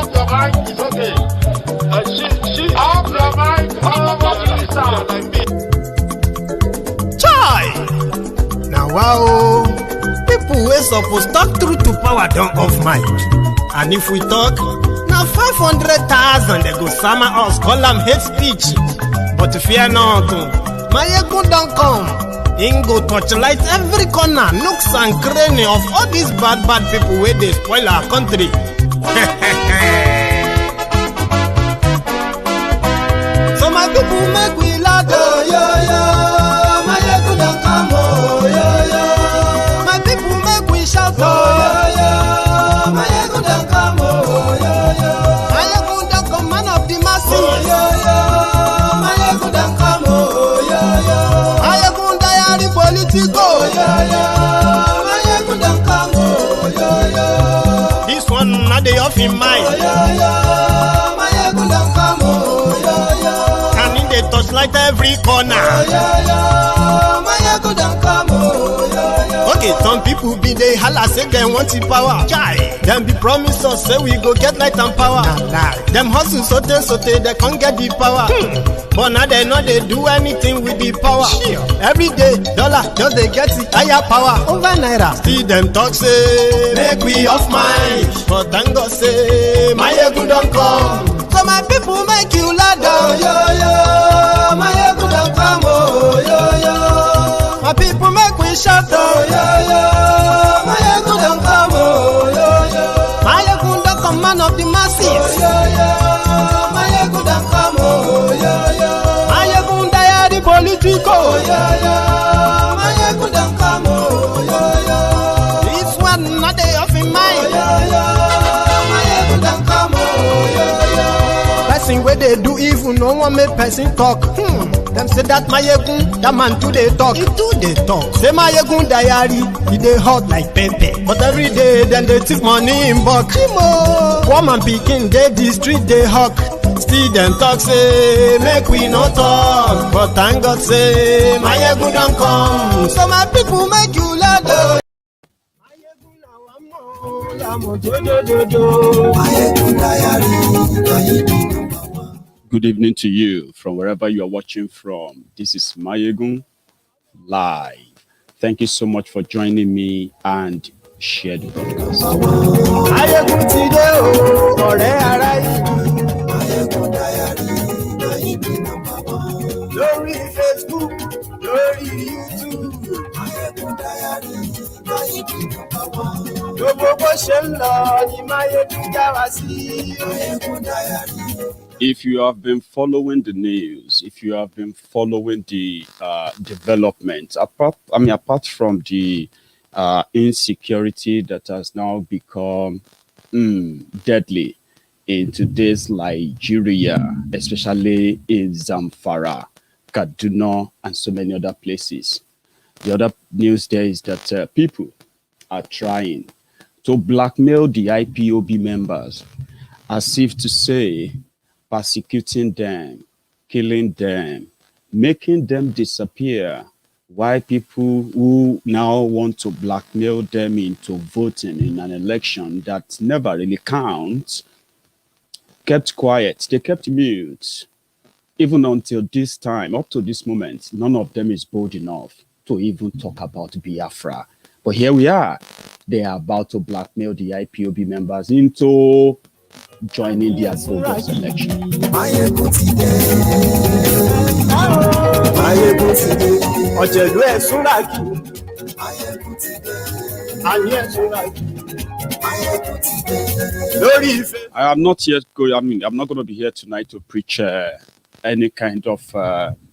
off your mic, it's okay. Off your mic, Chai! Now wow, people wey suppose talk truth to power don't off mic. And if we talk, now 500,000 they go summer us, call them hate speech. But fear not, Maiyegun don't come. Him go torchlight every corner, nooks and cranny of all these bad people where they spoil our country. So my people make we laugh, oh, yo, yo. Maiyegun don't come, oh, yo, yo. My people make we shout, oh, yo, yo. Maiyegun don't come, oh, yo, yo. Maiyegun don't come, man of the masses, oh, yo, yo. Maiyegun don't come, oh, yo, yo. Maiyegun diary politico, oh, yo, yo. Maiyegun don't come, oh, yo, yo. This one not the off in mind, oh, yo, yo. Maiyegun don't come, oh, yo, yo. And in the touchlight every corner, oh, yo, yo. Maiyegun don't come, oh, yo, yo. Okay, some people be they holla say they want the power. Chai, them be promise us say we go get light and power. Nah. Them hustle sote they can't get the power. But now they know they do anything with the power. Every day, dollar just they get the higher power over naira. See them talk say make we off mind, but thank God say Maiyegun don't come. So my people make you laugh, oh, yo, yo. Maiyegun don't come, oh, yo, yo. My people make we shout, oh, yo, yo. Maiyegun don't come, oh, yo, yo. Maiyegun don't come, man of the masses, oh, yo, yo. Maiyegun don't come, oh, yo, yo. Maiyegun diary politico, oh, yo, yo. Maiyegun don't come, oh, yo, yo. This one not they off in mind, oh, yo, yo. Maiyegun don't come, oh, yo, yo. Person where they do evil, no one make person talk. Them say that Maiyegun, that man too they talk. He too they talk. Say Maiyegun diary, he they hot like pepper. But every day, then they take money in bulk. Woman picking, they the street they hawk. Still them talk say, make we no talk. But thank God say, Maiyegun don't come. So my people make you laugh. Maiyegun diary. Good evening to you from wherever you are watching from. This is Maiyegun Live. Thank you so much for joining me and share the broadcast. Maiyegun today, oh, ọ̀rẹ́ ara yìí. Lórí Facebook, lórí YouTube. Gbogbo bó ṣe ń lọ ni Maiyegun já wa sí. If you have been following the news, if you have been following the developments, apart from the insecurity that has now become deadly in today's Nigeria, especially in Zamfara, Kaduna, and so many other places. The other news there is that people are trying to blackmail the IPOB members as if to say, persecuting them, killing them, making them disappear, while people who now want to blackmail them into voting in an election that never really counts, kept quiet. They kept mute. Even until this time, up to this moment, none of them is bold enough to even talk about Biafra. But here we are. They are about to blackmail the IPOB members into joining their soldiers election. I am not yet going. I'm not going to be here tonight to preach any kind of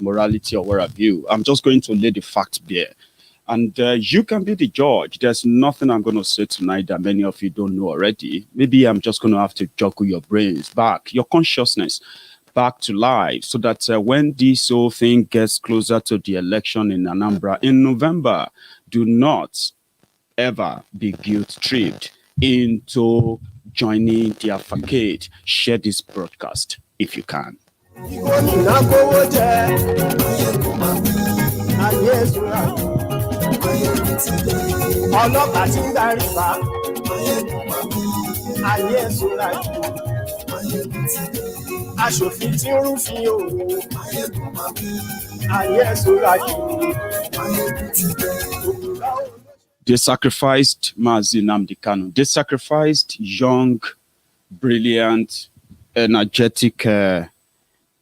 morality or what have you. I'm just going to lay the facts bare. And you can be the judge. There's nothing I'm going to say tonight that many of you don't know already. Maybe I'm just going to have to juggle your brains back, your consciousness back to life, so that when this whole thing gets closer to the election in Anambra in November, do not ever be guilt-tripped into joining the facade. Share this broadcast if you can. Ọlọ́pàá tí ń darí bá ayé ẹ̀sùn láì aṣòfin tí ó rúfin o ayé ẹ̀sùn lájú. They sacrificed Mazi Nnamdi Kanu. They sacrificed young, brilliant, energetic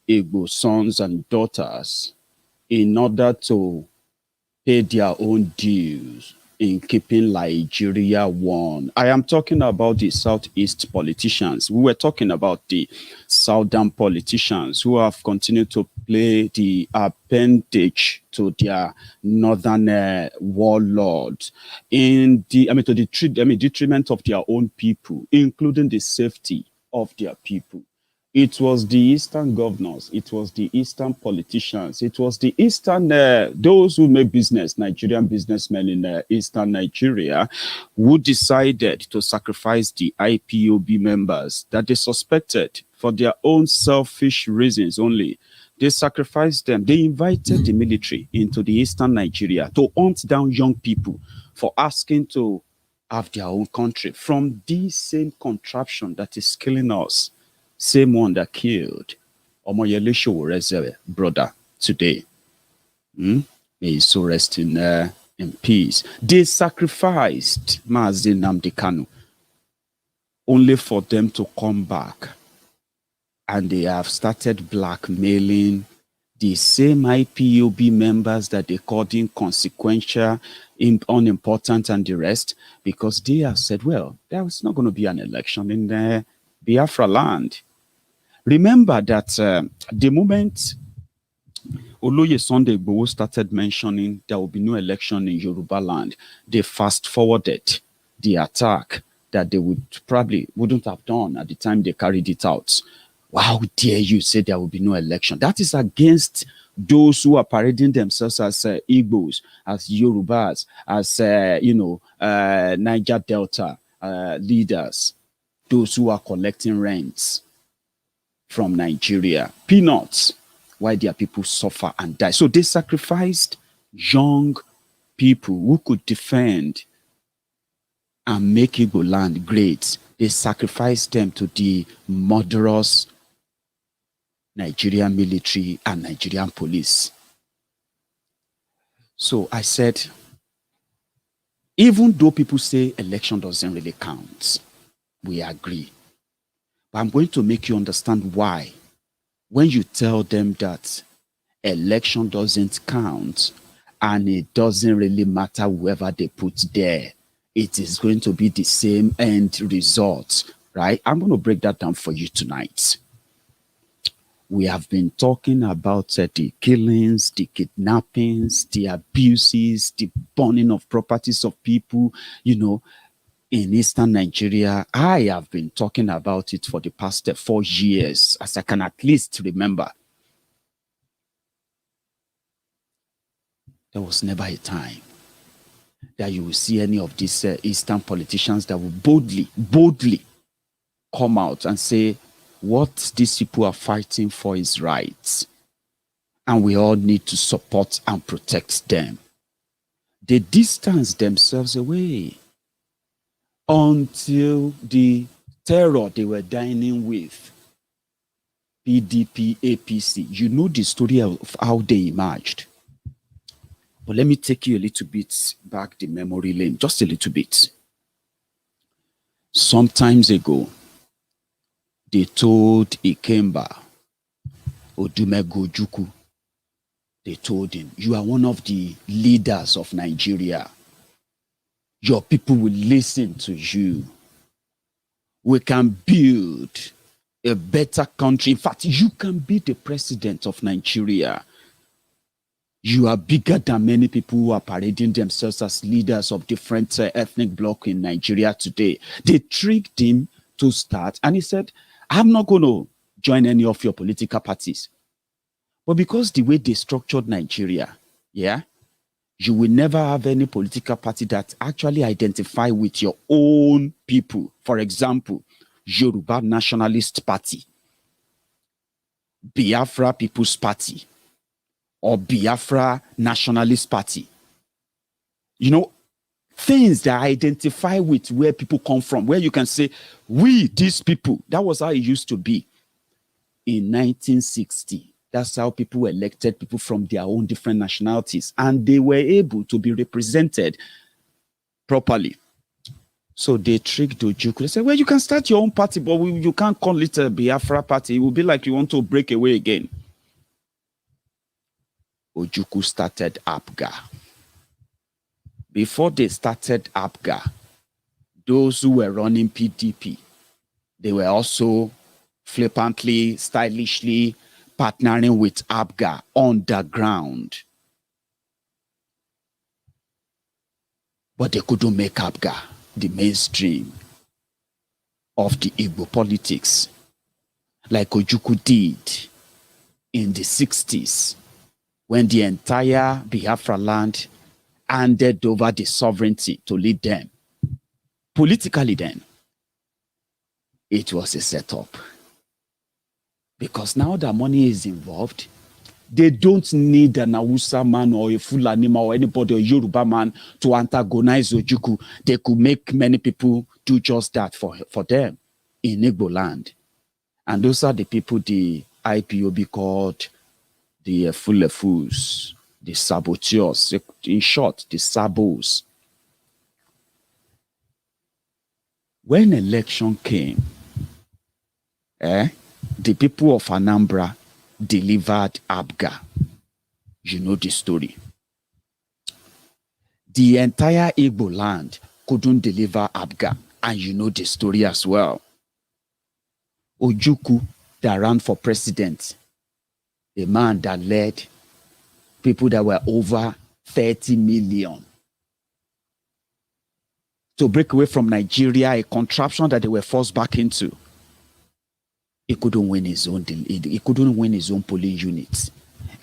Igbo sons and daughters in order to pay their own dues in keeping Nigeria one. I am talking about the Southeast politicians. We were talking about the Southern politicians who have continued to play the appendage to their Northern warlords in the, to the detriment of their own people, including the safety of their people. It was the Eastern governors, it was the Eastern politicians, it was the Eastern, those who make business, Nigerian businessmen in Eastern Nigeria, who decided to sacrifice the IPOB members that they suspected for their own selfish reasons only. They sacrificed them. They invited the military into the Eastern Nigeria to hunt down young people for asking to have their own country from this same contraption that is killing us. Same one that killed Omoyele Sowore's brother today. May he so rest in peace. They sacrificed Mazi Nnamdi Kanu only for them to come back. And they have started blackmailing the same IPOB members that they called inconsequential, unimportant, and the rest, because they have said, well, there's not going to be an election in Biafra land. Remember that the moment Oloye Sunday Igboho started mentioning there will be no election in Yoruba land, they fast-forwarded the attack that they wouldn't have done at the time they carried it out. How dare you say there will be no election? That is against those who are parading themselves as Igbos, as Yorubas, as, Niger Delta leaders, those who are collecting rents from Nigeria, peanuts, why their people suffer and die. So they sacrificed young people who could defend and make Igbo land great. They sacrificed them to the murderous Nigerian military and Nigerian police. So I said, even though people say election doesn't really count, we agree. But I'm going to make you understand why. When you tell them that election doesn't count and it doesn't really matter whoever they put there, it is going to be the same end result, right? I'm going to break that down for you tonight. We have been talking about the killings, the kidnappings, the abuses, the burning of properties of people, in Eastern Nigeria. I have been talking about it for the past 4 years, as I can at least remember. There was never a time that you will see any of these Eastern politicians that will boldly come out and say, what these people are fighting for is right, and we all need to support and protect them. They distance themselves away until the terror they were dining with, PDP, APC. You know the story of how they emerged. But let me take you a little bit back the memory lane, just a little bit. Some times ago, they told Ikemba, Odumegojukwu, they told him, you are one of the leaders of Nigeria. Your people will listen to you. We can build a better country. In fact, you can be the president of Nigeria. You are bigger than many people who are parading themselves as leaders of different ethnic blocs in Nigeria today. They tricked him to start, and he said, I'm not going to join any of your political parties. But because the way they structured Nigeria, you will never have any political party that actually identify with your own people. For example, Yoruba Nationalist Party, Biafra People's Party, or Biafra Nationalist Party. things that identify with where people come from, where you can say, we, these people. That was how it used to be in 1960. That's how people elected people from their own different nationalities, and they were able to be represented properly. So they tricked Ojukwu. They said, well, you can start your own party, but you can't call it a Biafra party. It will be like you want to break away again. Ojukwu started APGA. Before they started APGA, those who were running PDP, they were also flippantly, stylishly partnering with APGA underground. But they couldn't make APGA the mainstream of the Igbo politics, like Ojukwu did in the 60s, when the entire Biafra land handed over the sovereignty to lead them. Politically then, it was a setup. Because now that money is involved, they don't need an Hausa man or a Fulani man or anybody or Yoruba man to antagonize Ojukwu. They could make many people do just that for them in Igbo land. And those are the people the IPOB called the Fulefus, the saboteurs, in short, the sabos. When election came, the people of Anambra delivered APGA. You know the story. The entire Igbo land couldn't deliver APGA, and you know the story as well. Ojukwu that ran for president, a man that led people that were over 30 million to break away from Nigeria, a contraption that they were forced back into. He couldn't win his own. He couldn't win his own polling units.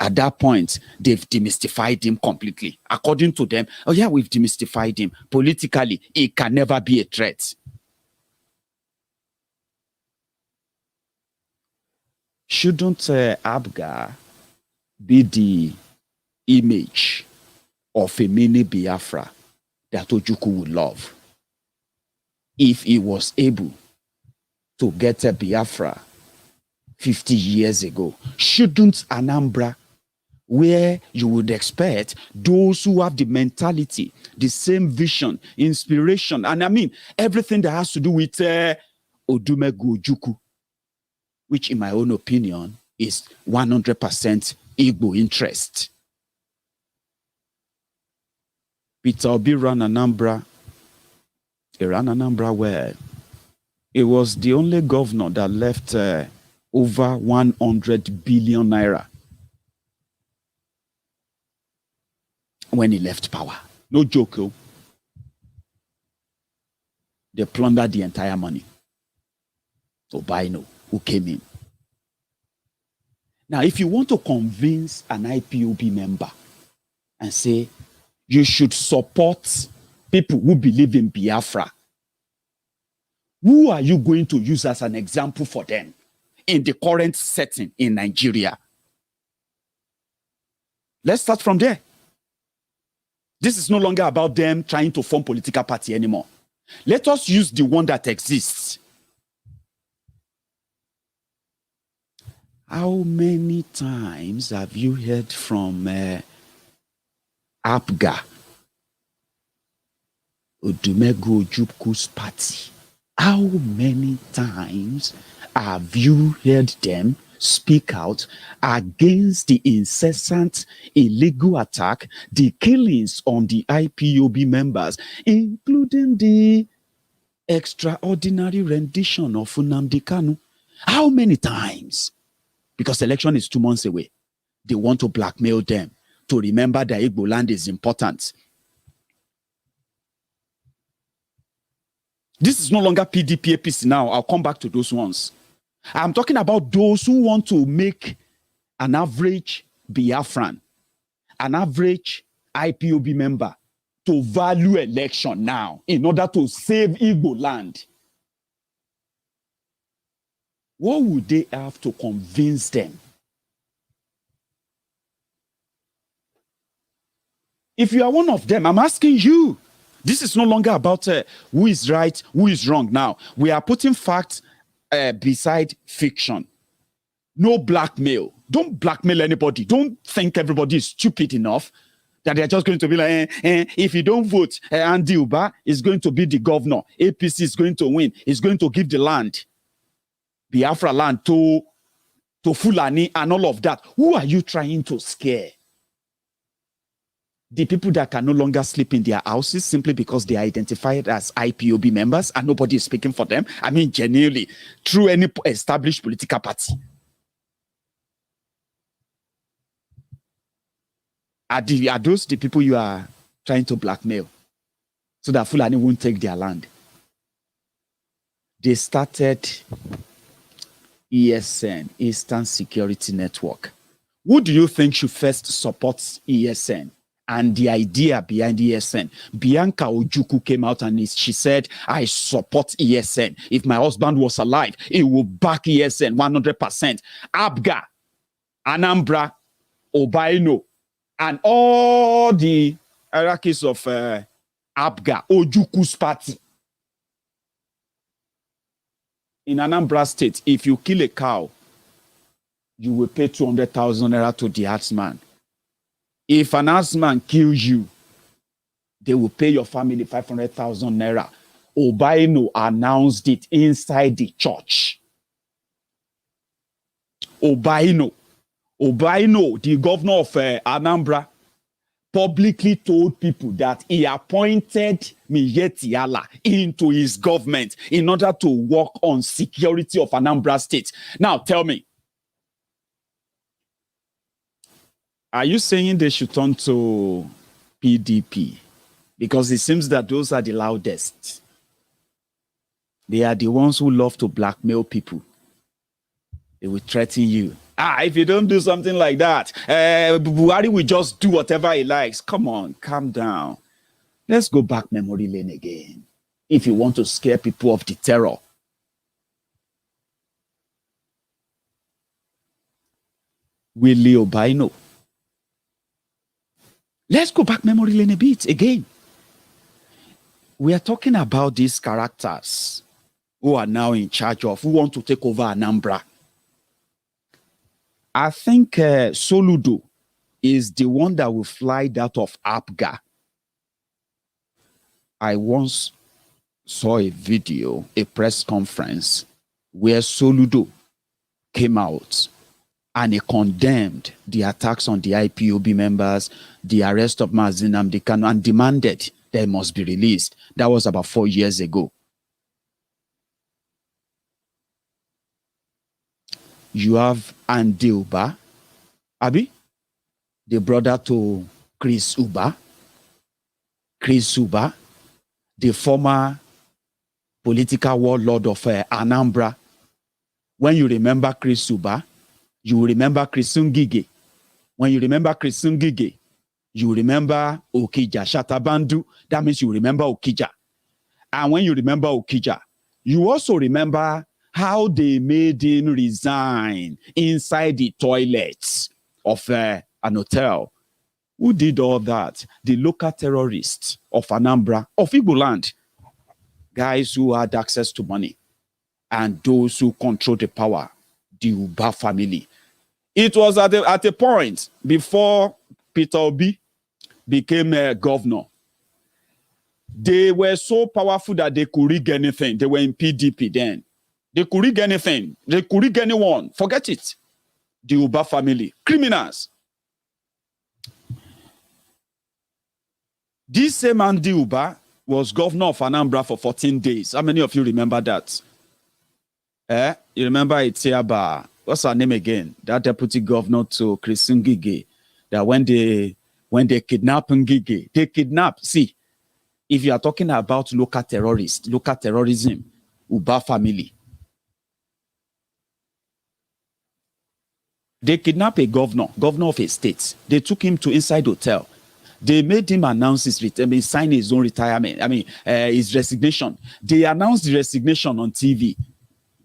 At that point, they've demystified him completely. According to them, oh yeah, we've demystified him. Politically, he can never be a threat. Shouldn't APGA be the image of a mini Biafra that Ojukwu would love? If he was able to get a Biafra 50 years ago, shouldn't Anambra, where you would expect those who have the mentality, the same vision, inspiration, and I mean everything that has to do with Odumegu Ojukwu, which in my own opinion is 100% Igbo interest. Peter Obi ran Anambra. He ran Anambra well. He was the only governor that left over 100 billion naira when he left power. No joke, oh. They plundered the entire money. Obino, who came in. Now, if you want to convince an IPOB member and say you should support people who believe in Biafra, who are you going to use as an example for them in the current setting in Nigeria? Let's start from there. This is no longer about them trying to form political party anymore. Let us use the one that exists. How many times have you heard from APGA, Odumegu Ojukwu's party? How many times have you heard them speak out against the incessant illegal attack, the killings on the IPOB members, including the extraordinary rendition of Nnamdi Kanu? How many times? Because election is 2 months away. They want to blackmail them to remember that Igbo land is important. This is no longer PDP, APC now. I'll come back to those ones. I'm talking about those who want to make an average Biafran, an average IPOB member to value election now in order to save Igbo land. What would they have to convince them? If you are one of them, I'm asking you This is no longer about who is right, who is wrong. Now, we are putting facts beside fiction. No blackmail. Don't blackmail anybody. Don't think everybody is stupid enough that they're just going to be like, if you don't vote, Andy Uba is going to be the governor. APC is going to win. He's going to give the land, Biafra land, to Fulani and all of that. Who are you trying to scare? The people that can no longer sleep in their houses simply because they are identified as IPOB members and nobody is speaking for them. I mean, genuinely, through any established political party. Are those the people you are trying to blackmail so that Fulani won't take their land? They started ESN, Eastern Security Network. Who do you think should first support ESN and the idea behind ESN? Bianca Ojukwu came out and she said, I support ESN. If my husband was alive, he will back ESN 100%. Abga, Anambra, Obaino, and all the hierarchies of Abga, Ojukwu's party. In Anambra State, if you kill a cow, you will pay 200,000 naira to the herdsman. If an herdsman kills you, they will pay your family 500,000 naira. Obaino announced it inside the church. Obaino, the governor of Anambra, publicly told people that he appointed Miyetiala into his government in order to work on security of Anambra State. Now, tell me, are you saying they should turn to PDP? Because it seems that those are the loudest. They are the ones who love to blackmail people. They will threaten you. If you don't do something like that, Buhari will just do whatever he likes. Come on, calm down. Let's go back memory lane again. If you want to scare people of the terror. Willie Obaino. Let's go back memory lane a bit again. We are talking about these characters who are now in charge of, who want to take over Anambra. I think Soludo is the one that will fly that of Abga. I once saw a video, a press conference, where Soludo came out and he condemned the attacks on the IPOB members, the arrest of Mazi Nnamdi Kanu, and demanded they must be released. That was about 4 years ago. You have Andy Uba, Abi, the brother to Chris Uba, the former political warlord of Anambra. When you remember Chris Uba, you will remember Chris Ngige. When you remember Chris Ngige, you will remember Okija Shatabandu. That means you remember Okija. And when you remember Okija, you also remember how they made him resign inside the toilets of an hotel. Who did all that? The local terrorists of Anambra, of Igbo land. Guys who had access to money. And those who control the power. The Uba family. It was at a point before Peter Obi became a governor. They were so powerful that they could rig anything. They were in PDP then. They could rig anything. They could rig anyone. Forget it. The Uba family. Criminals. This same Andy Uba was governor of Anambra for 14 days. How many of you remember that? You remember Itiaba? What's her name again? That deputy governor to Chris Ngige. That when they kidnap Ngige, they kidnap. See, if you are talking about local terrorists, local terrorism, Uba family. They kidnapped a governor of a state. They took him to inside hotel. They made him announce his retirement, sign his own retirement. His resignation. They announced the resignation on TV.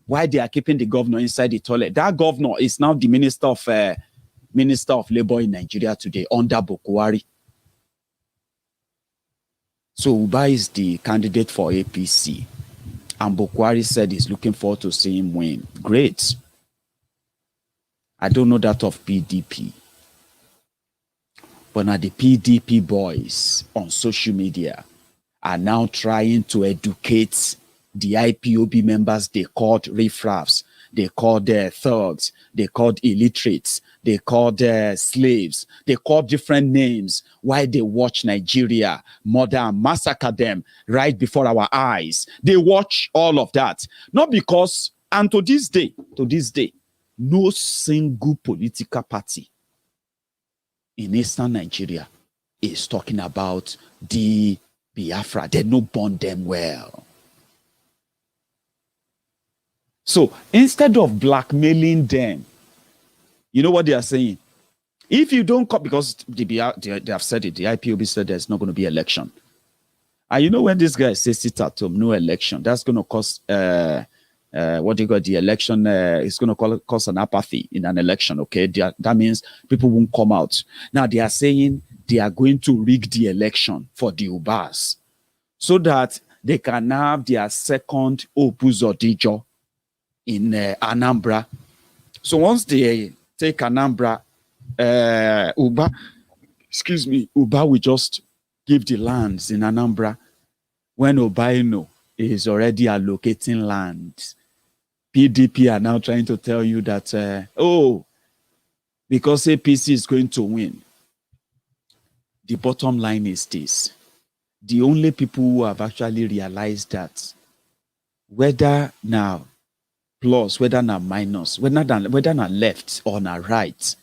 Why they are keeping the governor inside the toilet? That governor is now the Minister of Labor in Nigeria today under Buhari. So Uba is the candidate for APC. And Bokwari said he's looking forward to seeing him win. Great. I don't know that of PDP. But now the PDP boys on social media are now trying to educate the IPOB members they called riffraffs, they called thugs, they called illiterates, they called slaves, they called different names while they watch Nigeria murder and massacre them right before our eyes. They watch all of that. Not because, and to this day, no single political party in Eastern Nigeria is talking about the Biafra. They no bond them well. So instead of blackmailing them, you know what they are saying? If you don't come, because they have said it, the IPOB said there's not going to be election. And you know when this guy says sit at home, no election, that's going to cause, what do you call the election? It's going to cause an apathy in an election, okay? That means people won't come out. Now they are saying they are going to rig the election for the Ubas so that they can have their second Opus Odijo in Anambra. So once they take Anambra, Uba will just give the lands in Anambra when Obaino is already allocating land. PDP are now trying to tell you that, because APC is going to win. The bottom line is this. The only people who have actually realized that, whether now plus, whether now minus, whether now left or now right,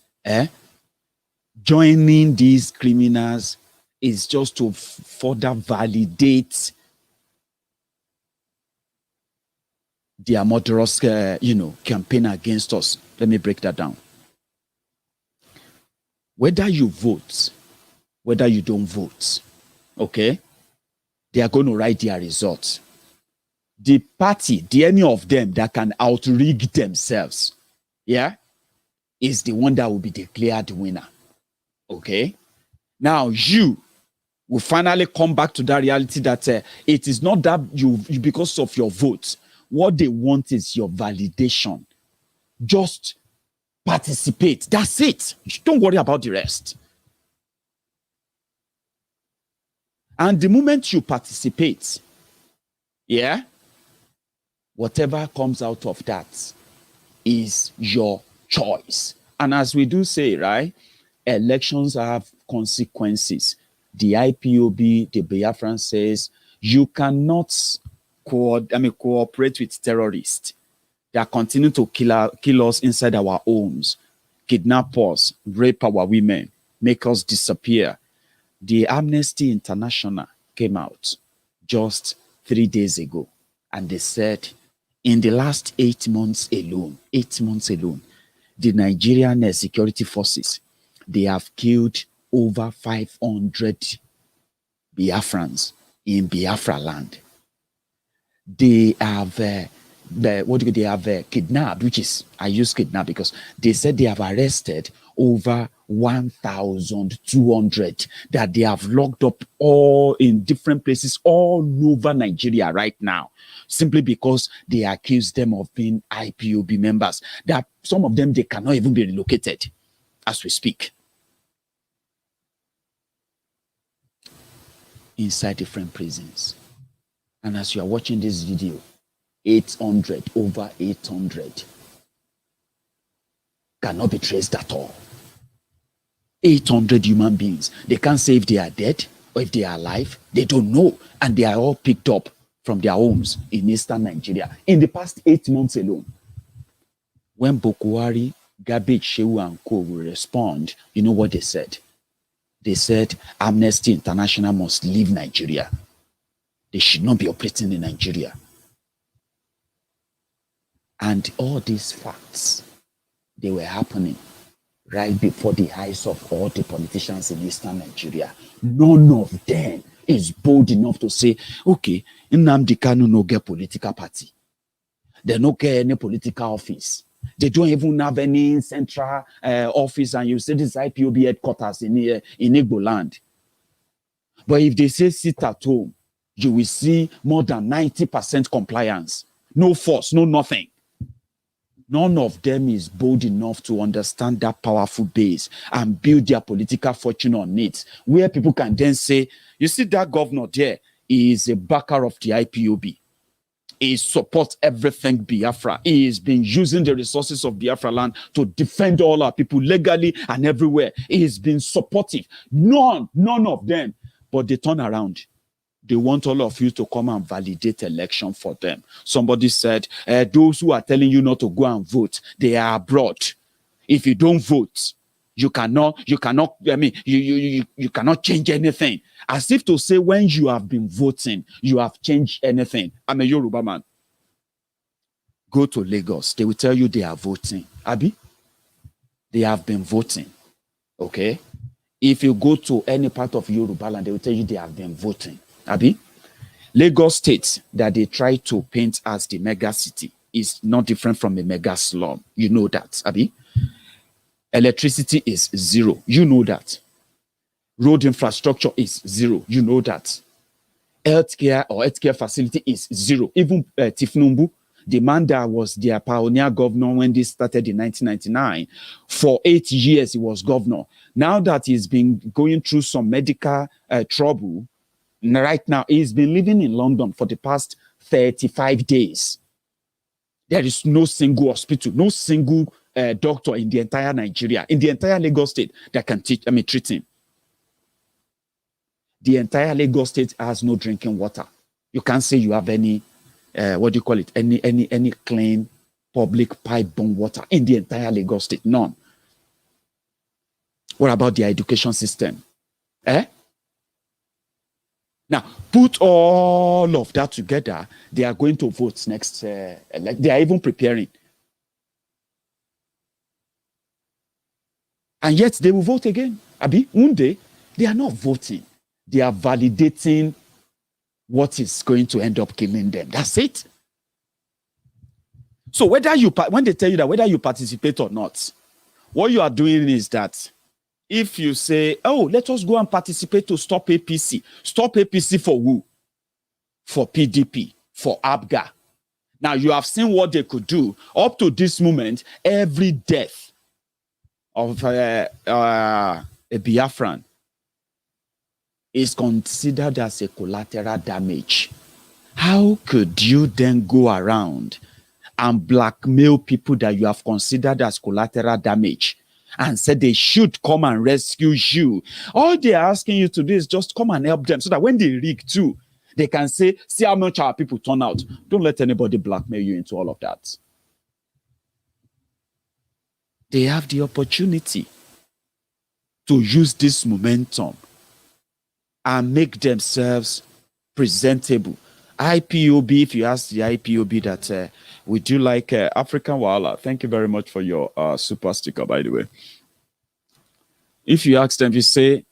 joining these criminals is just to further validate their murderous, campaign against us. Let me break that down. Whether you vote, whether you don't vote, okay, they are going to write their results. The party, any of them that can outrig themselves, is the one that will be declared winner. Okay? Now, you will finally come back to that reality that it is not that you because of your vote. What they want is your validation. Just participate. That's it. Don't worry about the rest. And the moment you participate, whatever comes out of that is your choice. And as we do say, right, elections have consequences. The IPOB, the Biafran says, you cannot cooperate with terrorists that continue to kill us inside our homes, kidnap us, rape our women, make us disappear. The Amnesty International came out just 3 days ago, and they said, in the last 8 months alone, the Nigerian security forces, they have killed over 500 Biafrans in Biafra land. They have kidnapped, which is, I use kidnap because they said they have arrested over 1,200 that they have locked up all in different places all over Nigeria right now, simply because they accuse them of being IPOB members. That some of them, they cannot even be relocated as we speak. Inside different prisons. And as you are watching this video, 800, over 800 cannot be traced at all. 800 human beings. They can't say if they are dead or if they are alive. They don't know. And they are all picked up from their homes in Eastern Nigeria in the past 8 months alone. When Bokwari, Garbage, Shehu and Co. will respond, you know what they said? They said Amnesty International must leave Nigeria. They should not be operating in Nigeria. And all these facts, they were happening right before the eyes of all the politicians in Eastern Nigeria. None of them is bold enough to say, okay, Nnamdi Kanu no get political party. They don't get any political office. They don't even have any central office, and you say this IPOB headquarters in Igbo land. But if they say sit at home, you will see more than 90% compliance. No force, no nothing. None of them is bold enough to understand that powerful base and build their political fortune on it, where people can then say, you see that governor there is a backer of the IPOB. He supports everything Biafra. He has been using the resources of Biafra land to defend all our people legally and everywhere. He has been supportive. None of them. But they turn around. They want all of you to come and validate election for them. Somebody said, those who are telling you not to go and vote, they are abroad. If you don't vote, you cannot change anything. As if to say, when you have been voting, you have changed anything. I'm a Yoruba man. Go to Lagos. They will tell you they are voting. Abi? They have been voting. Okay? If you go to any part of Yoruba land, they will tell you they have been voting. Abi? Lagos State, that they try to paint as the mega city, is not different from a mega slum. You know that, Abi? Electricity is zero. You know that. Road infrastructure is zero. You know that. Healthcare facility is zero. Even Tifnumbu, the man that was their pioneer governor when this started in 1999, for 8 years he was governor. Now that he's been going through some medical trouble, right now he's been living in London for the past 35 days. There is no single hospital, no single doctor in the entire Nigeria, in the entire Lagos State that can treat him. The entire Lagos State has no drinking water. You can't say you have any, any clean public pipe-borne water in the entire Lagos State. None. What about the education system? Now, put all of that together, they are going to vote next, like they are even preparing. And yet they will vote again. Abi, one day, they are not voting. They are validating what is going to end up killing them. That's it. So when they tell you that whether you participate or not, what you are doing is that if you say, oh, let us go and participate to stop APC. Stop APC for who? For PDP, for ABGA. Now, you have seen what they could do. Up to this moment, every death of a Biafran is considered as a collateral damage. How could you then go around and blackmail people that you have considered as collateral damage and said they should come and rescue you? All they are asking you to do is just come and help them so that when they rig too, they can say, see how much our people turn out. Don't let anybody blackmail you into all of that. They have the opportunity to use this momentum and make themselves presentable. IPOB, if you ask the IPOB that we do like African Wala, thank you very much for your super sticker, by the way. If you ask them, you say,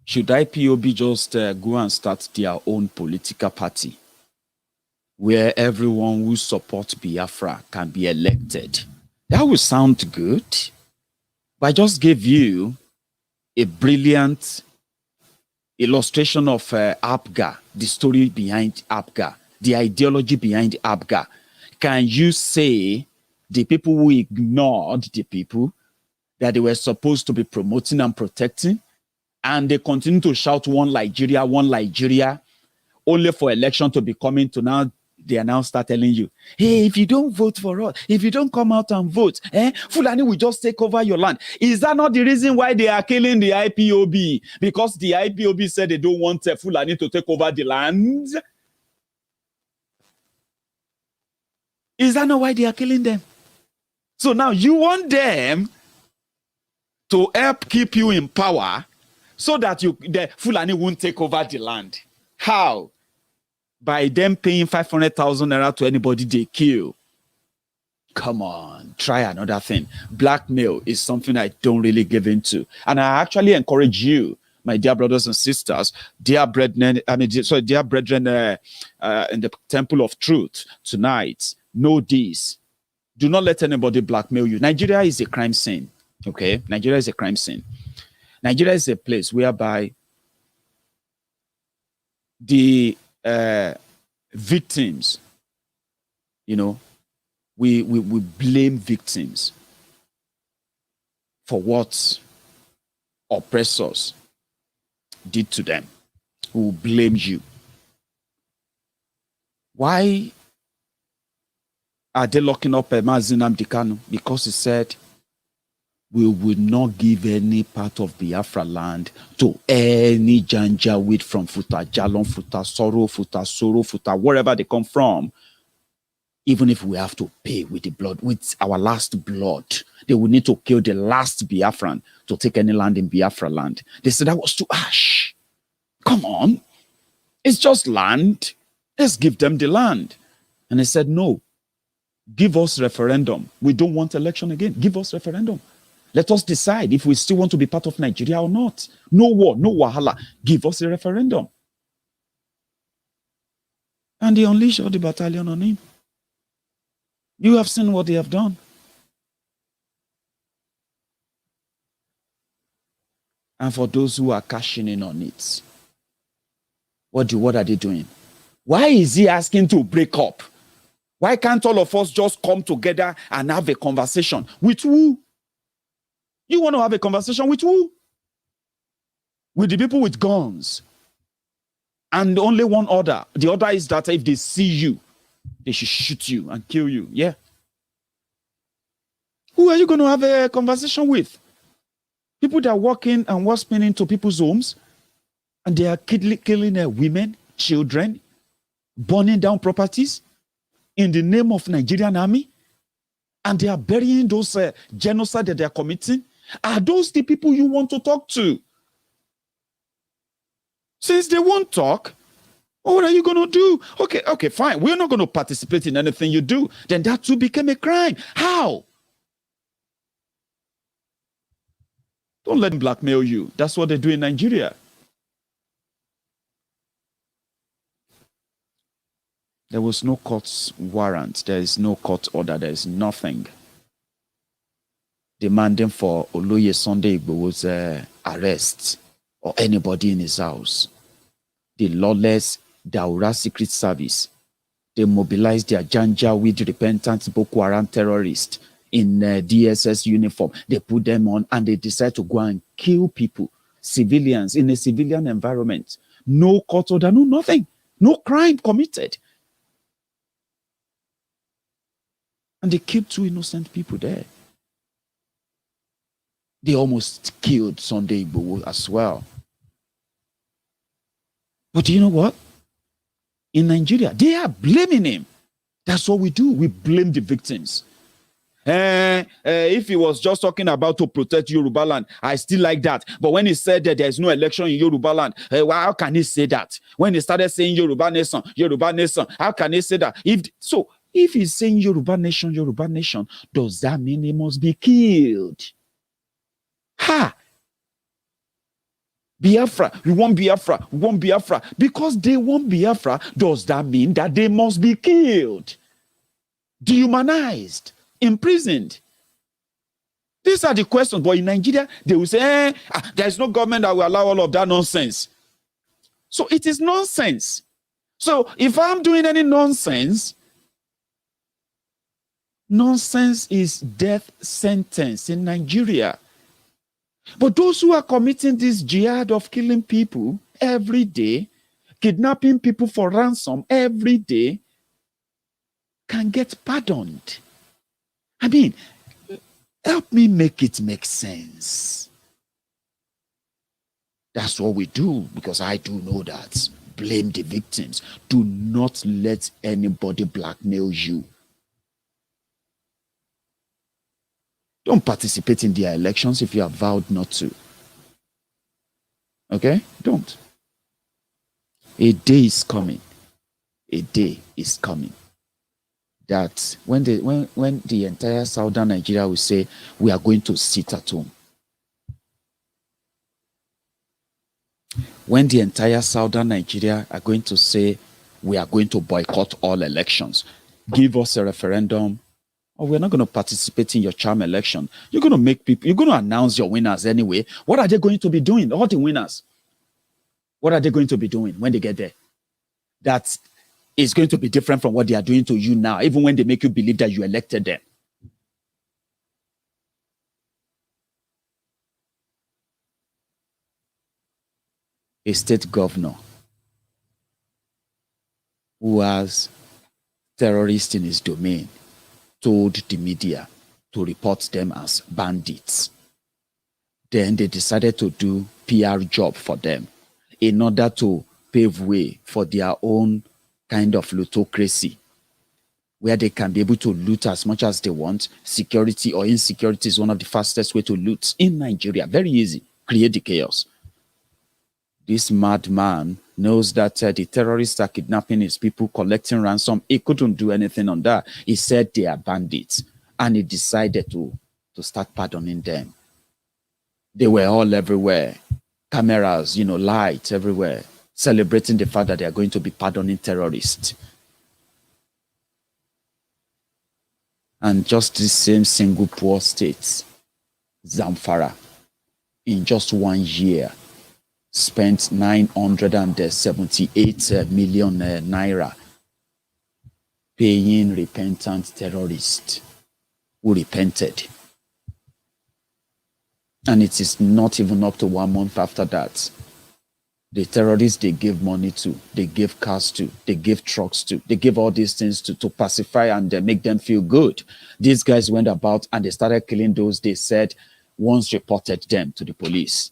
should IPOB just go and start their own political party where everyone who supports Biafra can be elected? That would sound good. But I just gave you a brilliant illustration of APGA, the story behind APGA, the ideology behind APGA. Can you say the people who ignored the people that they were supposed to be promoting and protecting, and they continue to shout one Nigeria, only for election to be coming to now, they are now start telling you, hey, if you don't vote for us, if you don't come out and vote, Fulani will just take over your land. Is that not the reason why they are killing the IPOB? Because the IPOB said they don't want Fulani to take over the land? Is that not why they are killing them? So now you want them to help keep you in power so that the Fulani won't take over the land. How? By them paying 500,000 naira to anybody they kill. Come on, try another thing. Blackmail is something I don't really give into. And I actually encourage you, my dear brothers and sisters, dear brethren, dear brethren in the temple of truth tonight, know this. Do not let anybody blackmail you. Nigeria is a crime scene. Okay? Nigeria is a crime scene. Nigeria is a place whereby the victims, you know, we blame victims for what oppressors did to them. We will blame you. Why are they locking up Mazi Nnamdi Kanu? Because he said, we will not give any part of Biafra land to any Janjaweed from Futa Jalon, Futa Soro, Futa Soro, Futa, wherever they come from. Even if we have to pay with the blood, with our last blood, they will need to kill the last Biafran to take any land in Biafra land. They said that was too harsh. Come on, it's just land. Let's give them the land. And they said, no, give us referendum. We don't want election again. Give us referendum. Let us decide if we still want to be part of Nigeria or not. No war, no wahala. Give us a referendum. And they unleashed all the battalion on him. You have seen what they have done. And for those who are cashing in on it, what are they doing? Why is he asking to break up? Why can't all of us just come together and have a conversation? With who? You want to have a conversation with who? With the people with guns. And only one order. The order is that if they see you, they should shoot you and kill you. Yeah. Who are you going to have a conversation with? People that walk in and walking into people's homes and they are killing women, children, burning down properties in the name of Nigerian army, and they are burying those genocide that they are committing. Are those the people you want to talk to? Since they won't talk, what are you going to do? Okay, fine. We're not going to participate in anything you do. Then that too became a crime. How? Don't let them blackmail you. That's what they do in Nigeria. There was no court warrant. There is no court order. There is nothing demanding for Oloye Sunday Igboho's arrest or anybody in his house. The lawless Daura Secret Service, they mobilized their Janjaweed repentant Boko Haram terrorists in DSS uniform. They put them on and they decide to go and kill people, civilians, in a civilian environment. No court order, no nothing. No crime committed. And they killed 2 innocent people there. They almost killed Sunday Igboho as well. But you know what? In Nigeria, they are blaming him. That's what we do. We blame the victims. If he was just talking about to protect Yoruba land, I still like that. But when he said that there is no election in Yoruba land, how can he say that? When he started saying Yoruba nation, how can he say that? If he's saying Yoruba nation, does that mean he must be killed? Ha! Biafra, we want Biafra. Because they want Biafra, does that mean that they must be killed? Dehumanized? Imprisoned? These are the questions. But in Nigeria, they will say, there is no government that will allow all of that nonsense. So it is nonsense. So if I'm doing any nonsense is death sentence in Nigeria. But those who are committing this jihad of killing people every day, kidnapping people for ransom every day, can get pardoned. I mean, help me make it make sense. That's what we do, because I do know that. Blame the victims. Do not let anybody blackmail you. Don't participate in their elections if you have vowed not to. Okay? Don't. A day is coming. A day is coming that when the entire southern Nigeria will say, we are going to sit at home. When the entire southern Nigeria are going to say, we are going to boycott all elections, give us a referendum, or we're not going to participate in your charm election. You're going to make people, you're going to announce your winners anyway. What are they going to be doing? All the winners. What are they going to be doing when they get there? That is going to be different from what they are doing to you now, even when they make you believe that you elected them. A state governor who has terrorists in his domain told the media to report them as bandits. Then they decided to do PR job for them in order to pave way for their own kind of lootocracy, where they can be able to loot as much as they want. Security or insecurity is one of the fastest way to loot in Nigeria. Very easy. Create the chaos. This madman knows that the terrorists are kidnapping his people, collecting ransom. He couldn't do anything on that. He said they are bandits. And he decided to start pardoning them. They were all everywhere. Cameras, lights everywhere, celebrating the fact that they are going to be pardoning terrorists. And just the same single poor state, Zamfara, in just 1 year, spent 978 million naira paying repentant terrorists who repented. And it is not even up to 1 month after that. The terrorists they gave money to, they gave cars to, they gave trucks to, they gave all these things to pacify and make them feel good. These guys went about and they started killing those they said once reported them to the police.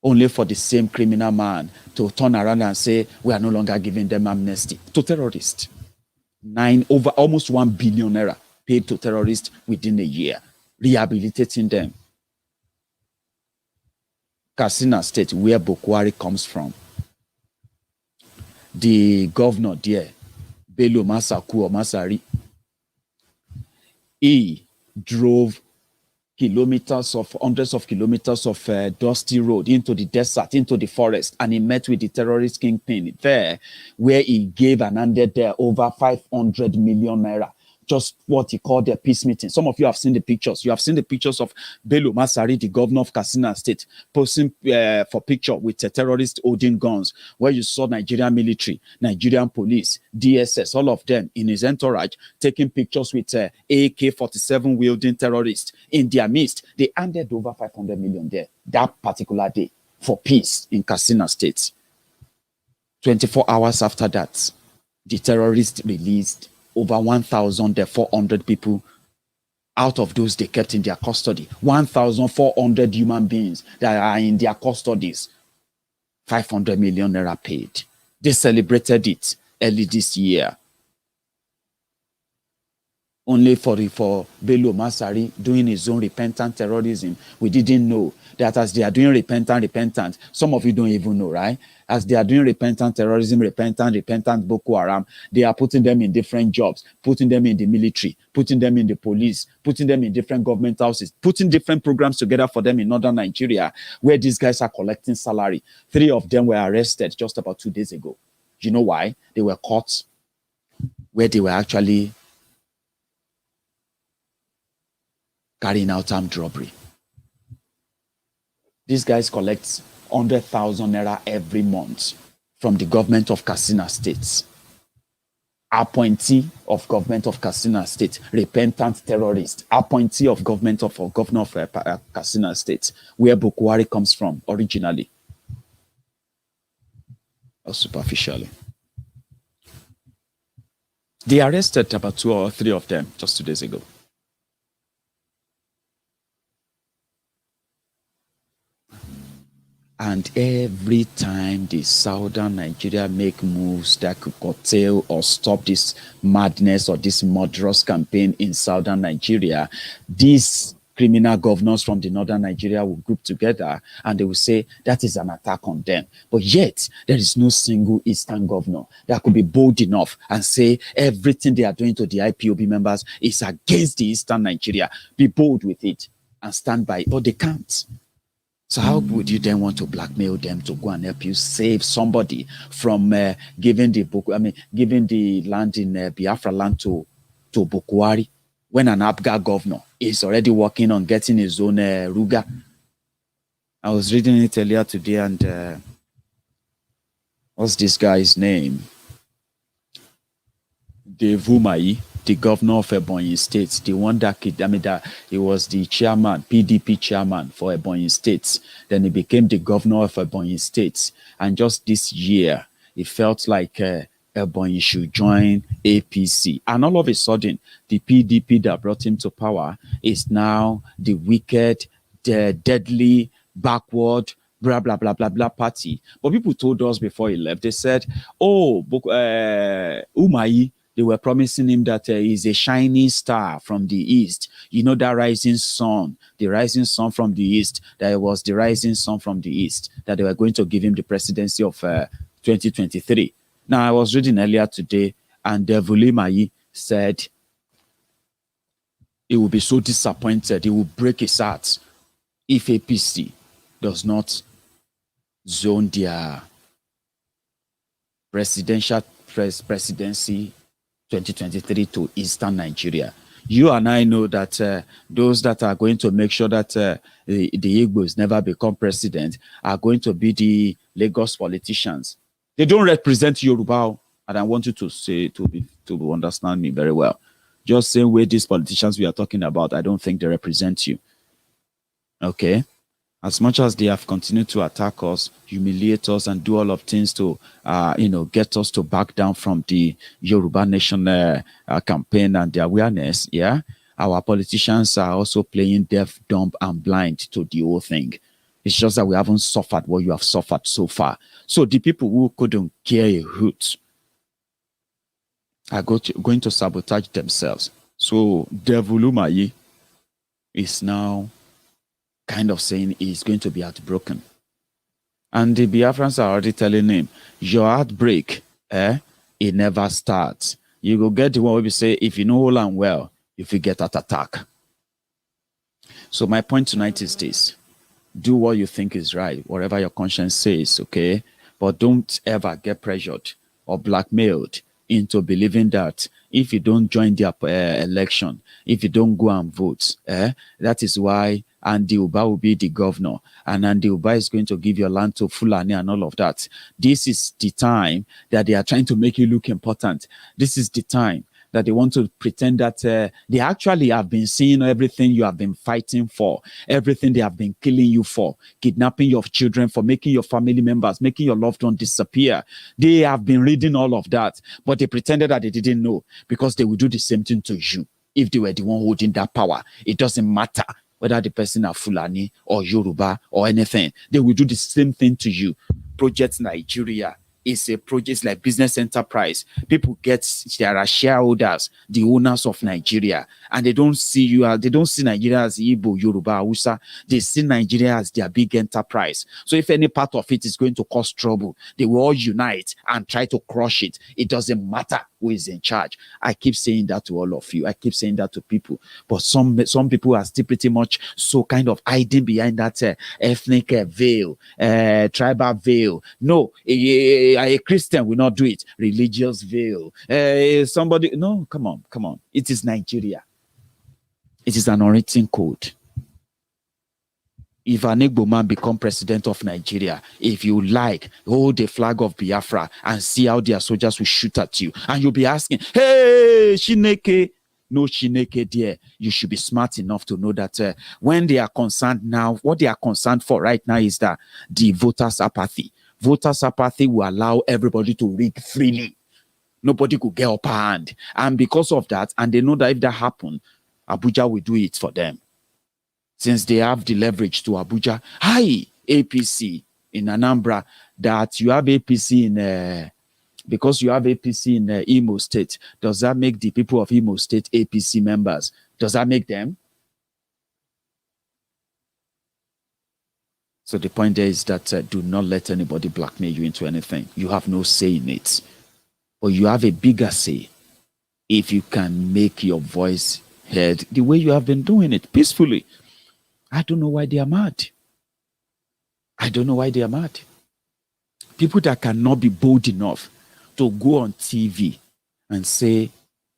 Only for the same criminal man to turn around and say, we are no longer giving them amnesty to terrorists. Almost 1 billion naira paid to terrorists within a year, rehabilitating them. Katsina State, where Bokwari comes from, the governor there, Bello Masaku or Masari, he drove hundreds of kilometers of dusty road into the desert, into the forest, and he met with the terrorist kingpin there, where he gave and handed there over 500 million naira. Just what he called their peace meeting. Some of you have seen the pictures. You have seen the pictures of Bello Masari, the governor of Katsina State, posing for picture with terrorists holding guns, where you saw Nigerian military, Nigerian police, DSS, all of them in his entourage, taking pictures with AK-47 wielding terrorists in their midst. They handed over 500 million there that particular day for peace in Katsina State. 24 hours after that, the terrorists released over 1,400 people out of those they kept in their custody. 1,400 human beings that are in their custodies. 500 million naira paid. They celebrated it early this year. Only for Bello Masari doing his own repentant terrorism. We didn't know that as they are doing repentant, some of you don't even know, right? As they are doing repentant terrorism, repentant Boko Haram, they are putting them in different jobs, putting them in the military, putting them in the police, putting them in different government houses, putting different programs together for them in northern Nigeria, where these guys are collecting salary. 3 of them were arrested just about 2 days ago. Do you know why? They were caught where they were actually carrying out armed robbery. These guys collect 100,000 naira every month from the government of Katsina State. Appointee of government of Katsina State, repentant terrorist, appointee of government of governor of Katsina State, where Bokwari comes from originally, or superficially. They arrested about 2 or 3 of them just 2 days ago. And every time the southern Nigeria make moves that could curtail or stop this madness or this murderous campaign in southern Nigeria, these criminal governors from the northern Nigeria will group together and they will say that is an attack on them. But yet, there is no single eastern governor that could be bold enough and say everything they are doing to the IPOB members is against the eastern Nigeria. Be bold with it and stand by it, but they can't. So how would you then want to blackmail them to go and help you save somebody from giving the land in Biafra land to to Bokwari when an APGA governor is already working on getting his own Ruga. I was reading it earlier today, and what's this guy's name? Dave Umahi, the governor of Ebonyi State, the one that he was the chairman, PDP chairman for Ebonyi State. Then he became the governor of Ebonyi State. And just this year, it felt like Ebonyi should join APC. And all of a sudden, the PDP that brought him to power is now the wicked, the deadly, backward, blah, blah, blah, blah, blah party. But people told us before he left, they said, oh, Umahi, they were promising him that he's a shining star from the east. You know, that rising sun, the rising sun from the east, that was the rising sun from the east, that they were going to give him the presidency of 2023. Now, I was reading earlier today, and Vulimayi said he will be so disappointed, he will break his heart if APC does not zone their presidency 2023 to Eastern Nigeria. You and I know that those that are going to make sure that the Igbos never become president are going to be the Lagos politicians. They don't represent Yoruba, and I want you to say to understand me very well. Just same way these politicians we are talking about, I don't think they represent you. Okay? As much as they have continued to attack us, humiliate us, and do all of things to, get us to back down from the Yoruba Nation campaign and the awareness, yeah, our politicians are also playing deaf, dumb, and blind to the whole thing. It's just that we haven't suffered what you have suffered so far. So the people who couldn't care a hoot are going to sabotage themselves. So Devulumayi is now kind of saying he's going to be heartbroken. And the Biafrans are already telling him, your heartbreak, it never starts. You go get the one where we say, if you know all and well, if you get that attack. So my point tonight is this. Do what you think is right, whatever your conscience says, okay? But don't ever get pressured or blackmailed into believing that if you don't join their election, if you don't go and vote, that is why Andy Uba will be the governor, and Andy Uba is going to give your land to Fulani and all of that. This is the time that they are trying to make you look important. This is the time that they want to pretend that they actually have been seeing everything you have been fighting for, everything they have been killing you for, kidnapping your children, for making your family members, making your loved one disappear. They have been reading all of that, but they pretended that they didn't know, because they will do the same thing to you if they were the one holding that power. It doesn't matter whether the person are Fulani or Yoruba or anything. They will do the same thing to you. Project Nigeria is a project like business enterprise. People there are shareholders, the owners of Nigeria, and they don't see Nigeria as Igbo, Yoruba, Hausa. They see Nigeria as their big enterprise. So if any part of it is going to cause trouble, they will all unite and try to crush it. It doesn't matter who is in charge. I keep saying that to all of you. I keep saying that to people. But some people are still pretty much so kind of hiding behind that ethnic veil, tribal veil. No, a Christian will not do it. Religious veil. No, come on. It is Nigeria. It is an unwritten code. If an Igbo man become president of Nigeria, if you like, hold the flag of Biafra and see how their soldiers will shoot at you. And you'll be asking, hey, Shineke. No Shineke there. You should be smart enough to know that when they are concerned now, what they are concerned for right now is that the voters' apathy. Voters' apathy will allow everybody to rig freely. Nobody could get upper hand. And because of that, and they know that if that happens, Abuja will do it for them. Since they have the leverage to Abuja. Hi, APC in Anambra, that you have APC in, because you have APC in Imo State, does that make the people of Imo State APC members? Does that make them? So the point there is that do not let anybody blackmail you into anything. You have no say in it. But you have a bigger say if you can make your voice heard the way you have been doing it peacefully. I don't know why they are mad. I don't know why they are mad. People that cannot be bold enough to go on TV and say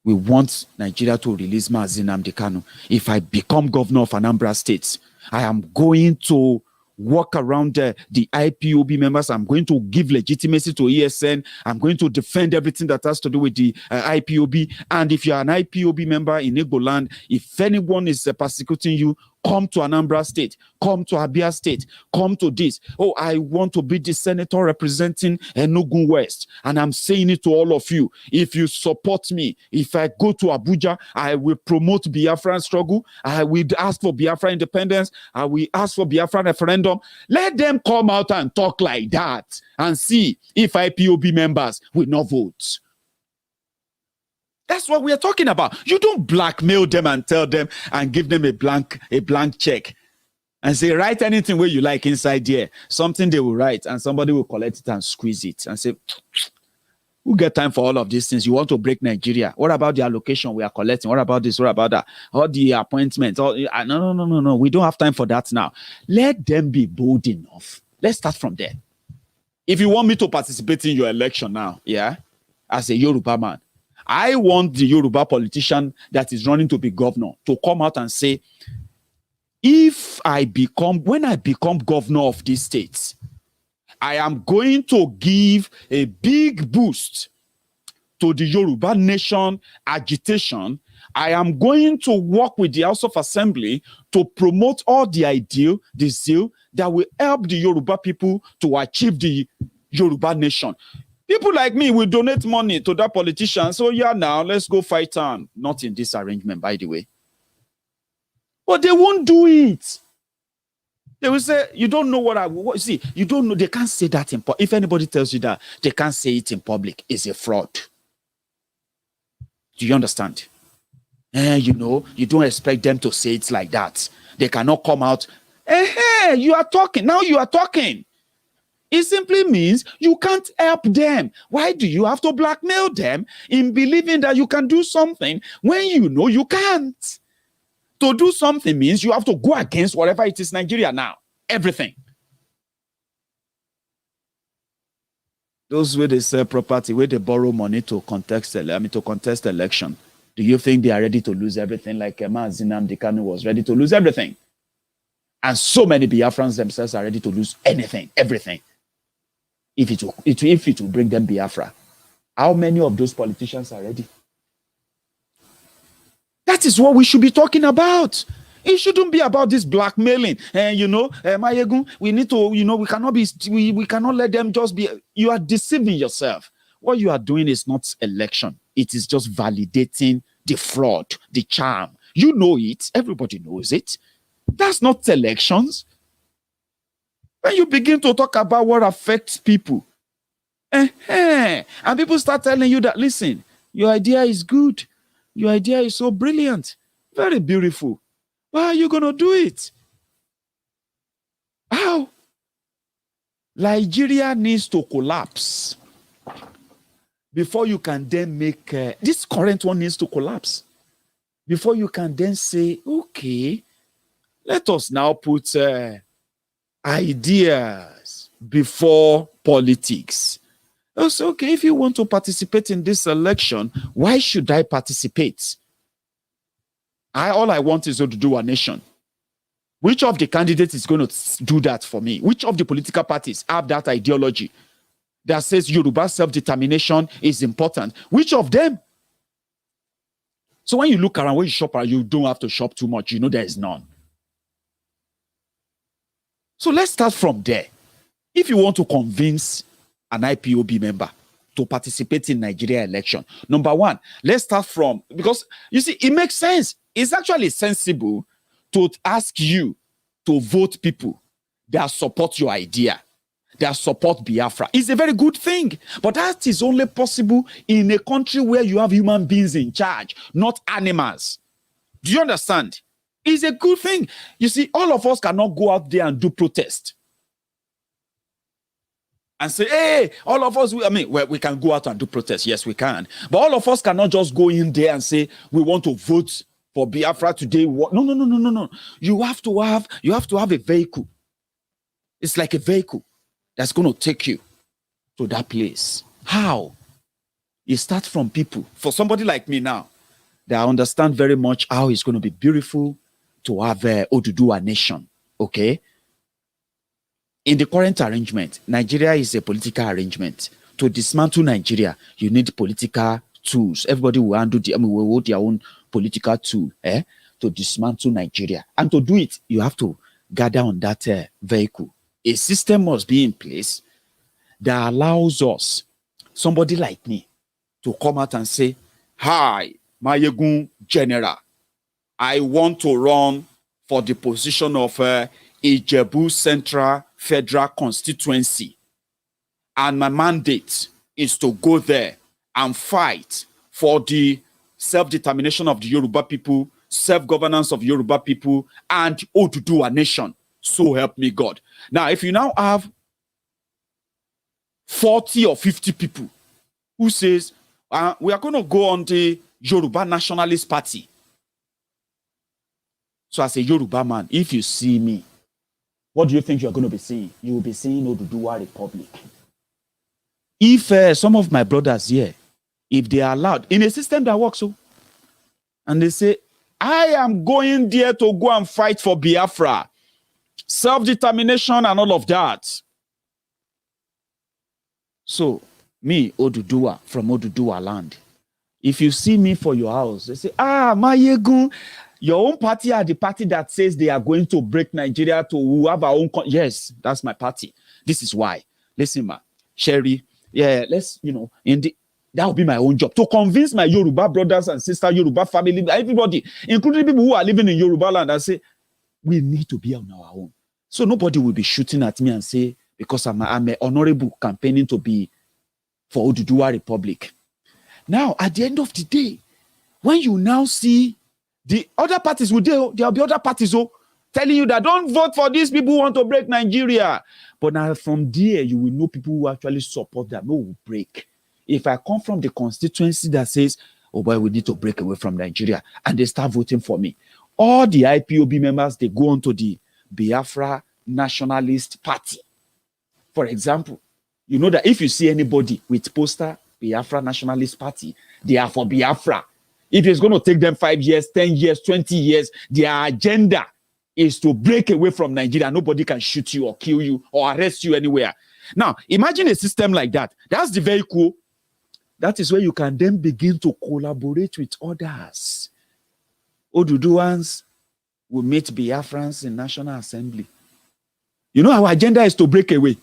We want Nigeria to release Mazi Nnamdi Kanu. If I become governor of Anambra State, I am going to walk around the IPOB members. I'm going to give legitimacy to ESN. I'm going to defend everything that has to do with the IPOB. And if you're an IPOB member in Igbo land, if anyone is persecuting you, come to Anambra State, come to Abia State, come to this. Oh, I want to be the senator representing Enugu West. And I'm saying it to all of you. If you support me, if I go to Abuja, I will promote Biafran struggle. I will ask for Biafra independence. I will ask for Biafra referendum. Let them come out and talk like that and see if IPOB members will not vote. That's what we are talking about. You don't blackmail them and tell them and give them a blank check and say, write anything where you like inside there. Something they will write and somebody will collect it and squeeze it and say, who get time for all of these things? You want to break Nigeria. What about the allocation we are collecting? What about this? What about that? All the appointments? No. We don't have time for that now. Let them be bold enough. Let's start from there. If you want me to participate in your election now, yeah, as a Yoruba man, I want the Yoruba politician that is running to be governor to come out and say, when I become governor of these states, I am going to give a big boost to the Yoruba nation agitation. I am going to work with the House of Assembly to promote all the zeal that will help the Yoruba people to achieve the Yoruba nation. People like me will donate money to that politician. So yeah, now let's go fight on. Not in this arrangement, by the way. But they won't do it. They will say, you don't know what see, you don't know. They can't say that in public. If anybody tells you that, they can't say it in public. It's a fraud. Do you understand? You don't expect them to say it like that. They cannot come out. You are talking. Now you are talking. It simply means you can't help them. Why do you have to blackmail them in believing that you can do something when you know you can't? To do something means you have to go against whatever it is Nigeria now. Everything. Those where they sell property, where they borrow money to contest election. Do you think they are ready to lose everything like Mazi Nnamdi Kanu was ready to lose everything? And so many Biafrans themselves are ready to lose anything, everything. If it will bring them Biafra. How many of those politicians are ready? That is what we should be talking about. It shouldn't be about this blackmailing. Maiyegun, we need to, we cannot let them just be. You are deceiving yourself. What you are doing is not election. It is just validating the fraud, the charm. You know it. Everybody knows it. That's not elections. When you begin to talk about what affects people, and people start telling you that, listen, your idea is good. Your idea is so brilliant. Very beautiful. Why are you going to do it? How? Nigeria needs to collapse before you can then make... this current one needs to collapse before you can then say, okay, let us now put... ideas before politics. Also, okay, if you want to participate in this election, why should I participate? All I want is to do a nation. Which of the candidates is going to do that for me? Which of the political parties have that ideology that says Yoruba self-determination is important? Which of them? So when you look around, when you shop around, you don't have to shop too much. You know there is none. So let's start from there. If you want to convince an IPOB member to participate in Nigeria election, number one, let's start from, because you see, it makes sense. It's actually sensible to ask you to vote people that support your idea, that support Biafra. It's a very good thing. But that is only possible in a country where you have human beings in charge, not animals. Do you understand? It's a good thing. You see, all of us cannot go out there and do protest and say, hey, all of us, we can go out and do protest. Yes, we can. But all of us cannot just go in there and say, we want to vote for Biafra today. No. You have to have a vehicle. It's like a vehicle that's going to take you to that place. How? You start from people. For somebody like me now, that understand very much how it's going to be beautiful to have a Oduduwa nation. Okay. In the current arrangement, Nigeria is a political arrangement. To dismantle Nigeria, you need political tools. Everybody will handle will hold their own political tool to dismantle Nigeria. And to do it, you have to gather on that vehicle. A system must be in place that allows us, somebody like me, to come out and say, hi, Maiyegun General, I want to run for the position of Ijebu Central Federal Constituency. And my mandate is to go there and fight for the self-determination of the Yoruba people, self-governance of Yoruba people, and Oduduwa nation. So help me God. Now, if you now have 40 or 50 people who says, we are going to go on the Yoruba Nationalist Party. So as a Yoruba man, if you see me, what do you think you're going to be seeing? You will be seeing Oduduwa Republic. If some of my brothers here, if they are allowed, in a system that works, and they say, I am going there to go and fight for Biafra, self-determination and all of that. So, me, Oduduwa, from Oduduwa land, if you see me for your house, they say, Maiyegun, your own party are the party that says they are going to break Nigeria to have our own. Yes, that's my party. This is why. Listen, ma, Sherry, yeah, let's, that will be my own job. To convince my Yoruba brothers and sisters, Yoruba family, everybody, including people who are living in Yoruba land, and say, we need to be on our own. So nobody will be shooting at me and say, because I'm a honorable campaigning to be for Oduduwa Republic. Now, at the end of the day, when you now see the other parties, there'll be other parties telling you that don't vote for these people who want to break Nigeria. But now from there, you will know people who actually support that no will break. If I come from the constituency that says, oh boy, we need to break away from Nigeria, and they start voting for me, all the IPOB members, they go on to the Biafra Nationalist Party. For example, you know that if you see anybody with poster Biafra Nationalist Party, they are for Biafra. If it's going to take them 5 years, 10 years, 20 years, their agenda is to break away from Nigeria. Nobody can shoot you or kill you or arrest you anywhere. Now, imagine a system like that. That's the vehicle. That is where you can then begin to collaborate with others. Oduduwans will meet Biafrans in National Assembly. You know, our agenda is to break away.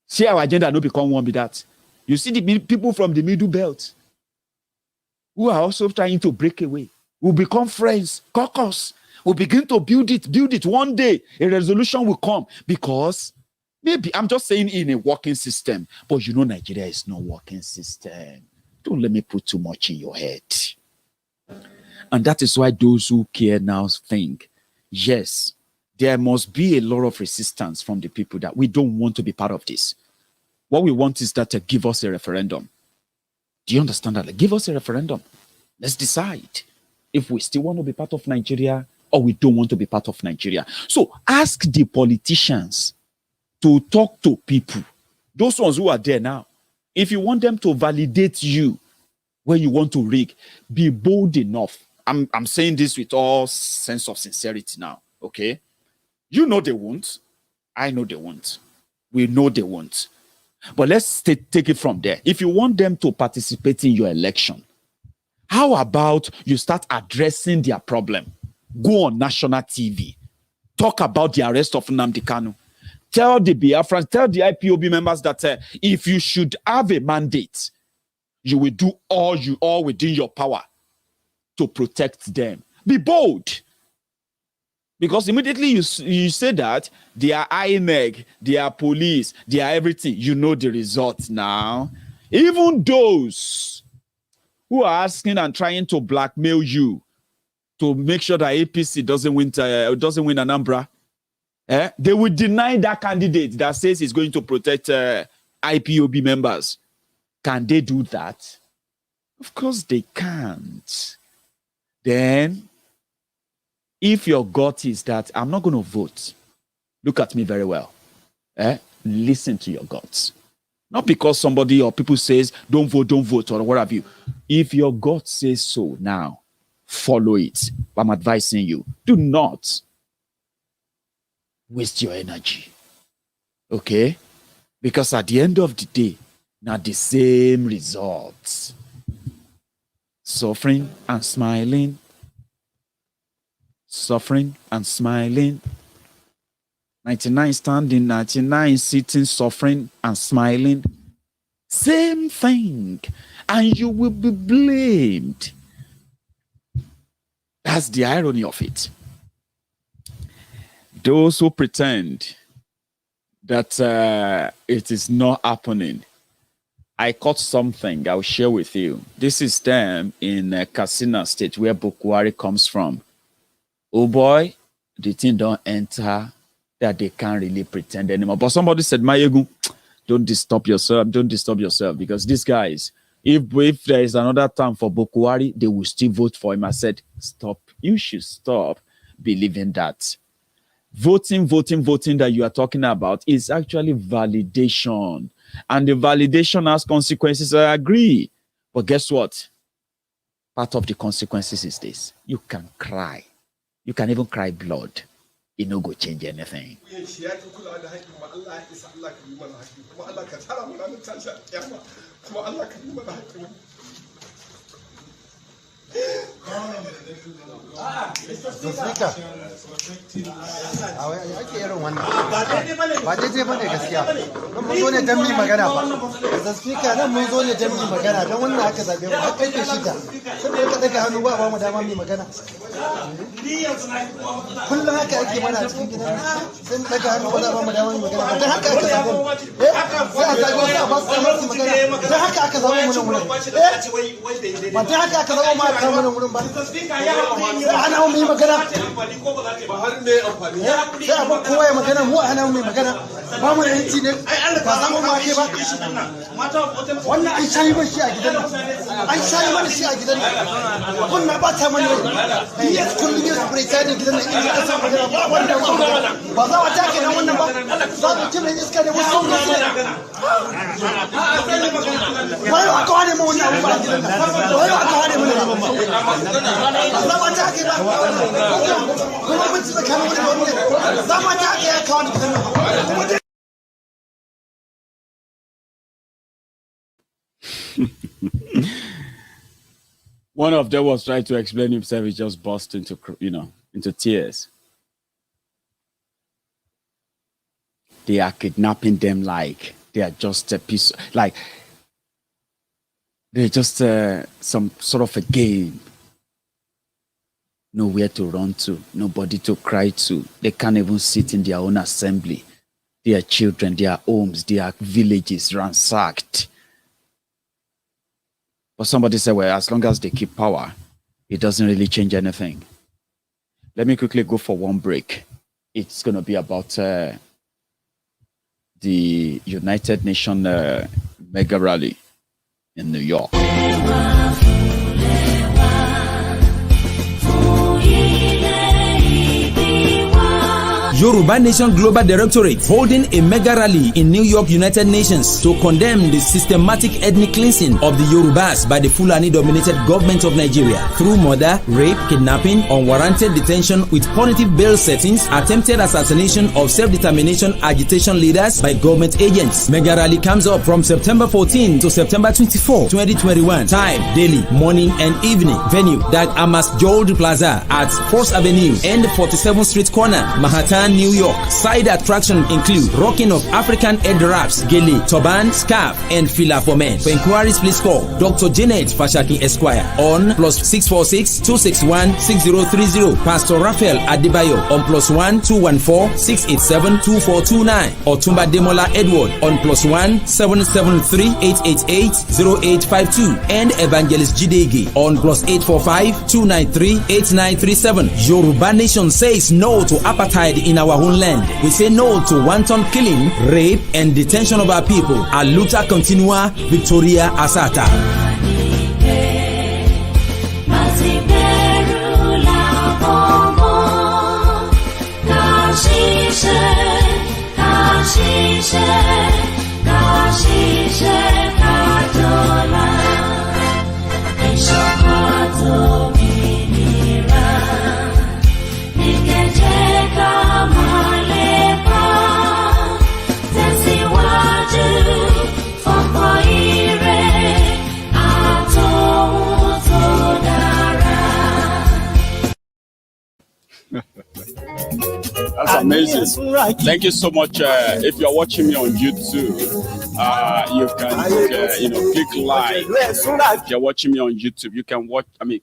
See, our agenda no become one with that. You see the people from the Middle Belt who are also trying to break away. We'll become friends, caucus. We'll begin to build it. One day, a resolution will come because maybe, I'm just saying in a working system, but you know Nigeria is no working system. Don't let me put too much in your head. And that is why those who care now think, yes, there must be a lot of resistance from the people that we don't want to be part of this. What we want is that to give us a referendum. Do you understand that? Like, give us a referendum. Let's decide if we still want to be part of Nigeria or we don't want to be part of Nigeria. So ask the politicians to talk to people, those ones who are there now. If you want them to validate you when you want to rig, be bold enough. I'm saying this with all sense of sincerity now, okay? You know they won't. I know they won't. We know they won't. But let's take it from there. If you want them to participate in your election, how about you start addressing their problem? Go on national TV. Talk about the arrest of Nnamdi Kanu. Tell the Biafrans, tell the IPOB members that if you should have a mandate, you will do all within your power to protect them. Be bold. Because immediately you say that, they are INEG, they are police, they are everything. You know the results now. Even those who are asking and trying to blackmail you to make sure that APC doesn't win Anambra, they will deny that candidate that says he's going to protect IPOB members. Can they do that? Of course they can't. Then, if your gut is that I'm not going to vote, look at me very well. Listen to your guts. Not because somebody or people says, don't vote, or what have you. If your God says so now, follow it. I'm advising you. Do not waste your energy. Okay? Because at the end of the day, not the same results. Suffering and smiling. Suffering and smiling. 99 standing, 99 sitting, suffering and smiling. Same thing. And you will be blamed. That's the irony of it. Those who pretend that it is not happening. I caught something I'll share with you. This is them in Katsina State, where Bukwari comes from. Oh boy, the thing don't enter that they can't really pretend anymore. But somebody said, Maiyegun, don't disturb yourself, because these guys, if there is another time for Bukwari, they will still vote for him. I said, stop. You should stop believing that. Voting that you are talking about is actually validation. And the validation has consequences, I agree. But guess what? Part of the consequences is this. You can cry. You can even cry blood. It no go change anything. ake irin wannan ba daidai bane gaskiya nan mun zo ne dan mi magana ba da speaker nan mun zo ne dan mi magana dan wannan aka zabe mu har kai shida sai ka daga hannu ba mu dama mi magana kullum haka ake mana cikin gidan sai daga hannu ba mu dama mi magana dan haka aka zabe mu sai a zabe sai a ba su magana dan haka aka zabe mu nan wurin ba dan haka aka zabe mu aka mu nan wurin ba ana mu yi magana sai a ba kowa ya magana mu ana mu yi magana ba mu da yanci ne ba za mu ma ke ba wannan an shayi ba shi a gidan an shayi mana shi a gidan wannan ba ta mana yes kullum yes president gidan nan in ka san magana ba wannan ba za a take nan wannan ba za mu ci mai iska da wasu ne wai aka wane mu wannan abu ba gidan nan wai aka wane mu wannan ba za mu take ba kuma mun ci tsakanin wannan za mu take ya kawo gidan nan One of them was trying to explain himself. He just burst into tears. They are kidnapping them like they are just a piece, like they're just some sort of a game. Nowhere to run to, nobody to cry to. They can't even sit in their own assembly. Their children, their homes, their villages ransacked. But somebody said, well, as long as they keep power, it doesn't really change anything. Let me quickly go for one break. It's going to be about the United Nations mega rally in New York. Yoruba Nation Global Directorate holding a mega rally in New York, United Nations to condemn the systematic ethnic cleansing of the Yorubas by the Fulani-dominated government of Nigeria through murder, rape, kidnapping, unwarranted detention with punitive bail settings, attempted assassination of self-determination agitation leaders by government agents. Mega rally comes up from September 14 to September 24, 2021. Time, daily, morning and evening. Venue, Dag Amas Jold Plaza at 4th Avenue and 47th Street Corner, Manhattan, New York. Side attraction include rocking of African head wraps, gele, turban, scarf, and fila for men. For inquiries, please call Dr. Janet Fashaki Esquire on +646 261 6030. Pastor Raphael Adebayo on +1 214 687 2429. or Tumba Demola Edward on +1 773 888 0852. And Evangelist Jidegi on +845 293 8937. Yoruba Nation says no to apartheid in our homeland. We say no to wanton killing, rape, and detention of our people. A luta continua, Victoria Asata. Kashi That's amazing. Thank you so much. If you're watching me on YouTube, you can click like. If you're watching me on YouTube, you can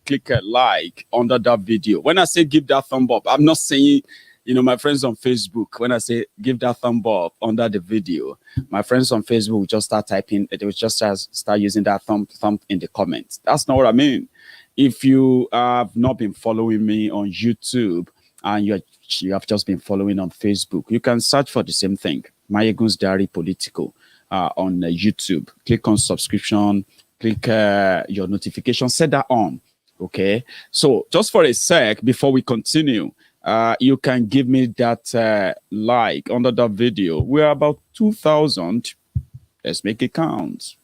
click a like under that video. When I say give that thumb up, I'm not saying, my friends on Facebook, when I say give that thumb up under the video, my friends on Facebook will just start typing, they will just start using that thumb in the comments. That's not what I mean. If you have not been following me on YouTube and you have just been following on Facebook, you can search for the same thing, Maiyegun's Diary Political, on YouTube. Click on subscription, click your notification, set that on. Okay. So just for a sec, before we continue, you can give me that like under that video. We're about 2,000. Let's make it count.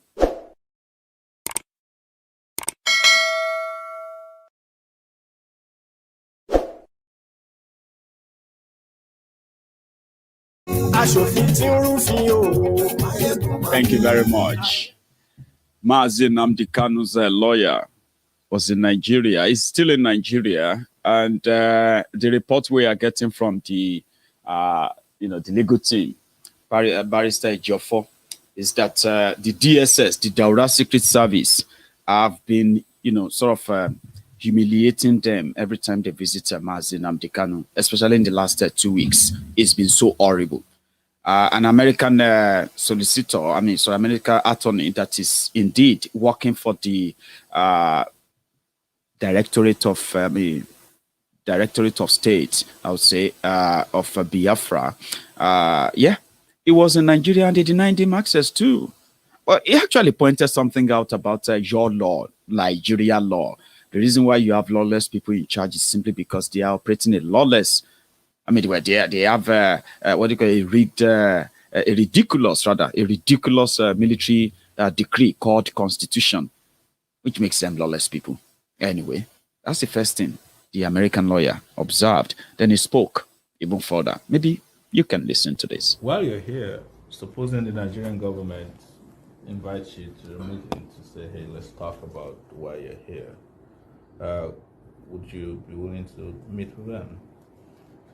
Thank you very much. Mazi Nnamdi Kanu's lawyer was in Nigeria. He's still in Nigeria. And the report we are getting from the legal team, Barrister Ejiofor, is that the DSS, the Daura Secret Service, have been, humiliating them every time they visit Mazi Nnamdi Kanu, especially in the last 2 weeks. It's been so horrible. An American American attorney that is indeed working for the Directorate of State, I would say, of Biafra. He was in Nigeria and they denied him access too. Well, he actually pointed something out about your law, Nigeria law. The reason why you have lawless people in charge is simply because they are operating a lawless. They have a ridiculous military decree called Constitution, which makes them lawless people. Anyway, that's the first thing the American lawyer observed. Then he spoke even further. Maybe you can listen to this. While you're here, supposing the Nigerian government invites you to a meeting to say, hey, let's talk about why you're here, would you be willing to meet with them?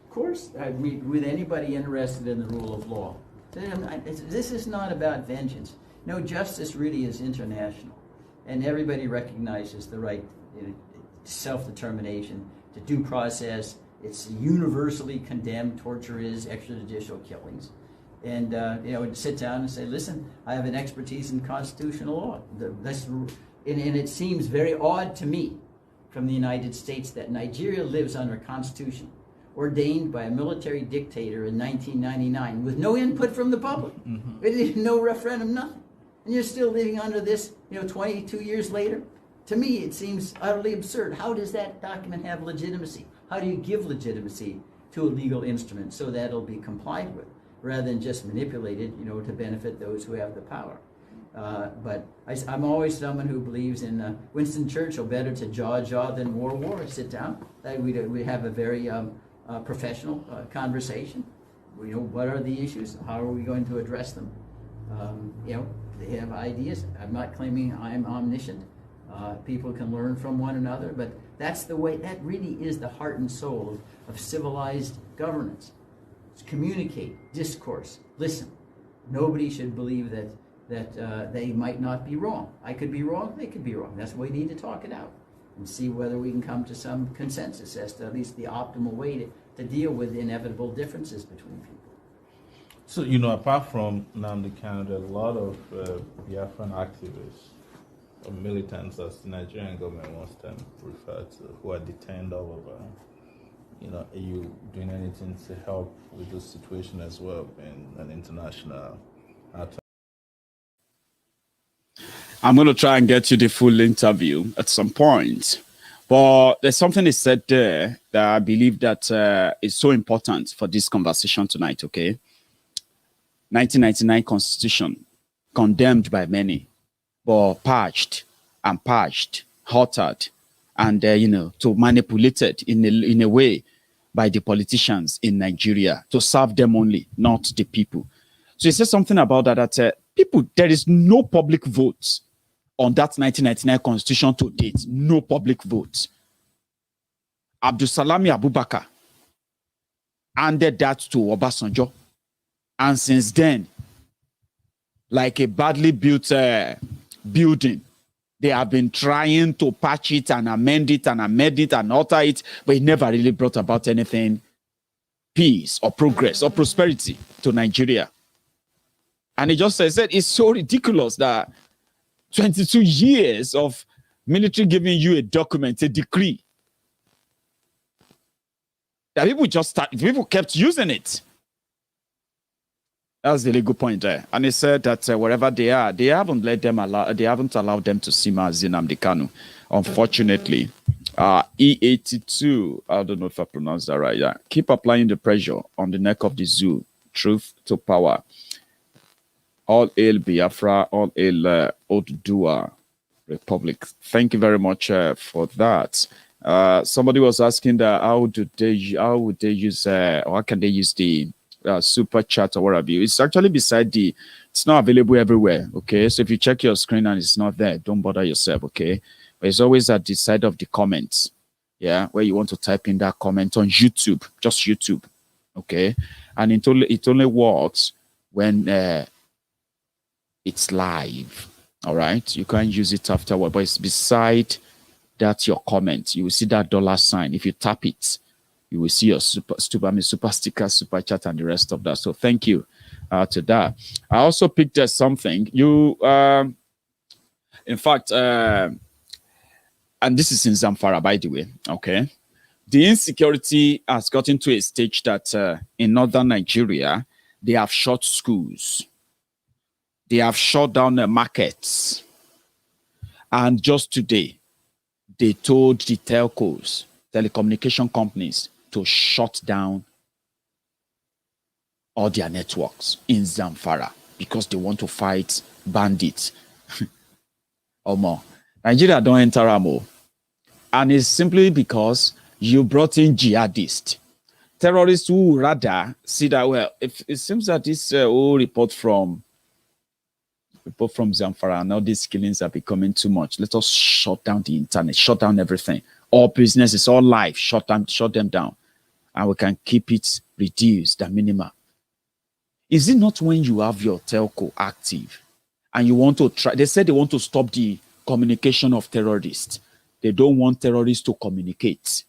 Of course, I'd meet with anybody interested in the rule of law. This is not about vengeance. No, justice really is international. And everybody recognizes the right to self-determination, to due process. It's universally condemned. Torture is extrajudicial killings. And, sit down and say, listen, I have an expertise in constitutional law. And it seems very odd to me from the United States that Nigeria lives under a constitution ordained by a military dictator in 1999 with no input from the public. Mm-hmm. No referendum, nothing. And you're still living under this, 22 years later. To me, it seems utterly absurd. How does that document have legitimacy? How do you give legitimacy to a legal instrument so that it'll be complied with, rather than just manipulated, to benefit those who have the power? But I'm always someone who believes in Winston Churchill, better to jaw than war. Sit down. We have a very professional conversation. What are the issues? How are we going to address them? They have ideas. I'm not claiming I'm omniscient. People can learn from one another, but that's the way, that really is the heart and soul of civilized governance. It's communicate, discourse, listen. Nobody should believe that they might not be wrong. I could be wrong, they could be wrong. That's why we need to talk it out and see whether we can come to some consensus as to at least the optimal way to deal with inevitable differences between people. So, apart from Nnamdi Kanu, there are a lot of Biafran activists or militants, as the Nigerian government wants them referred to, who are detained all over. Are you doing anything to help with this situation as well in an international attack? I'm going to try and get you the full interview at some point. But there's something he said there that I believe that is so important for this conversation tonight, okay? 1999 Constitution, condemned by many, but patched, altered, and, to manipulated in a way by the politicians in Nigeria to serve them only, not the people. So he said something about that, people, there is no public vote on that 1999 Constitution to date, no public vote. Abdulsalami Abubakar handed that to Obasanjo. And since then, like a badly built building, they have been trying to patch it and amend it and alter it, but it never really brought about anything, peace or progress or prosperity to Nigeria. And he just said it's so ridiculous that 22 years of military giving you a document, a decree, that people kept using it. That's the legal point there. And he said that wherever they are, they haven't allowed them to see Mazi Nnamdi Kanu. Unfortunately, E82, I don't know if I pronounced that right. Yeah. Keep applying the pressure on the neck of the zoo. Truth to power. All hail Biafra, all hail Oduduwa Republic. Thank you very much for that. Somebody was asking that how would they use or how can they use the super chat or whatever? It's actually beside it's not available everywhere. Okay, so if you check your screen and it's not there, don't bother yourself. Okay, but it's always at the side of the comments. Yeah, where you want to type in that comment on YouTube, just YouTube. Okay, and it only works when it's live. All right, you can't use it afterward, but it's beside that your comment. You will see that $sign. If you tap it, you will see your super sticker, super chat, and the rest of that. So thank you to that. I also picked something. In fact, and this is in Zamfara, by the way. Okay, the insecurity has gotten to a stage that in northern Nigeria, they have shut schools. They have shut down the markets. And just today, they told the telcos, telecommunication companies, to shut down all their networks in Zamfara because they want to fight bandits. Omo, Nigeria don't enter Amo. And it's simply because you brought in jihadists. Terrorists who rather see that, well, if it seems that this whole report from Zamfara, now these killings are becoming too much. Let us shut down the internet, shut down everything. All businesses, all life, shut them down. And we can keep it reduced and minimal. Is it not when you have your telco active and you want to try, they said they want to stop the communication of terrorists. They don't want terrorists to communicate.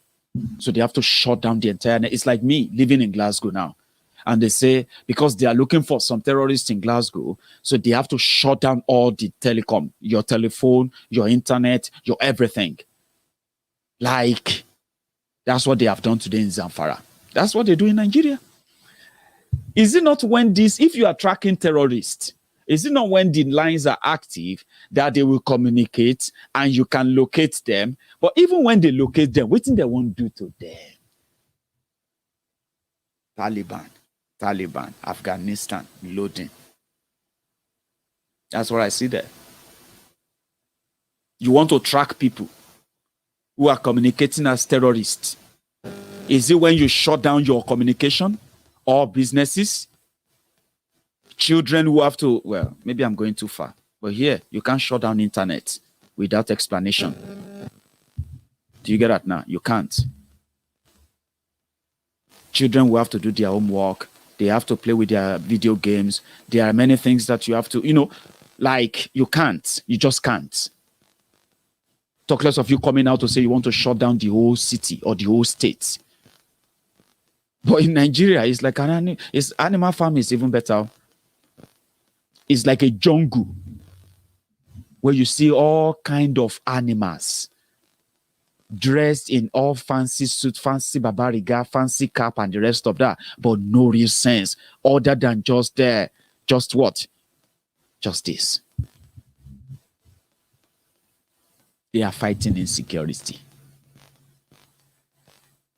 So they have to shut down the entire net. It's like me living in Glasgow now. And they say, because they are looking for some terrorists in Glasgow, so they have to shut down all the telecom, your telephone, your internet, your everything. Like, that's what they have done today in Zamfara. That's what they do in Nigeria. Is it not when if you are tracking terrorists, is it not when the lines are active that they will communicate and you can locate them? But even when they locate them, what do they want to do to them? Taliban, Afghanistan, loading. That's what I see there. You want to track people who are communicating as terrorists. Is it when you shut down your communication or businesses? Children who have to, well, maybe I'm going too far, but here, you can't shut down internet without explanation. Do you get that now? You can't. Children who have to do their homework, they have to play with their video games. There are many things that you have to, like you can't. You just can't. Talk less of you coming out to say you want to shut down the whole city or the whole state. But in Nigeria, it's like animal farming is even better. It's like a jungle where you see all kind of animals dressed in all fancy suit, fancy babariga, fancy cap, and the rest of that, but no real sense other than just what? Just this. They are fighting insecurity.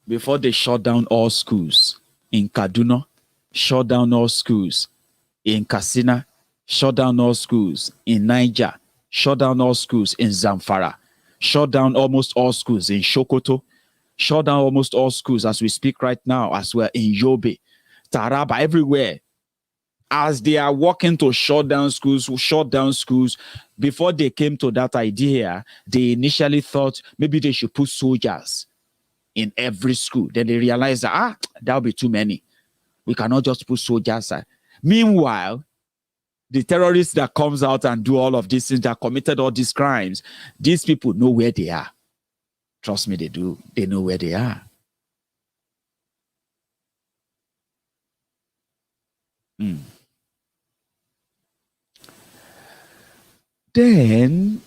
Before they shut down all schools in Kaduna, shut down all schools in Katsina, shut down all schools in Niger, shut down all schools in Zamfara, shut down almost all schools in Sokoto, shut down almost all schools as we speak right now as well in Yobe, Taraba, everywhere. As they are working to shut down schools, before they came to that idea, they initially thought maybe they should put soldiers in every school. Then they realize that, that'll be too many. We cannot just put soldiers. Meanwhile, the terrorists that comes out and do all of these things, that committed all these crimes, these people know where they are. Trust me, they do. They know where they are. Then,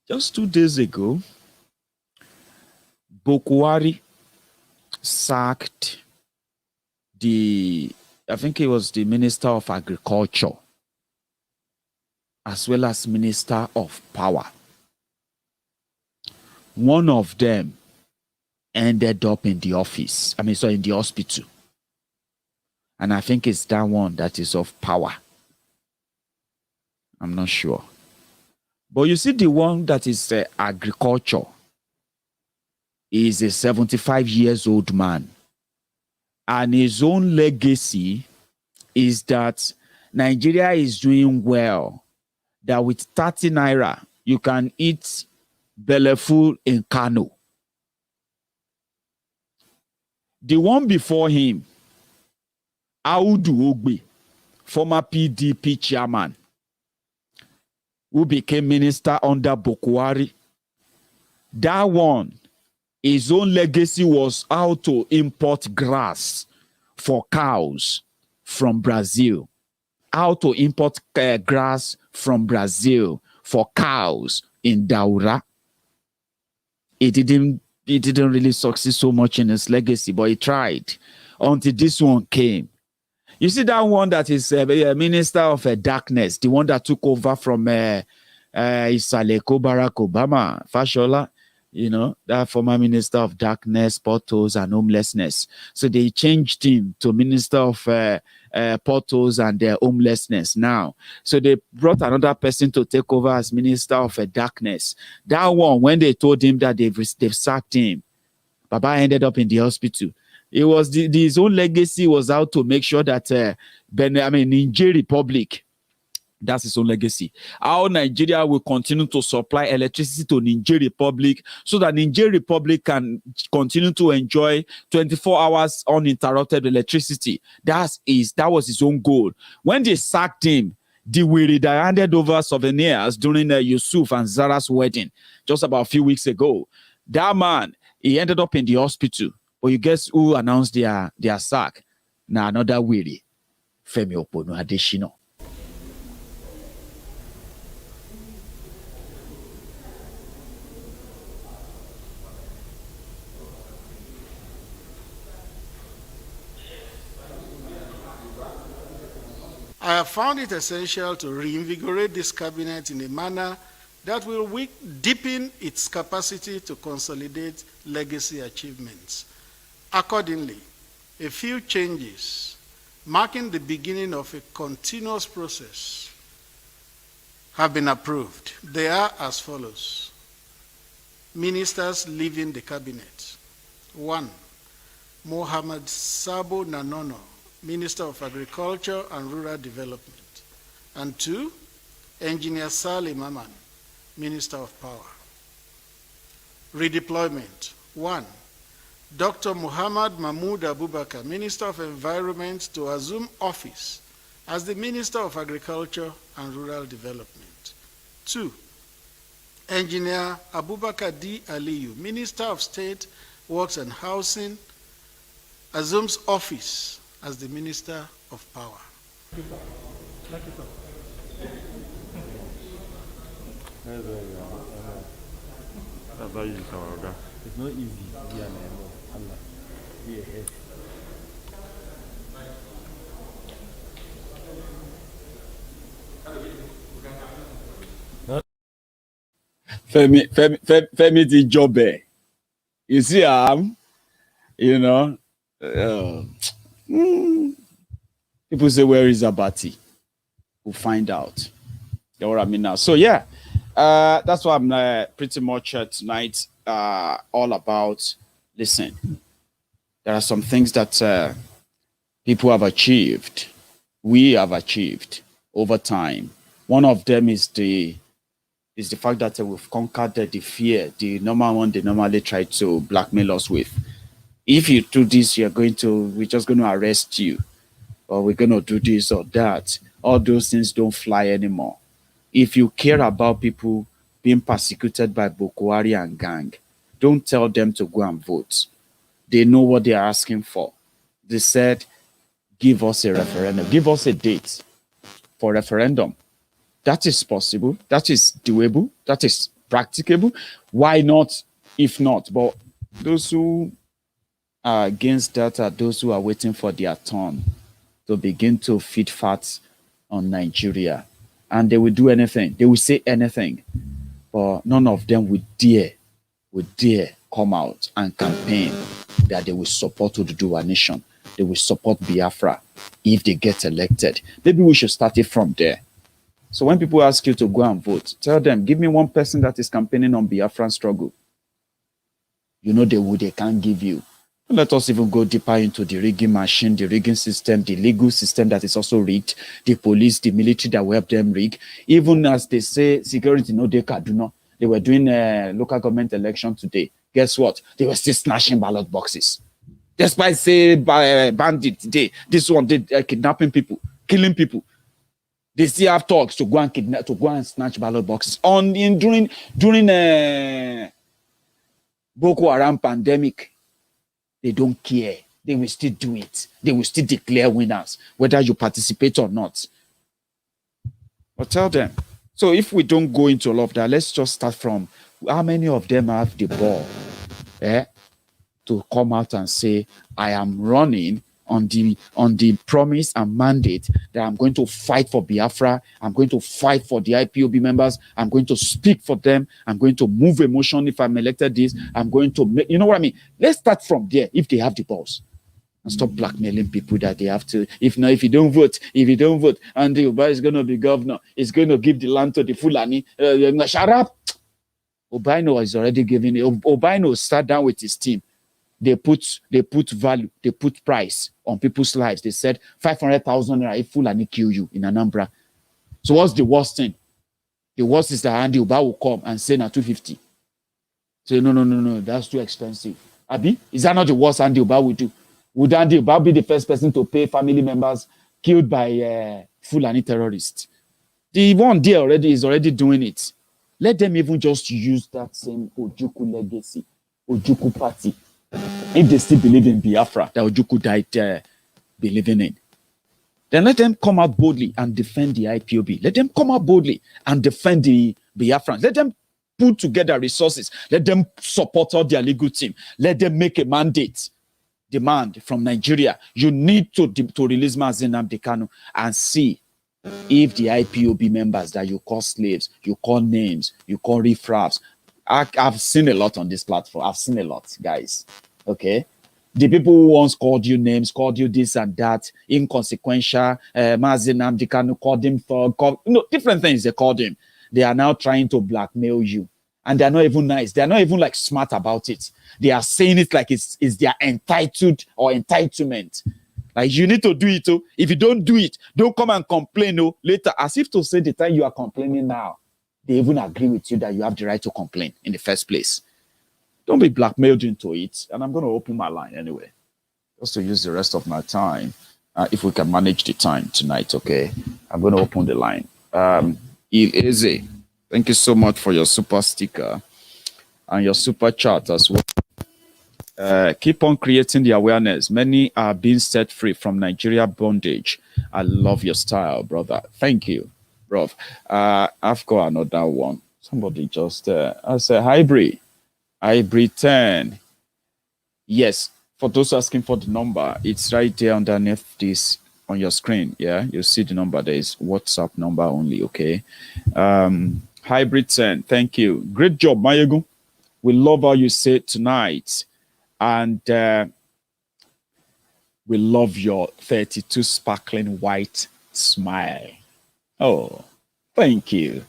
just 2 days ago, Bokwari sacked I think it was the Minister of Agriculture, as well as Minister of Power. One of them ended up in the office. In the hospital. And I think it's that one that is of power. I'm not sure. But you see, the one that is agriculture is a 75 years old man. And his own legacy is that Nigeria is doing well. That with 30 naira, you can eat belleful in Kano. The one before him, Audu Ogbe, former PDP chairman, who became minister under Bokwari. That one, his own legacy was how to import grass for cows from Brazil. How to import grass from Brazil for cows in Daura. He didn't really succeed so much in his legacy, but he tried until this one came. You see that one that is a minister of darkness, the one that took over from Isaleko Barack Obama, Fashola, that former minister of darkness, potholes, and homelessness. So they changed him to minister of potholes and homelessness now. So they brought another person to take over as minister of darkness. That one, when they told him that they've sacked him, Baba ended up in the hospital. It was his own legacy was out to make sure that Niger Republic, that's his own legacy. How Nigeria will continue to supply electricity to Niger Republic so that Niger Republic can continue to enjoy 24 hours uninterrupted electricity. That was his own goal. When they sacked him, the Wiri that handed over souvenirs during Yusuf and Zara's wedding just about a few weeks ago, that man, he ended up in the hospital. But you guess who announced their sack? Now another Wiri, Femi Opono Adeshino. I have found it essential to reinvigorate this cabinet in a manner that will deepen its capacity to consolidate legacy achievements. Accordingly, a few changes marking the beginning of a continuous process have been approved. They are as follows. Ministers leaving the cabinet. 1. Mohammed Sabo Nanono, Minister of Agriculture and Rural Development. And 2. Engineer Salim Aman, Minister of Power. Redeployment. 1. Dr. Muhammad Mahmoud Abubakar, Minister of Environment, to assume office as the Minister of Agriculture and Rural Development. 2. Engineer Abubakar D. Aliyu, Minister of State, Works and Housing, assumes office as the Minister of Power. It's not easy. Femi the job. You see, people say, where is Abati? We'll find out. You know what I mean now? So yeah, that's why I'm pretty much tonight all about. Listen, there are some things that people have achieved. We have achieved over time. One of them is the fact that we've conquered the fear, the normal one they normally try to blackmail us with. If you do this, we're just going to arrest you, or we're going to do this or that. All those things don't fly anymore. If you care about people being persecuted by Boko Haram and gang, don't tell them to go and vote. They know what they are asking for. They said, give us a referendum, give us a date for referendum. That is possible, that is doable, that is practicable. Why not, if not? But those who are against that are those who are waiting for their turn to begin to feed fat on Nigeria. And they will do anything, they will say anything, but none of them would dare come out and campaign that they will support Oduduwa Nation, they will support Biafra if they get elected. Maybe we should start it from there. So when people ask you to go and vote, tell them, give me one person that is campaigning on Biafran struggle. You know they can't give you. Let us even go deeper into the rigging machine, the rigging system, the legal system that is also rigged, the police, the military that will help them rig. Even as they say, security, no, they Kaduna. They were doing a local government election today. Guess what? They were still snatching ballot boxes. Despite say bandits, this one, they kidnapping people, killing people. They still have talks to go and kidnap, to go and snatch ballot boxes. During Boko Haram pandemic, they don't care. They will still do it. They will still declare winners, whether you participate or not. But tell them. So if we don't go into all of that, let's just start from how many of them have the ball to come out and say, I am running on the promise and mandate that I'm going to fight for Biafra, I'm going to fight for the IPOB members, I'm going to speak for them, I'm going to move emotion if I'm elected this, I'm going to make, you know what I mean? Let's start from there if they have the balls. And stop blackmailing people that they have to, if you don't vote, and the Uba is going to be governor, he's going to give the land to the Fulani, shut up! Obaino is already giving it. Obaino sat down with his team. They put value, they put price on people's lives. They said 500,000 naira if Fulani kill you in Anambra. So what's the worst thing? The worst is that Andy Uba will come and say na 250. Say no, that's too expensive. Abi, is that not the worst Andy Uba will do? Would Andy Uba be the first person to pay family members killed by Fulani terrorists? The one there already is already doing it. Let them even just use that same Ojukwu legacy, Ojukwu party. If they still believe in Biafra, that Ojukwu died believing in, then let them come out boldly and defend the IPOB. Let them come out boldly and defend the Biafrans. Let them put together resources. Let them support all their legal team. Let them make a demand from Nigeria. You need to release Mazi Nnamdi Kanu and see if the IPOB members that you call slaves, you call names, you call riffraffs. I've seen a lot on this platform. I've seen a lot, guys. Okay? The people who once called you names, called you this and that, inconsequential, Mazi Nnamdi Kanu called him different things they called him. They are now trying to blackmail you. And they're not even nice. They're not even like smart about it. They are saying it like it's their entitled or entitlement. Like you need to do it. Oh. If you don't do it, don't come and complain later. As if to say the time you are complaining now, they even agree with you that you have the right to complain in the first place. Don't be blackmailed into it. And I'm going to open my line anyway, just to use the rest of my time. If we can manage the time tonight, okay? I'm going to open the line. Easy. Thank you so much for your super sticker and your super chat as well. Keep on creating the awareness. Many are being set free from Nigeria bondage. I love your style, brother. Thank you, bro. I've got another one. Somebody just I said hybrid 10. Yes, for those asking for the number, it's right there underneath this on your screen. Yeah, you see the number. There is WhatsApp number only. Okay. Hybrid 10. Thank you. Great job, Maiyegun. We love how you say it tonight. And we love your 32 sparkling white smile. Oh, thank you.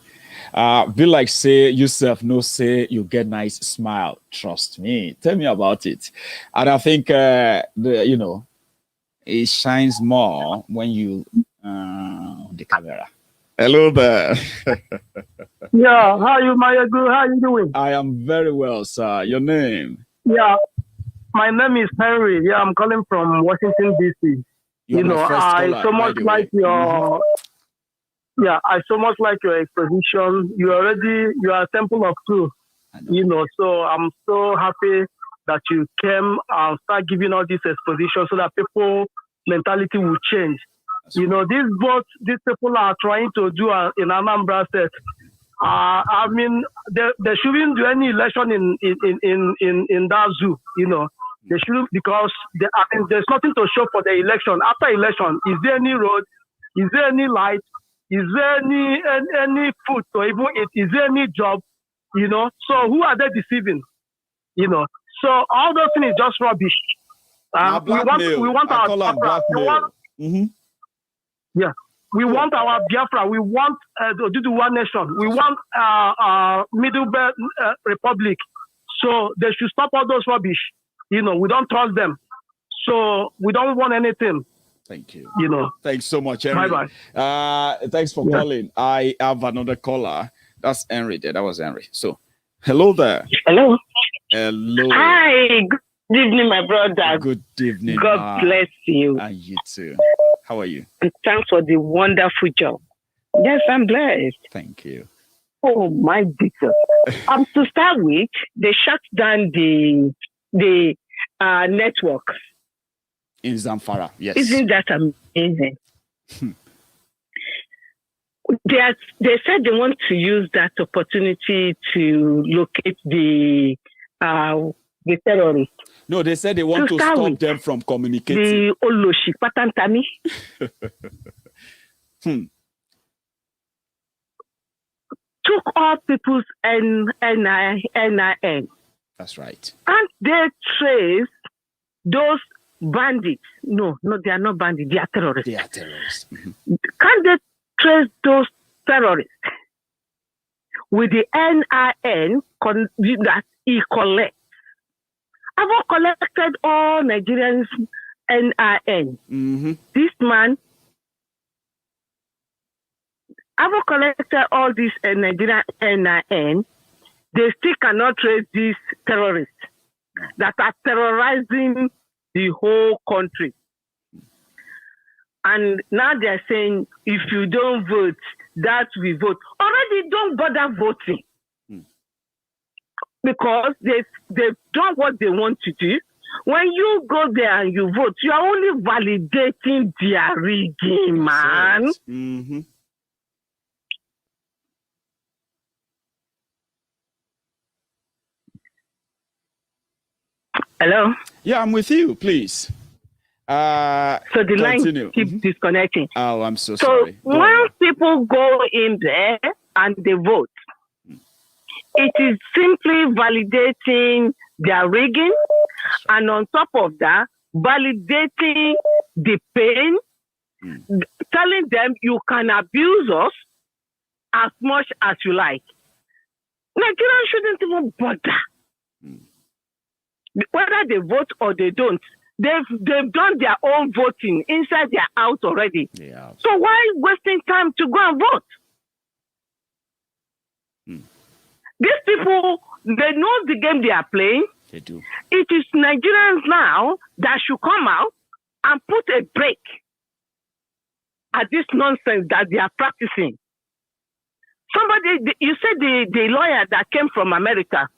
Be like say yourself, no say you get nice smile. Trust me. Tell me about it. And I think it shines more when you the camera. Hello there. Yeah, how are you, Maiyegun? How are you doing? I am very well, sir. Your name? Yeah, my name is Henry. Yeah, I'm calling from Washington, D.C. You know, I so much like your... Yeah, I so much like your exposition. You are a temple of truth. You know, so I'm so happy that you came and start giving all this exposition so that people mentality will change. You know, these people are trying to do in Anambra State. I mean, they shouldn't do any election in that zoo. You know, they shouldn't, because there's nothing to show for the election. After election, is there any road? Is there any light? Is there any food to even eat? Is there any job? You know, so who are they deceiving? You know, so all those things is just rubbish. We want our Biafra. Yeah, we want our Biafra. We want to do one nation. We want Middle Belt Republic. So they should stop all those rubbish. You know, we don't trust them. So we don't want anything. Thank you. You know. Thanks so much, Henry. Bye-bye. Thanks for calling. I have another caller. That's Henry there. That was Henry. So, hello there. Hello. Hello. Hi. Good evening, my brother. Good evening. God bless you. And you too. How are you? And thanks for the wonderful job. Yes, I'm blessed. Thank you. Oh, my Jesus. To start with, they shut down the network. In Zamfara, yes. Isn't that amazing? They said they want to use that opportunity to locate the terrorists. No, they said they want to stop them from communicating. The Oloshi Patantami. Took all people's NIN. That's right. And they trace those bandits. No, they are not bandits. They are terrorists. They are terrorists. Can they trace those terrorists with the NIN that he collects? I've collected all Nigerians' NIN. This man, I've collected all these Nigerian NIN. They still cannot trace these terrorists that are terrorizing the whole country. And now they're saying, if you don't vote, that we vote. Already don't bother voting. Because they've done what they want to do. When you go there and you vote, you are only validating their rigging, man. Hello? Yeah, I'm with you, please. So the line keeps disconnecting. Oh, I'm so sorry. So once people go in there and they vote, it is simply validating their rigging, and on top of that, validating the pain, telling them you can abuse us as much as you like. Nigerians shouldn't even bother. Whether they vote or they don't, they've done their own voting inside their house already. Yeah. So why wasting time to go and vote? These people, they know the game they are playing. They do. It is Nigerians now that should come out and put a break at this nonsense that they are practicing. You said the lawyer that came from America,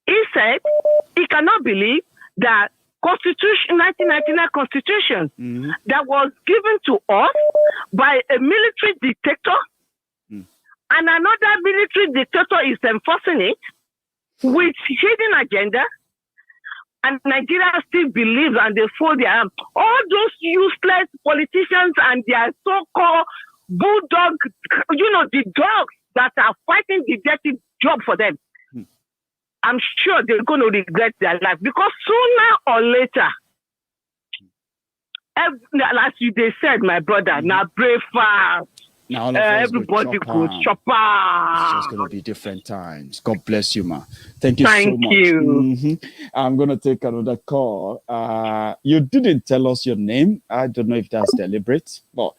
he said he cannot believe that 1999 Constitution that was given to us by a military dictator, and another military dictator is enforcing it with hidden agenda, and Nigeria still believes and they fold their arms. All those useless politicians and their so-called bulldog, the dogs that are fighting the dirty job for them, I'm sure they're going to regret their life, because sooner or later, as they said, my brother, now brave fast. Now everybody goes chopper. It's just going to be different times. God bless you, ma. Thank you so much. You. I'm going to take another call. You didn't tell us your name. I don't know if that's deliberate. But,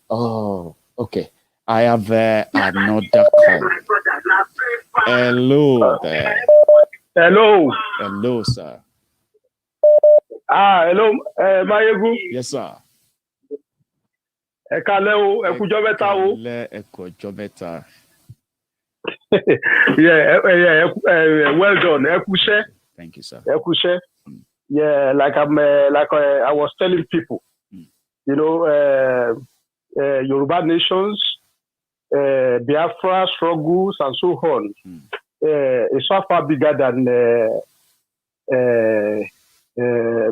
okay. I have another call. Hello there. Hello. Hello, sir. Hello, Maiyegun. Yes, sir. Ekaleo, ekujobeta o. Ekujobeta. Yeah, well done. Ekushe. Thank you, sir. Ekushe. Yeah, like I was telling people, you know, Yoruba nations, Biafra struggles and so on. It's so far bigger than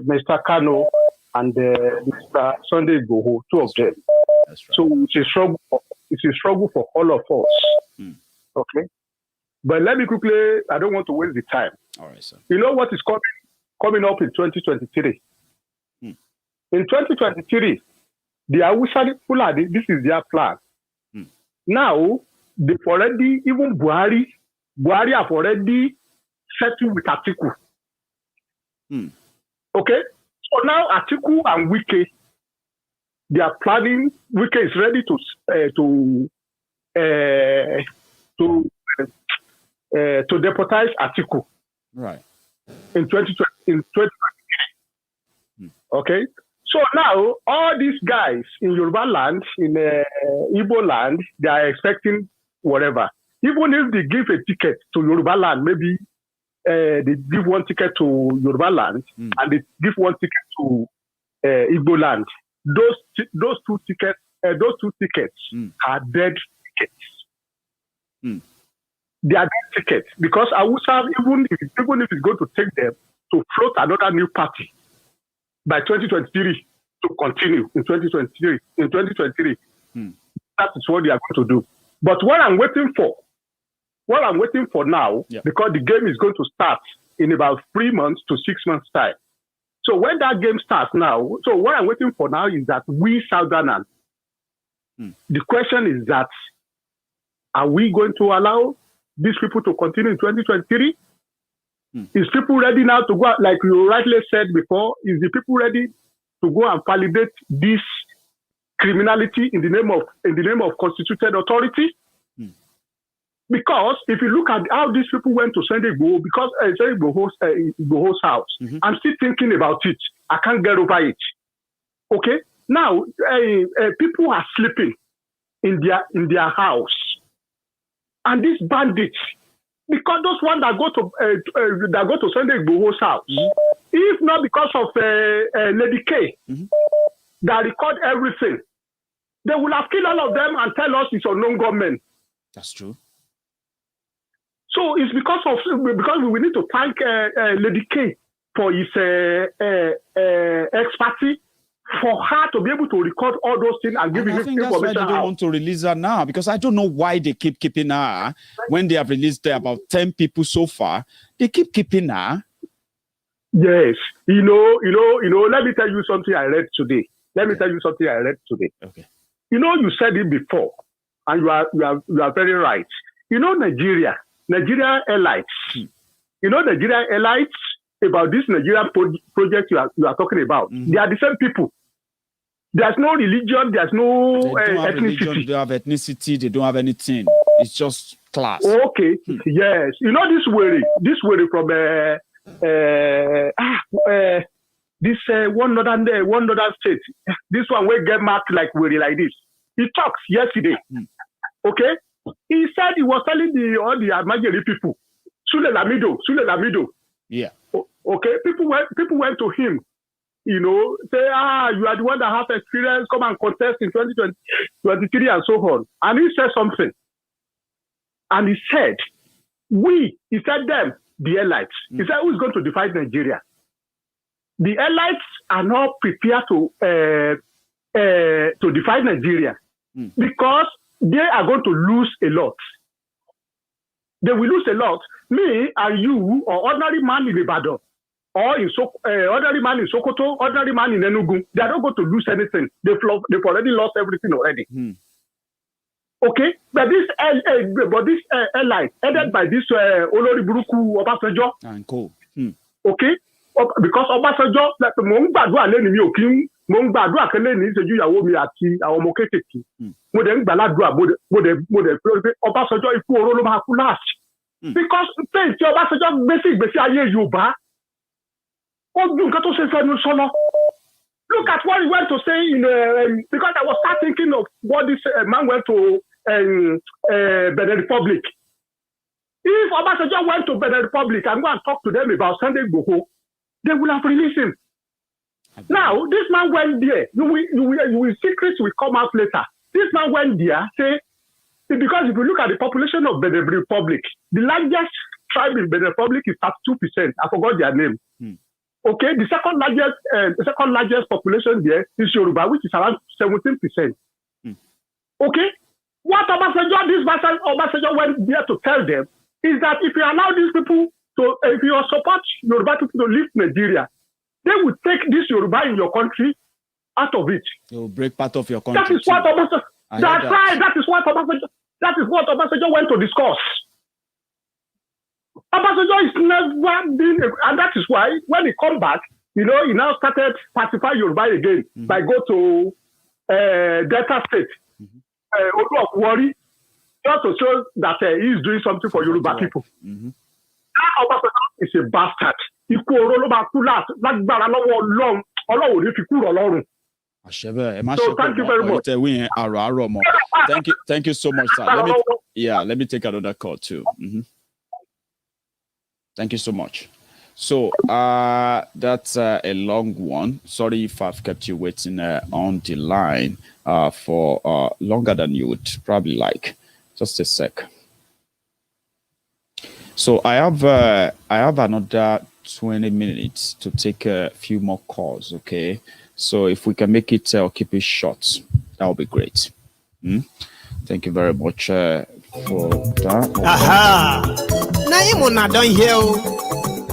Mr. Kanu and Mr. Sunday Igboho, two of them. That's right. So it's a struggle for all of us. Okay. But let me quickly, I don't want to waste the time. All right, sir. You know what is coming up in 2023? In 2023, the Hausa Fulani, this is their plan. Now, they've already, even Buhari have already settled with Atiku. Okay? So now Atiku and Wike, they are planning, Wike is ready to deputize Atiku. Right. In 2023. Okay? So now, all these guys in Yoruba land, in Igbo land, they are expecting whatever. Even if they give a ticket to Yoruba land, maybe they give one ticket to Yoruba land and they give one ticket to Igbo land. Those two tickets are dead tickets. They are dead tickets because Hausa, even if it's going to take them to float another new party by 2023 to continue in 2023. That is what they are going to do. But what I'm waiting for now, because the game is going to start in about 3 months to 6 months time. So when that game starts now, so what I'm waiting for now is that we Southerners, the question is that, are we going to allow these people to continue in 2023? Is people ready now to go, like you rightly said before, is the people ready to go and validate this criminality in the name of constituted authority? Because if you look at how these people went to Sunday Igboho, because Sunday Igboho's house, I'm still thinking about it. I can't get over it. Okay? Now, people are sleeping in their house. And these bandits, because those ones that go to Sunday Igboho's house, if not because of Lady K, that record everything, they will have killed all of them and tell us it's unknown government. That's true. So it's because we need to thank Lady K for his expertise, for her to be able to record all those things and give I think that's why they don't want to release her now, because I don't know why they keep keeping her. When they have released about 10 people so far, they keep keeping her. Yes, you know. Let me tell you something I read today. Okay. You know, you said it before, and you are very right. You know, Nigeria elites. You know, Nigeria elites about this Nigerian project you are talking about. They are the same people. There's no religion. There's no ethnicity. Religion, they have ethnicity. They don't have anything. It's just class. Okay. Yes. You know this worry from this one northern state. This one will get marked like worry like this. He talks yesterday. Okay. He said he was telling all the Amagiri people, Sule Lamido. Yeah. Okay. People went to him. You know, say, you are the one that has experience, come and contest in 2023 and so on. And he said something. And he said, them, the elites. He said, who is going to divide Nigeria? The elites are not prepared to divide Nigeria because they are going to lose a lot. They will lose a lot. Me and you, or ordinary man in Ibadan, or ordinary man in Sokoto, ordinary man in Enugu, they are not going to lose anything. They've already lost everything already. Okay, but this elite headed by this Olori Buruku Obasanjo and co. Okay, because Obasanjo, like Obasanjo ikú oró ló máa kú last. Because things your just basic ayé Yorùbá. Look at what he went to say in because I was start thinking of what this man went to Benin Republic. If Obasanjo went to Benin Republic and go and talk to them about Sunday Igboho, they will have released him. Now, this man went there. You will secrets will come out later. This man went there, say, because if you look at the population of Benin Republic, the largest tribe in Benin Republic is 32%. I forgot their name. Okay, the second largest population there is Yoruba, which is around 17%. Okay, what Obasanjo went there to tell them is that if you allow these people to, if you support Yoruba people to leave Nigeria, they will take this Yoruba in your country out of it. They will break part of your country. That is what Obasanjo. That's right. That is what Obasanjo went to discuss. Obasanjo is never been, and that is why when he come back, he now started pacify Yoruba again by go to Delta State, Odu of Wari, just to show that he is doing something for Yoruba people. That Obasanjo is a bastard. So thank you very much. Thank you so much, sir. Let me take another call too. Thank you so much. So that's a long one. Sorry if I've kept you waiting on the line for longer than you would probably like. Just a sec. So I have another 20 minutes to take a few more calls. Okay. So if we can make it keep it short, that would be great. Thank you very much for that. Naimuna don't hear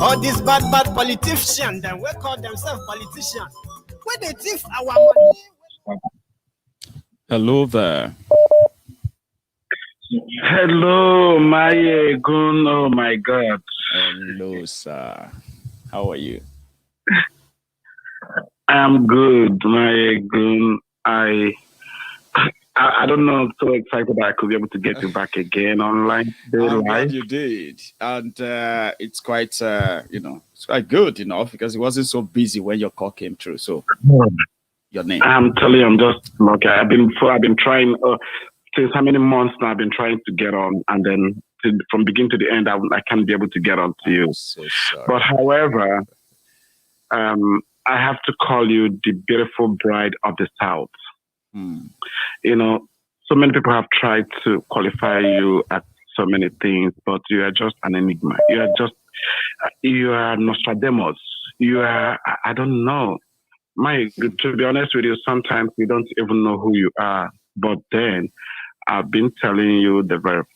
all these bad politicians that we call themselves politicians. Where they thief our money? Hello there. Hello, Maiyegun. Oh my God. Hello, sir. How are you? I'm good, Maiyegun. I don't know. I'm so excited that I could be able to get you back again online. I'm glad you did, and it's quite it's quite good, because it wasn't so busy when your call came through. So your name? I'm telling you, I'm just okay. I've been trying since how many months now? I've been trying to get on, and then from beginning to the end, I can't be able to get on to you. So sorry. But however, I have to call you the beautiful bride of the South. So many people have tried to qualify you at so many things, but you are just an enigma. You are Nostradamus. You are, I don't know. To be honest with you, sometimes you don't even know who you are. But then I've been telling you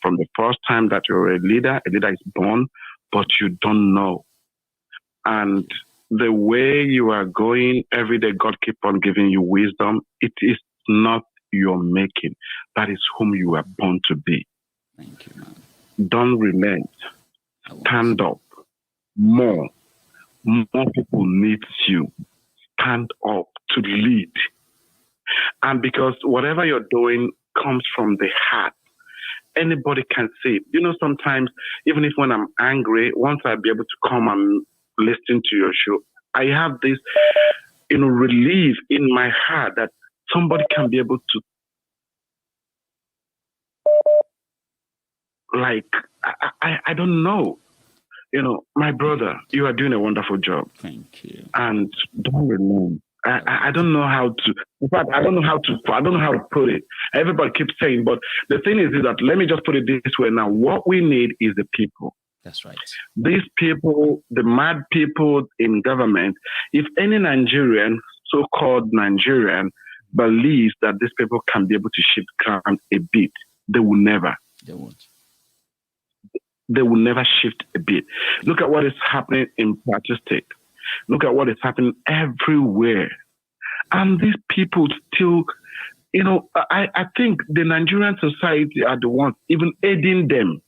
from the first time that you're a leader is born, but you don't know. And the way you are going, every day God keep on giving you wisdom. It is not your making. That is whom you are born to be. Thank you, man. Don't relent. Stand up. More people need you. Stand up to lead. And because whatever you're doing comes from the heart, anybody can see it. Sometimes, even if when I'm angry, once I'll be able to come and listen to your show, I have this, relief in my heart that somebody can be able to, I don't know. My brother, you are doing a wonderful job. Thank you. And don't remove. I don't know how to. In fact, I don't know how to put it. Everybody keeps saying, but the thing is that let me just put it this way. Now, what we need is the people. That's right. These people, the mad people in government. If any Nigerian, so-called Nigerian, believes that these people can be able to shift ground a bit, they will never. They won't. They will never shift a bit. Look at what is happening in Plateau State. Look at what is happening everywhere. And these people still, I think the Nigerian society are the ones even aiding them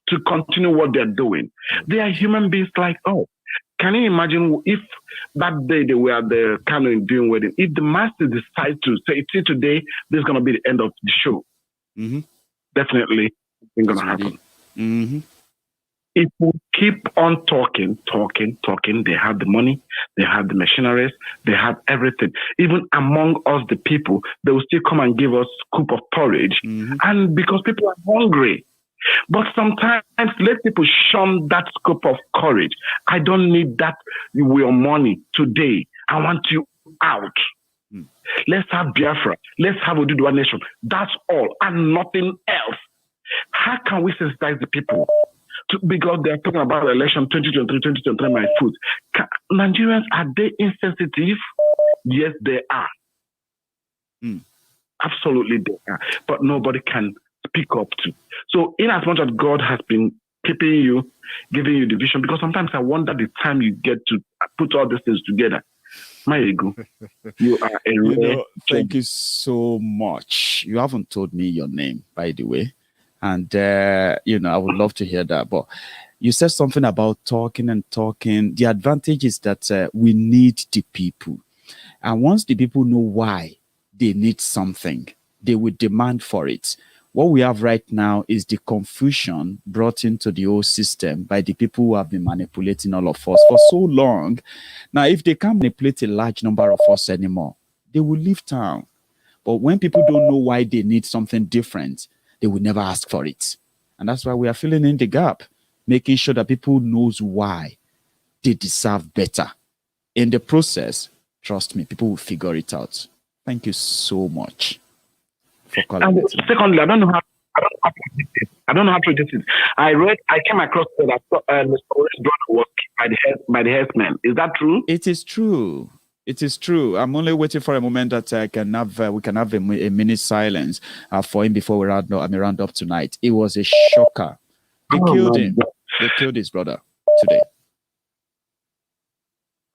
to continue what they're doing. They are human beings like us. Can you imagine if that day they were at the Kanu doing wedding, if the master decide to say, see today, this is going to be the end of the show. Definitely it's going to happen. if we keep on talking, they have the money, they have the machineries, they have everything. Even among us, the people, they will still come and give us scoop of porridge. And because people are hungry. But sometimes let people shun that scope of courage. I don't need that your money today. I want you out. Let's have Biafra. Let's have Oduduwa nation. That's all and nothing else. How can we sensitize the people? Because they're talking about election 2023, my food. Nigerians, are they insensitive? Yes, they are. Absolutely, they are. But nobody can speak up to. So, in as much as God has been keeping you, giving you the vision, because sometimes I wonder the time you get to put all these things together. Maiyegun, you are a rare. Thank you so much. You haven't told me your name, by the way. And, I would love to hear that. But you said something about talking and talking. The advantage is that we need the people. And once the people know why they need something, they will demand for it. What we have right now is the confusion brought into the whole system by the people who have been manipulating all of us for so long. Now, if they can't manipulate a large number of us anymore, they will leave town. But when people don't know why they need something different, they will never ask for it. And that's why we are filling in the gap, making sure that people knows why they deserve better. In the process, trust me, people will figure it out. Thank you so much for calling. And secondly, I don't know how to do this. I came across that Mr. was killed by the herdsmen. Is that true? It is true. It is true. I'm only waiting for a moment that we can have a minute silence for him before we round up tonight. It was a shocker. They killed him. They killed his brother today.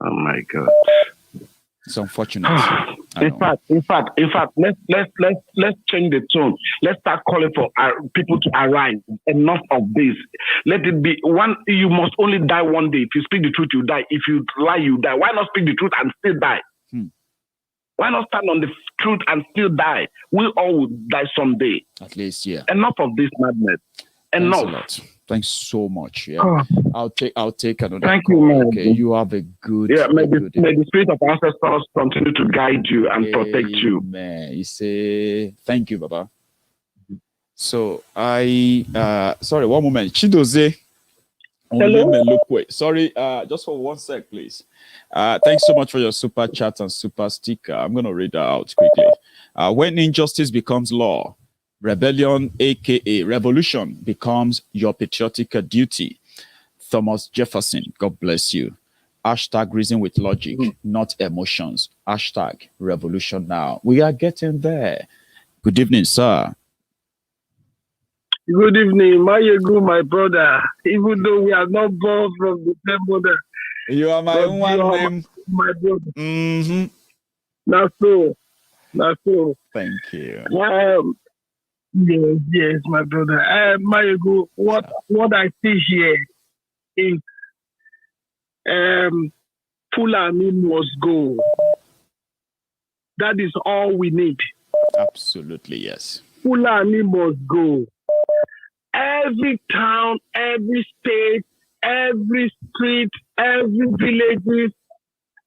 Oh my God. It's unfortunate. In fact, let's change the tone. Let's start calling for people to arise. Enough of this. Let it be one. You must only die one day. If you speak the truth, you die. If you lie, you die. Why not speak the truth and still die? Why not stand on the truth and still die? We all will die someday. At least, yeah. Enough of this madness. Enough. Thanks so much. Yeah, I'll take another. Thank call. you, man. Okay, you have a good. Yeah, may the spirit of ancestors continue to guide you and protect you. Man, you say thank you, Baba. So sorry, one moment, Chidoze. Hello. Sorry, just for 1 sec, please. Thanks so much for your super chat and super sticker. I'm gonna read that out quickly. When injustice becomes law, rebellion, aka revolution, becomes your patriotic duty. Thomas Jefferson, God bless you. Hashtag reason with logic, not emotions. Hashtag revolution now. We are getting there. Good evening, sir. Good evening, Maiyegun, my brother. Even though we are not born from the same mother. You are my one name. My brother. That's so. Thank you. Yes, my brother. Maiyegun, what I see here is Fulani must go. That is all we need. Absolutely, yes. Fulani must go. Every town, every state, every street, every village,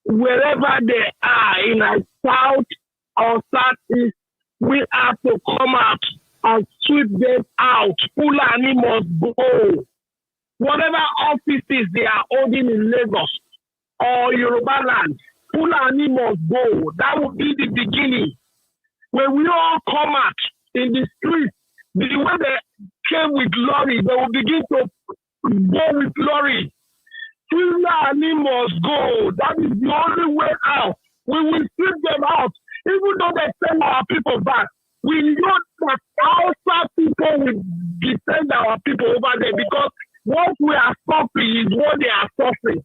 wherever they are in a south or southeast, we have to come out and sweep them out. Fulani must go. Whatever offices they are holding in Lagos or Yoruba land, Fulani must go. That will be the beginning. When we all come out in the streets, the way they came with lorry, they will begin to go with lorry. Fulani must go. That is the only way out. We will sweep them out. Even though they send our people back, we know that outside people will defend our people over there because what we are suffering is what they are suffering.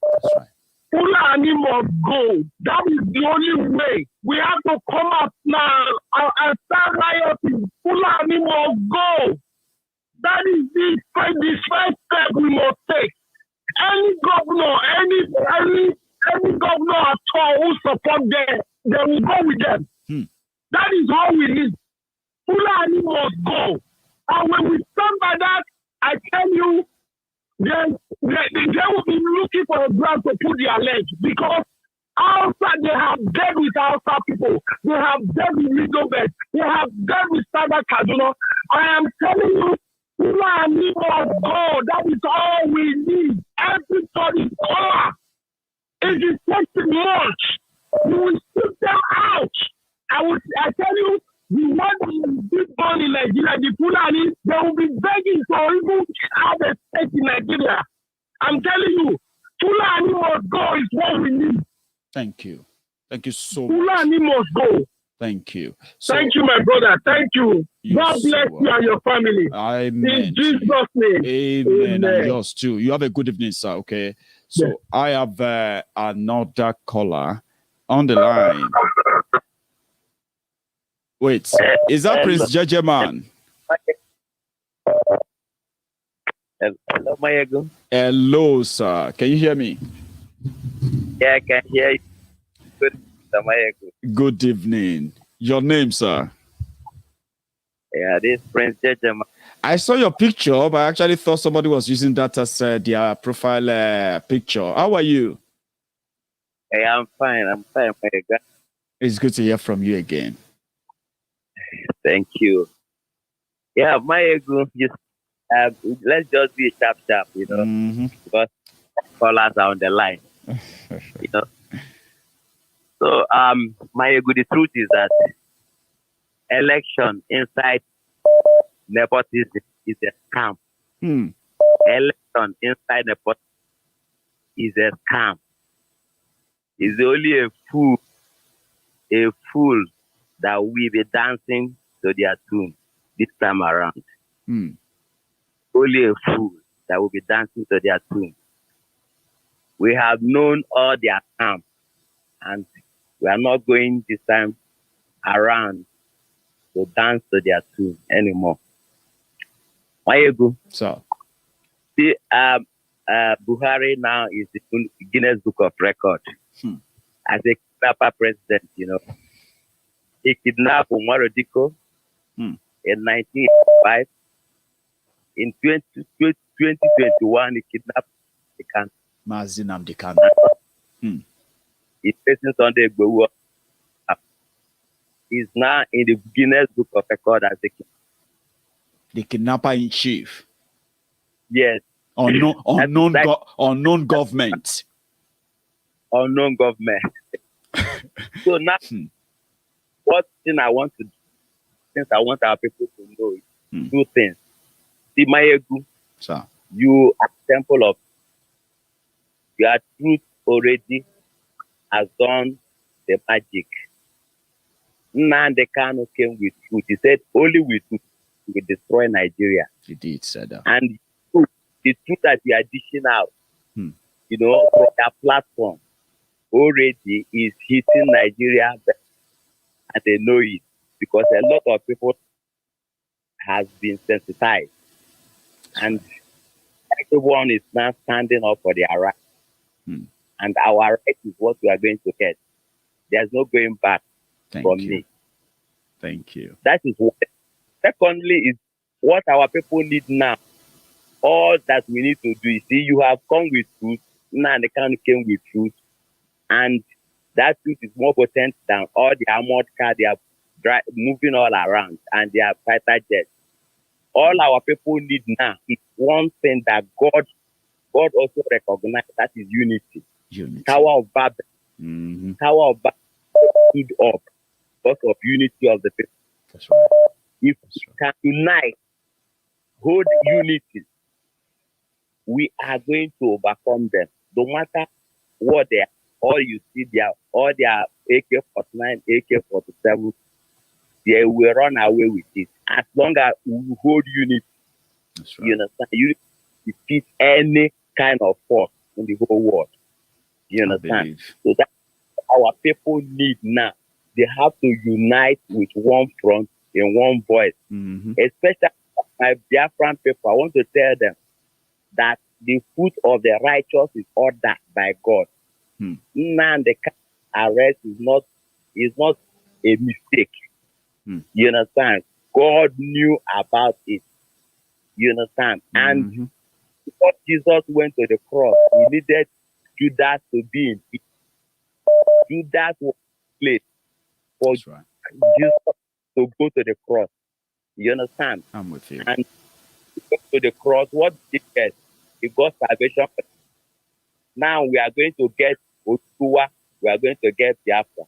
Fulani must go. That is the only way. We have to come out now and start rioting. Fulani must go. That is the first step we must take. Any governor, any governor at all who support them, they will go with them. That is all we need. Fulani must go. And when we stand by that, I tell you, they will be looking for a ground to put their legs because outside they have dealt with outside people. They have dealt with Middlebelt. They have dealt with Standard Kaduna. I am telling you, Fulani must go. That is all we need. Everybody go. It is taking much. You will shoot them out. I tell you, the one who is born in Nigeria, the Fulani, they will be begging for even have a state in Nigeria. I'm telling you, Fulani must go is what we need. Thank you. Thank you so much. Fulani must go. Thank you. Thank you, my brother. Thank you. God bless you and your family. Amen. In Jesus' name. Amen. And yours too. You have a good evening, sir. Okay. So yes. I have another caller on the line. Wait, is that Prince Jeje man? Hello, Maiyegun. Hello, sir. Can you hear me? Yeah, I can hear you. Good, Maiyegun. Good evening. Your name, sir? Yeah, this is Prince Jeje man. I saw your picture, but I actually thought somebody was using that as their profile picture. How are you? Hey, I'm fine, Maiyegun. It's good to hear from you again. Thank you. Yeah, Maiyegun, let's just be sharp, you know, because callers are on the line, you know. So, Maiyegun, the truth is that election inside nepotism is a scam. Election inside nepotism is a scam. It's only a fool that will be dancing to their tune this time around. Only a fool that will be dancing to their tune. We have known all their scam, and we are not going this time around to dance to their tune anymore. Maiyegun. So, see, Buhari now is the Guinness Book of Record as a kidnapper president. You know, he kidnapped Umar Diko in 1985. In 2021, he kidnapped Mazi Nnamdi Kanu. He's facing Sunday Igboho. He's now in the Guinness Book of Record as the kidnapper in chief. Yes. Unknown government. Unknown government. So now, what thing I want to do, since I want our people to know, is two things. See, Maiyegun, you are temple of your truth already has done the magic. Nnamdi Kanu came with truth. He said, only with truth we will destroy Nigeria. He did say that. And the truth that we are dishing out, you know, from their platform already is hitting Nigeria, and they know it because a lot of people has been sensitized, and everyone is now standing up for their rights. And our right is what we are going to get. There's no going back from me. Thank you. That is what. Secondly, is what our people need now. All that we need to do is, see, you have come with truth. Now the Kanu came with truth. And that truth is more potent than all the armored cars they are moving all around and their fighter jets. All our people need now is one thing that God also recognized, that is unity. Tower of Babel. Tower of Babel stood up because of unity of the people. That's right. If we can unite, hold unity, we are going to overcome them. No matter what they are, all you see there, all their AK-49, AK-47, they will run away with it. As long as we hold unity, right. You understand? You defeat any kind of force in the whole world. You understand? So that's what our people need now. They have to unite with one front in one voice. Especially my Biafran people, I want to tell them that the foot of the righteous is ordered by God. Now the arrest is not a mistake. You understand? God knew about it. You understand? And before Jesus went to the cross, he needed Judas to be in peace. Judas was placed for Jesus to go to the cross. You understand? I'm with you. And to go to the cross, what did he get? He got salvation. Now we are going to get Otua, we are going to get Biafra.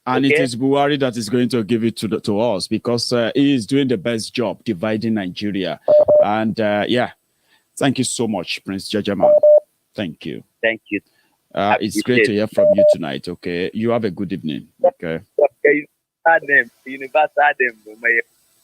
And it is Buhari that is going to give it to us because he is doing the best job dividing Nigeria. And yeah, thank you so much, Prince Jajaman. Thank you. Thank you. It's great to hear from you tonight. Okay, you have a good evening. Okay.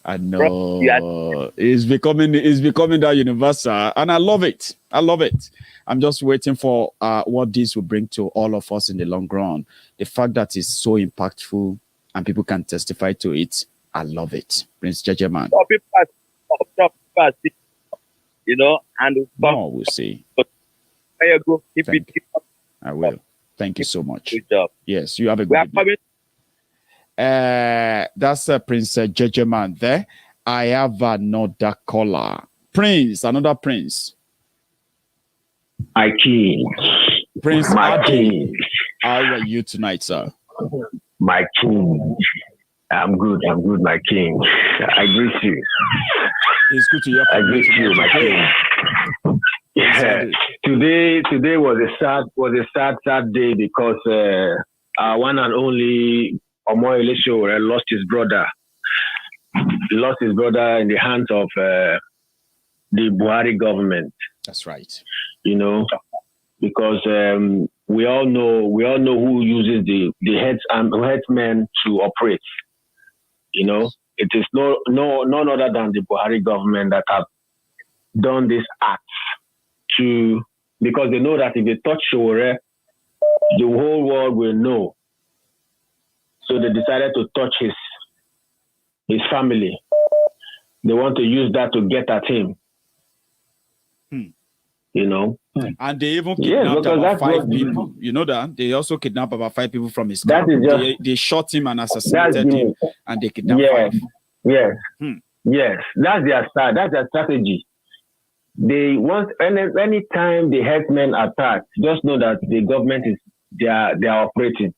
I know it's becoming that universal, and I love it. I love it. I'm just waiting for what this will bring to all of us in the long run. The fact that it's so impactful and people can testify to it, I love it. Prince Jajaman. You know, and no, we'll see. I will. Thank you so much. Good job. Yes, you have a good evening. That's Prince Jajaman there. I have another caller. Prince, another Prince. My king. Prince Adi. How are you tonight, sir? My king. I'm good, my king. I greet you. It's good to hear from you. I greet you, my king. Yeah. Today was a sad day because our one and only Omoyele Sowore lost his brother. He lost his brother in the hands of the Buhari government. That's right. You know, because we all know who uses the headsmen to operate. You know, it is none other than the Buhari government that have done this act because they know that if they touch Sowore, the whole world will know. So they decided to touch his family. They want to use that to get at him. You know? And they even kidnapped about 5 people. You know that? They also kidnapped about 5 people from his camp. They shot him and assassinated him, and they kidnapped 5. Yes. Yes. That's their style. That's their strategy. They want any time the headsmen attack, just know that the government they are operating.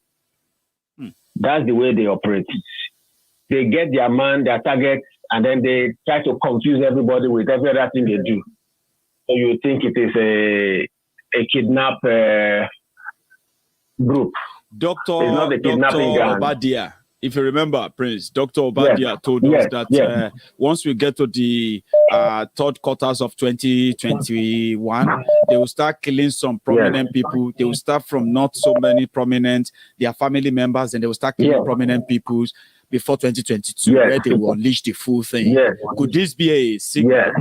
That's the way they operate. They get their man, their target, and then they try to confuse everybody with every other thing they do. So you think it is a kidnap group. Dr. Obadia, if you remember, Prince, Dr. Obadia told us that once we get to the third quarters of 2021, they will start killing some prominent people. They will start from not so many prominent, their family members, and they will start killing prominent people before 2022, where they will unleash the full thing. Could this be a signal?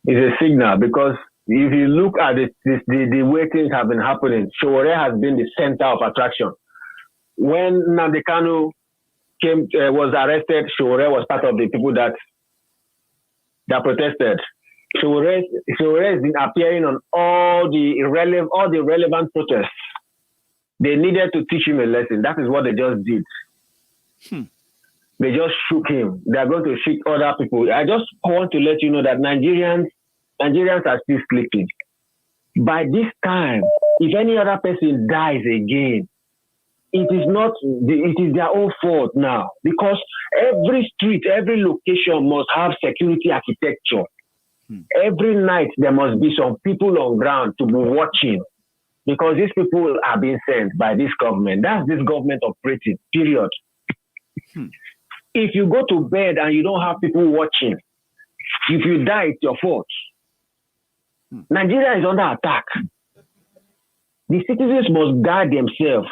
It's a signal because if you look at the way things have been happening, Sowore has been the center of attraction. When Nnamdi Kanu was arrested, Sowore was part of the people that protested. Sowore has been appearing on all the relevant protests. They needed to teach him a lesson. That is what they just did. They just shook him. They are going to shoot other people. I just want to let you know that Nigerians are still sleeping. By this time, if any other person dies again, it is their own fault now, because every street, every location must have security architecture. Every night there must be some people on ground to be watching, because these people are being sent by this government. That's this government operating, period. If you go to bed and you don't have people watching, if you die, it's your fault. Nigeria is under attack. The citizens must guard themselves,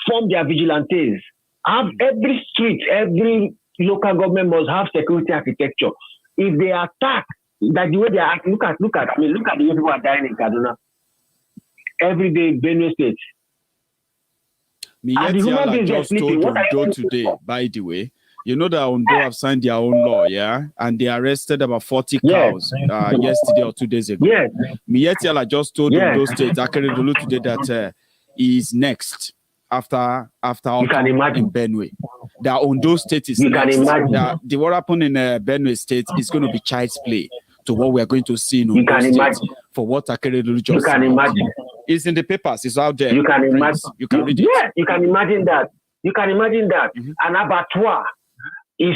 form their vigilantes. Have every street, every local government must have security architecture. If they attack, that the way they are, look at the way people are dying in Kaduna. Every day, Benue State. Maiyegun just told Ondo today, by the way. You know that Ondo have signed their own law, yeah? And they arrested about 40 cows yesterday or 2 days ago. Maiyegun just told Ondo State, Akeredolu today, that he is next after you can imagine. In Benue. That Ondo State is next. That what happened in Benue State is going to be child's play to what we are going to see in Ondo State for what Akeredolu just said. You can imagine. It's in the papers. It's out there. You can imagine. You can read it. Yeah, you can imagine that. You can imagine that. An abattoir is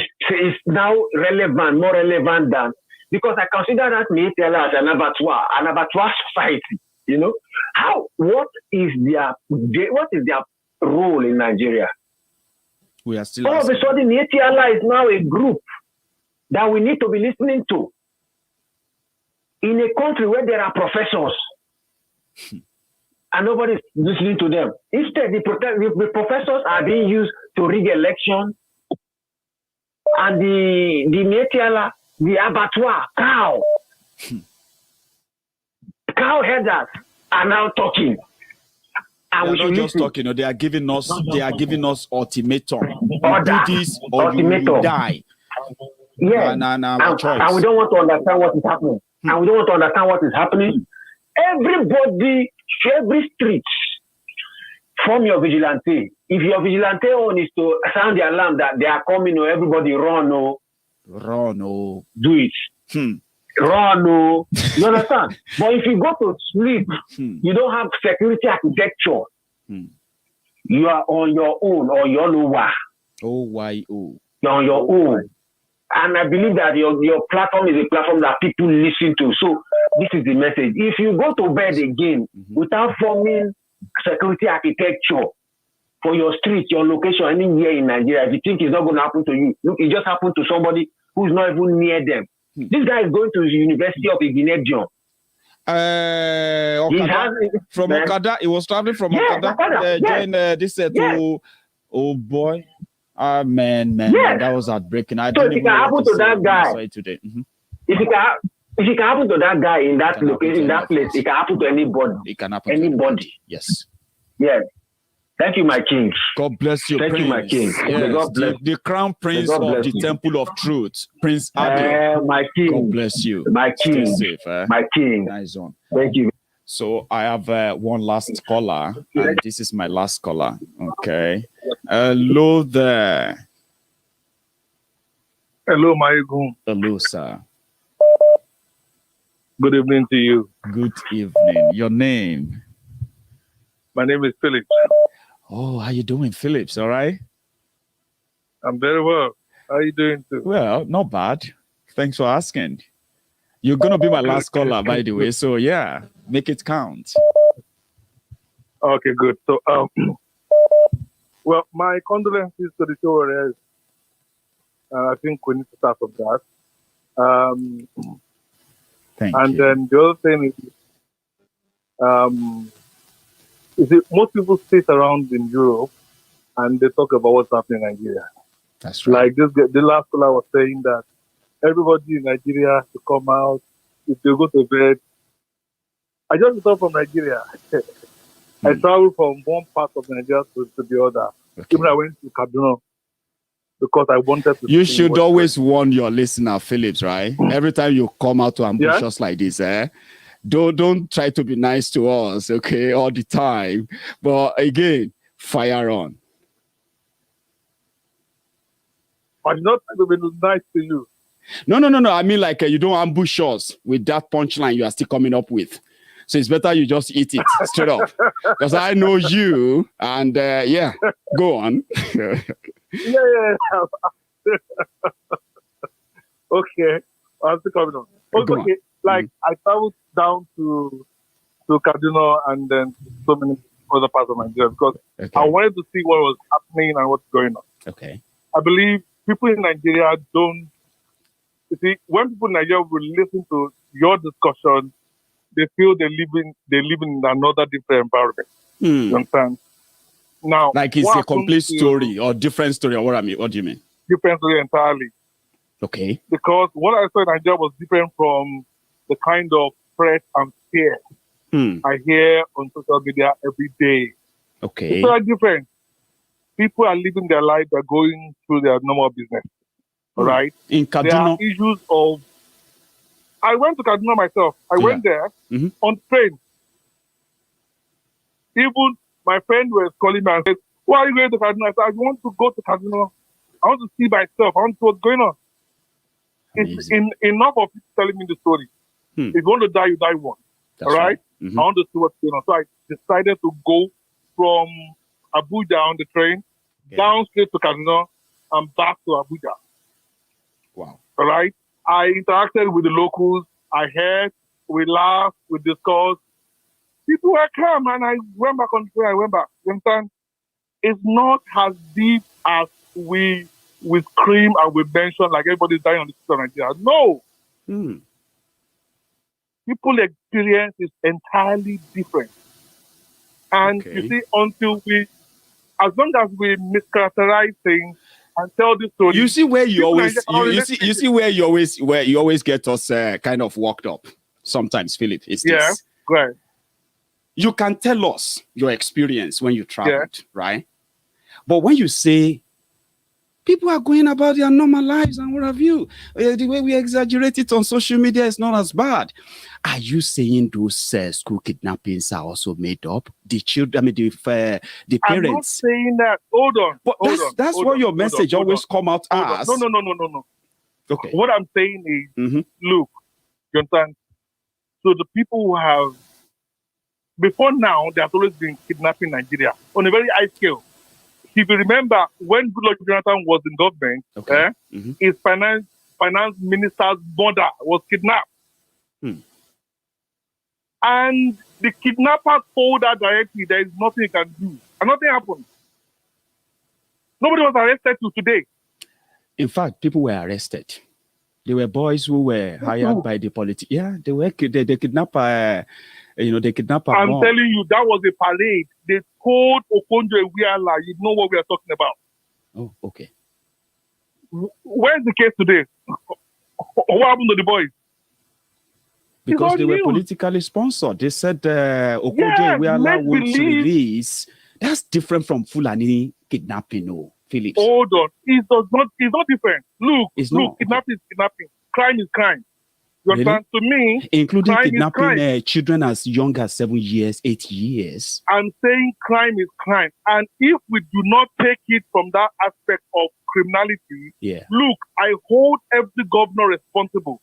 now relevant, more relevant than, because I consider that Mietiala as an abattoir society. You know, what is their role in Nigeria? We are still all of a sudden, Mietiala is now a group that we need to be listening to in a country where there are professors and nobody is listening to them. Instead, the professors are being used to rig elections, and the Mietiala, the abattoir, cow headers are now talking. And they are not just talking, they are giving us ultimatum. You do this or you will die. Yeah. And we don't want to understand what is happening. And we don't want to understand what is happening. Everybody, every street, form your vigilante. If your vigilante own is to sound the alarm that they are coming, or everybody run, do it. Run, you understand? But if you go to sleep, you don't have security architecture. You are on your own, or you know why. You're on your own. And I believe that your platform is a platform that people listen to. So this is the message. If you go to bed again without forming security architecture for your street, your location, anywhere in Nigeria, if you think it's not going to happen to you, look, it just happened to somebody who's not even near them. This guy is going to the University of Igboho. From Okada, he was traveling from Okada. Join this to, oh boy. Man, that was heartbreaking. So if it can happen to that guy today. If it can happen to that guy in that location, in that place, it can happen to anybody. It can happen to anybody. Yes. Yes. Thank you, my king. God bless you, Thank Prince. you, my king. Yes, the crown prince of the Temple of Truth, Prince Adi. My king. God bless you. My king. Stay safe, My king. Nice one. Thank you. So I have one last caller, and this is my last caller. Okay. Hello there. Hello, Maiyegun. Hello, sir. Good evening to you. Good evening. Your name? My name is Phillips. Oh, how you doing, Phillips? All right? I'm very well. How are you doing too? Well, not bad. Thanks for asking. You're going to be my last caller, by the way. So, yeah, make it count. Okay, good. So, well, my condolences to the Sowore's. I think we need to start from that. Thank you. Then the other thing is most people sit around in Europe and they talk about what's happening in Nigeria. That's right. Like the last caller was saying that everybody in Nigeria has to come out if they go to bed. I just returned from Nigeria. I traveled from one part of Nigeria to the other. Okay. Even I went to Kaduna because I wanted to. You should always warn your listener, Phillips, right? Every time you come out to ambush us like this, don't try to be nice to us, okay, all the time. But again, fire on. I'm not going to be nice to you. No. I mean, like, you don't ambush us with that punchline you are still coming up with. So it's better you just eat it straight up. Because I know you, and yeah, go on. Yeah. Okay, I'm still coming on. Okay, like I traveled down to Kaduna and then so many other parts of Nigeria because I wanted to see what was happening and what's going on. Okay. I believe people in Nigeria don't. You see, when people in Nigeria will listen to your discussion, they feel they live in another different environment. You understand? Now, like it's a complete story or different story, or what do you mean? Different story entirely. Okay. Because what I saw in Nigeria was different from the kind of threat and fear I hear on social media every day. Okay. It's very different. People are living their life, they're going through their normal business. All right? In Kaduna? There are issues of... I went to Kaduna myself. I went there on train. Even my friend was calling me and said, why are you going to Kaduna? I said, I want to go to Kaduna. I want to see myself. I want to see what's going on. It's enough of you telling me the story. If you want to die, you die once. All right? Mm-hmm. I want to see what's going on. So I decided to go from Abuja on the train, down straight to Kaduna, and back to Abuja. Wow. All right? I interacted with the locals. I heard, we laughed, we discussed. People were calm, and I went back on the train. I went back. You understand? It's not as deep as we scream and we mention like everybody's dying on the streets of Nigeria. No. People's experience is entirely different. And you see, as long as we mischaracterize things and tell the story. You see where you always you see where you always get us kind of worked up. Sometimes, Philip, is this. Right. You can tell us your experience when you traveled, right? But when you say people are going about their normal lives and what have you, the way we exaggerate it on social media is not as bad. Are you saying those school kidnappings are also made up? The children, the parents. I'm not saying that. Hold on. But that's what your message always come out as. No. Okay. What I'm saying is, look, you understand? So the people who have, before now, there has always been kidnapping Nigeria on a very high scale. If you remember, when Goodluck Jonathan was in government, his finance minister's mother was kidnapped. And the kidnapper told her directly there is nothing he can do. And nothing happened. Nobody was arrested till today. In fact, people were arrested. There were boys who were hired by the politicians. Yeah, they kidnapped they kidnapped I'm telling you, that was a parade. They told Okonjo Iweala, you know what we are talking about. Oh, okay. Where's the case today? What happened to the boys? Because they were politically sponsored. They said Okonjo Iweala wants to release. That's different from Fulani kidnapping, Phillips. Hold on. It's not different. Look, kidnapping is kidnapping. Crime is crime. You understand? To me, including kidnapping children as young as 7 years, 8 years. I'm saying crime is crime. And if we do not take it from that aspect of criminality, look, I hold every governor responsible.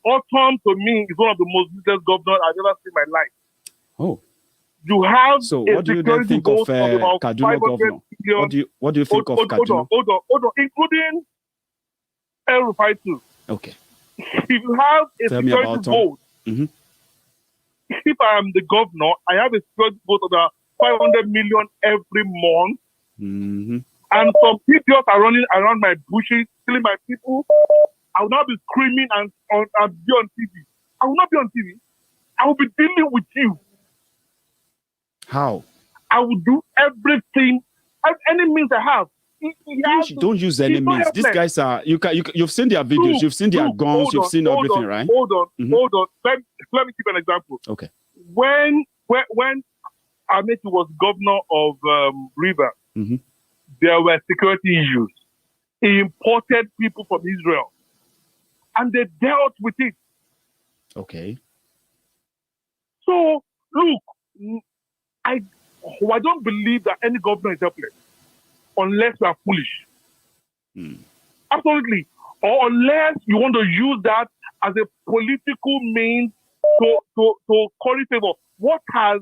Autumn, to me, is one of the most useless governors I've ever seen in my life. Oh. You have so what do you then think of Kaduna governor? What do you think of Kaduna? Hold on. Including El Rufai too. Okay. If you have a security vote, if I am the governor, I have a security vote of about 500 million every month. And some idiots are running around my bushes, killing my people. I will not be screaming and be on TV. I will not be on TV. I will be dealing with you. How? I will do everything, any means I have. Don't use any means. These guys are, you've seen their videos, you've seen their guns, you've seen everything, right? Hold on. Let me give an example. Okay. When Ahmed was governor of River, there were security issues. He imported people from Israel. And they dealt with it. Okay. So, look, I don't believe that any governor is helpless unless you are foolish. Absolutely. Or unless you want to use that as a political means to curry favor. What has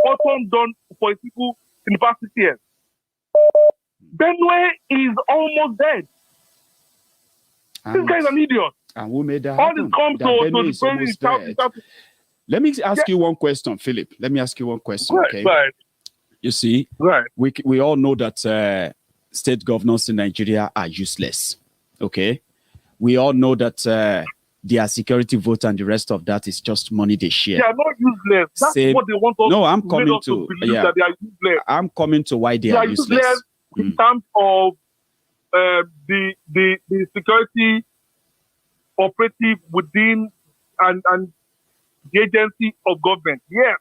Autumn done for his people in the past 6 years? Benue is almost dead. This guy is an idiot. And who made that All happen? this comes to the president. Let me ask you one question, Philip. Let me ask you one question, okay? Right. You see, we all know that state governors in Nigeria are useless, okay? We all know that their security vote and the rest of that is just money they share. They are not useless. That's what they want us no, I'm coming to believe that they are useless. I'm coming to why they are useless. In terms of the security operative within and the agency of government. Yes.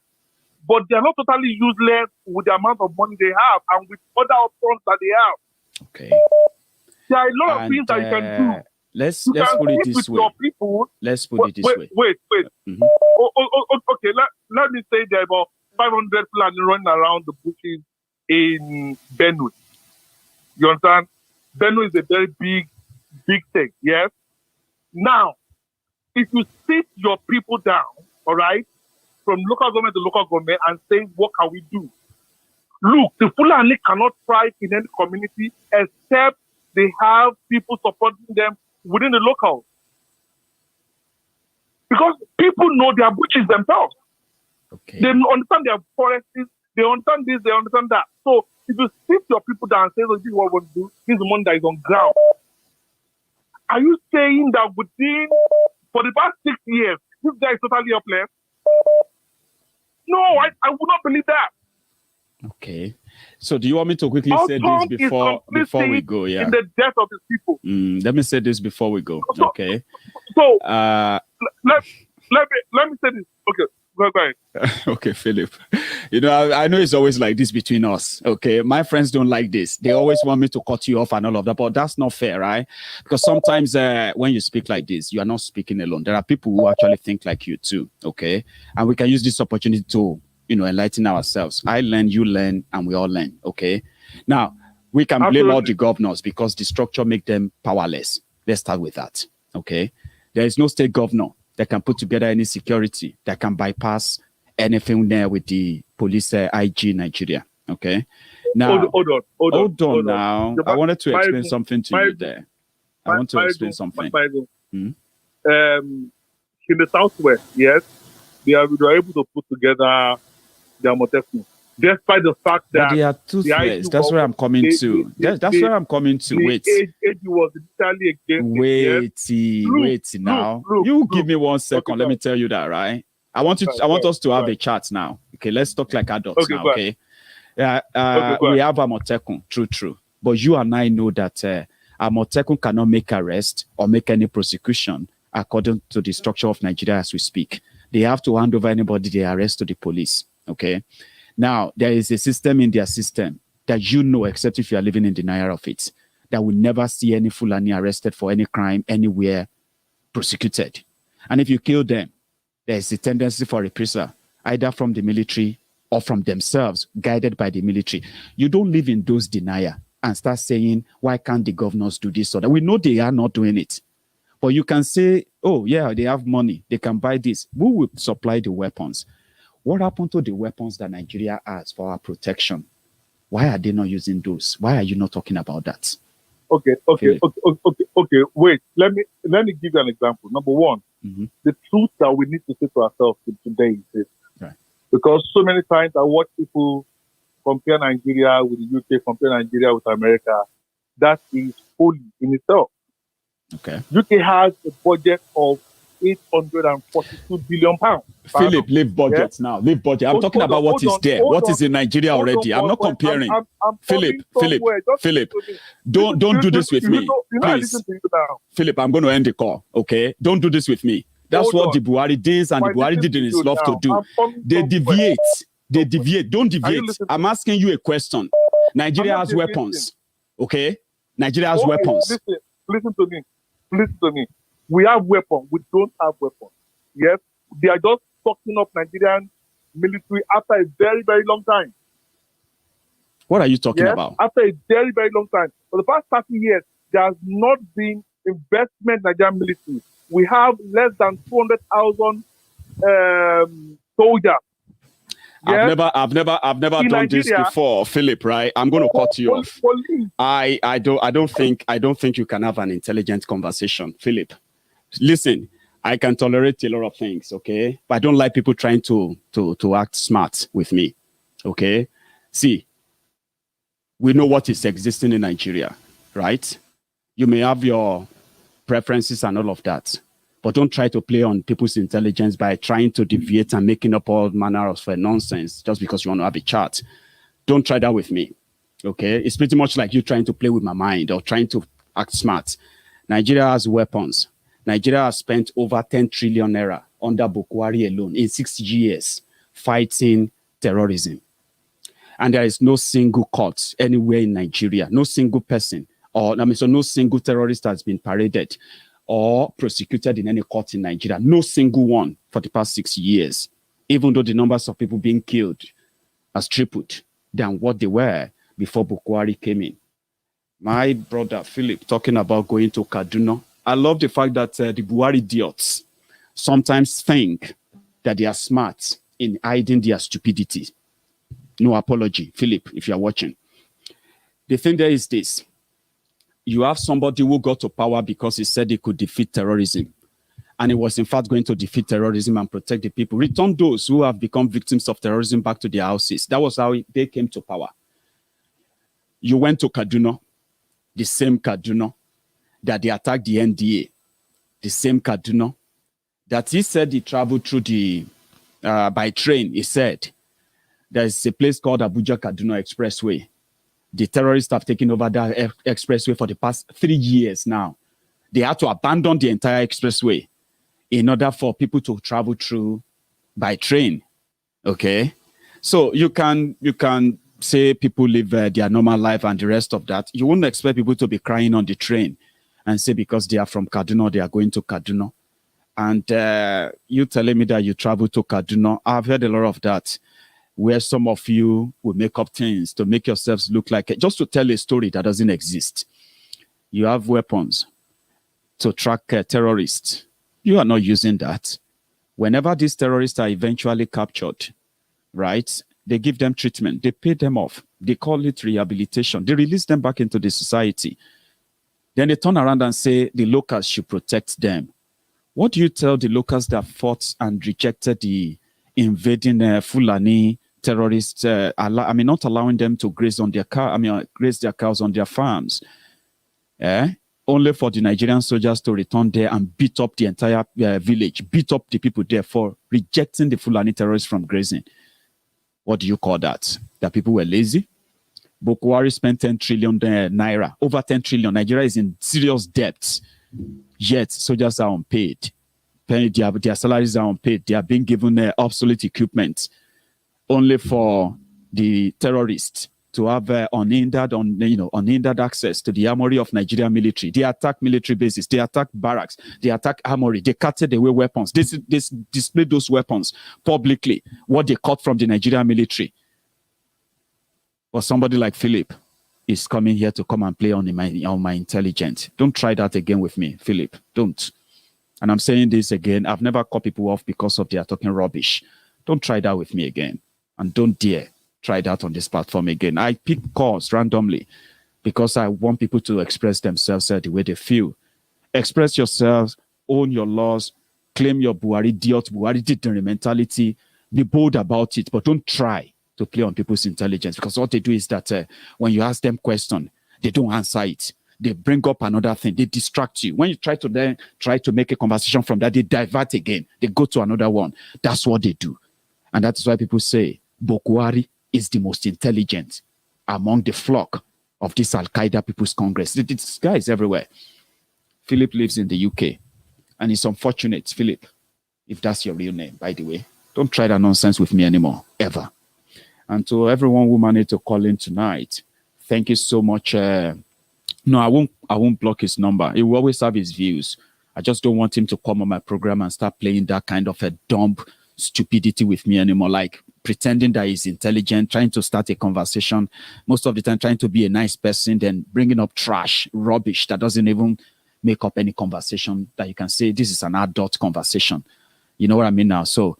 But they are not totally useless with the amount of money they have and with other options that they have. Okay. There are a lot of things that you can do. Let's put it this way. Let's put it this way. Wait. Okay, let me say there are about 500 Fulani running around the bushes in Benue. You understand? Benue is a very big state, yes? Now, if you sit your people down, all right, from local government to local government and say, what can we do? Look, the Fulani cannot thrive in any community except they have people supporting them within the local. Because people know their butchers themselves. Okay. They understand their forests, they understand this, they understand that. So if you sit your people down and say, oh, this is what we want to do, this is the money that is on ground. Are you saying that for the past 6 years, this guy is totally helpless? No, I would not believe that. Okay. So do you want me to quickly say this before we go? Yeah. In the death of his people. Let me say this before we go. Okay. So let me say this. Okay. Go ahead. Okay, Philip. You know, I know it's always like this between us. Okay. My friends don't like this. They always want me to cut you off and all of that, but that's not fair, right? Because sometimes when you speak like this, you are not speaking alone. There are people who actually think like you too. Okay. And we can use this opportunity to, you know, enlighten ourselves. I learn, you learn, and we all learn. Okay. Now, we can blame all the governors because the structure make them powerless. Let's start with that. Okay. There is no state governor that can put together any security that can bypass anything there with the police IG in Nigeria. Okay. Now, hold on now. I wanted to explain something to you there. I want to explain something. In the southwest, yes, they were able to put together their Montesquieu. Despite the fact that but they are toothless. That's where I'm coming to. That's where I'm coming to. Wait. Was wait now. You give me 1 second. Let me tell you that, right? I want us to have a chat now. Okay, let's talk like adults now. Okay. We have Amotekun, true. But you and I know that Amotekun cannot make arrest or make any prosecution according to the structure of Nigeria as we speak. They have to hand over anybody they arrest to the police. Okay. Now, there is a system in their system that you know, except if you are living in denial of it, that will never see any Fulani arrested for any crime anywhere prosecuted. And if you kill them, there is a tendency for reprisal, either from the military or from themselves, guided by the military. You don't live in those denial and start saying, why can't the governors do this or that? We know they are not doing it. But you can say, oh, yeah, they have money. They can buy this. Who will supply the weapons? What happened to the weapons that Nigeria has for our protection? Why are they not using those? Why are you not talking about that? Okay. Wait, let me give you an example. Number one, the truth that we need to say to ourselves today is this. Right. Because so many times I watch people compare Nigeria with the UK, compare Nigeria with America. That is folly in itself. Okay. UK has a budget of 842 billion pounds. Philip, leave budgets now. Leave budget. I'm talking about what is there. What is in Nigeria already. I'm not comparing. Philip, don't do this with me. Please. Philip, I'm going to end the call. Okay? Don't do this with me. That's what the Buhari did and the Buhari did in his love to do. They deviate. They deviate. Don't deviate. I'm asking you a question. Nigeria has weapons. Okay? Nigeria has weapons. Listen to me. We have weapons. We don't have weapons. Yes, they are just stocking up Nigerian military after a very, very long time. What are you talking about? After a very, very long time. For the past 30 years, there has not been investment in Nigerian military. We have less than 200,000 soldiers. Yes? I've never done Nigeria, this before, Philip. Right? I'm going to cut you off. I don't think you can have an intelligent conversation, Philip. Listen, I can tolerate a lot of things, okay? But I don't like people trying to act smart with me, okay? See, we know what is existing in Nigeria, right? You may have your preferences and all of that, but don't try to play on people's intelligence by trying to deviate and making up all manner of nonsense just because you want to have a chat. Don't try that with me, okay? It's pretty much like you trying to play with my mind or trying to act smart. Nigeria has weapons. Nigeria has spent over 10 trillion naira under Buhari alone in 6 years fighting terrorism. And there is no single court anywhere in Nigeria, no single person, no single terrorist has been paraded or prosecuted in any court in Nigeria. No single one for the past 6 years, even though the numbers of people being killed has tripled than what they were before Buhari came in. My brother Philip talking about going to Kaduna I love the fact that the Buhari idiots sometimes think that they are smart in hiding their stupidity. No apology, Philip, if you are watching. The thing there is this. You have somebody who got to power because he said he could defeat terrorism. And he was in fact going to defeat terrorism and protect the people. Return those who have become victims of terrorism back to their houses. That was how they came to power. You went to Kaduna, the same Kaduna that they attacked the NDA, the same Kaduna that he said he traveled through the, by train, he said, there's a place called Abuja-Kaduna Expressway. The terrorists have taken over that expressway for the past 3 years now. They had to abandon the entire expressway in order for people to travel through by train. Okay? So you can say people live their normal life and the rest of that. You wouldn't expect people to be crying on the train and say because they are from Kaduna, they are going to Kaduna. And you telling me that you travel to Kaduna, I've heard a lot of that, where some of you will make up things to make yourselves look like, just to tell a story that doesn't exist. You have weapons to track terrorists. You are not using that. Whenever these terrorists are eventually captured, right, they give them treatment. They pay them off. They call it rehabilitation. They release them back into the society. Then they turn around and say the locals should protect them. What do you tell the locals that fought and rejected the invading Fulani terrorists? Not allowing them to graze on their graze their cows on their farms. Only for the Nigerian soldiers to return there and beat up the entire village, beat up the people there for rejecting the Fulani terrorists from grazing. What do you call that? That people were lazy? Boko Haram spent 10 trillion naira, over 10 trillion. Nigeria is in serious debt. Yet soldiers are unpaid. Their salaries are unpaid. They are being given obsolete equipment only for the terrorists to have unhindered access to the armory of Nigerian military. They attack military bases. They attack barracks. They attack armory. They carted away weapons. They displayed those weapons publicly, what they caught from the Nigerian military. But somebody like Philip is coming here to come and play on my intelligence. Don't try that again with me, Philip. Don't. And I'm saying this again. I've never cut people off because of their talking rubbish. Don't try that with me again. And don't dare try that on this platform again. I pick calls randomly because I want people to express themselves the way they feel. Express yourselves, own your laws, claim your Buhari mentality, be bold about it, but don't try to play on people's intelligence, because what they do is that when you ask them question, they don't answer it. They bring up another thing. They distract you. When you try to make a conversation from that, they divert again. They go to another one. That's what they do. And that's why people say Boko Haram is the most intelligent among the flock of this Al-Qaeda People's Congress. This guy is everywhere. Philip lives in the UK. And it's unfortunate, Philip, if that's your real name, by the way. Don't try that nonsense with me anymore, ever. And to everyone who managed to call in tonight, thank you so much. No, I won't block his number. He will always have his views. I just don't want him to come on my program and start playing that kind of a dumb stupidity with me anymore, like pretending that he's intelligent, trying to start a conversation, most of the time trying to be a nice person, then bringing up trash, rubbish that doesn't even make up any conversation that you can say this is an adult conversation. You know what I mean now? So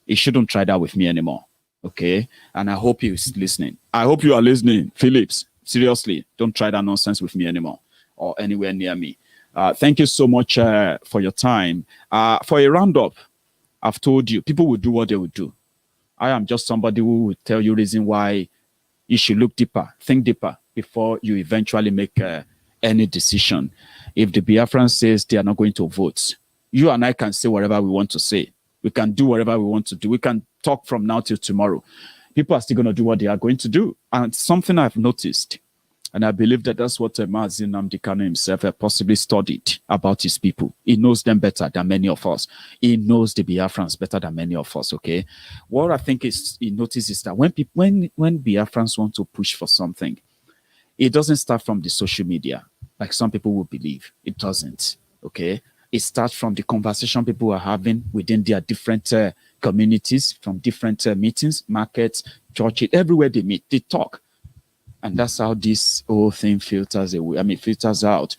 he shouldn't try that with me anymore. Okay? And I hope he's listening. I hope you are listening, Phillips. Seriously, don't try that nonsense with me anymore or anywhere near me. Thank you so much for your time. For a roundup, I've told you, people will do what they will do. I am just somebody who will tell you reason why you should look deeper, think deeper before you eventually make any decision. If the Biafran says they are not going to vote, you and I can say whatever we want to say. We can do whatever we want to do. We can talk from now till tomorrow. People are still going to do what they are going to do. And something I've noticed, and I believe that that's what Mazi Nnamdi Kanu himself possibly studied about his people. He knows them better than many of us. He knows the Biafrans better than many of us, okay? What I think is he notices is that when Biafrans want to push for something, it doesn't start from the social media, like some people will believe. It doesn't, okay? It starts from the conversation people are having within their different communities, from different meetings, markets, churches, everywhere they meet, they talk. And that's how this whole thing filters away. Filters out.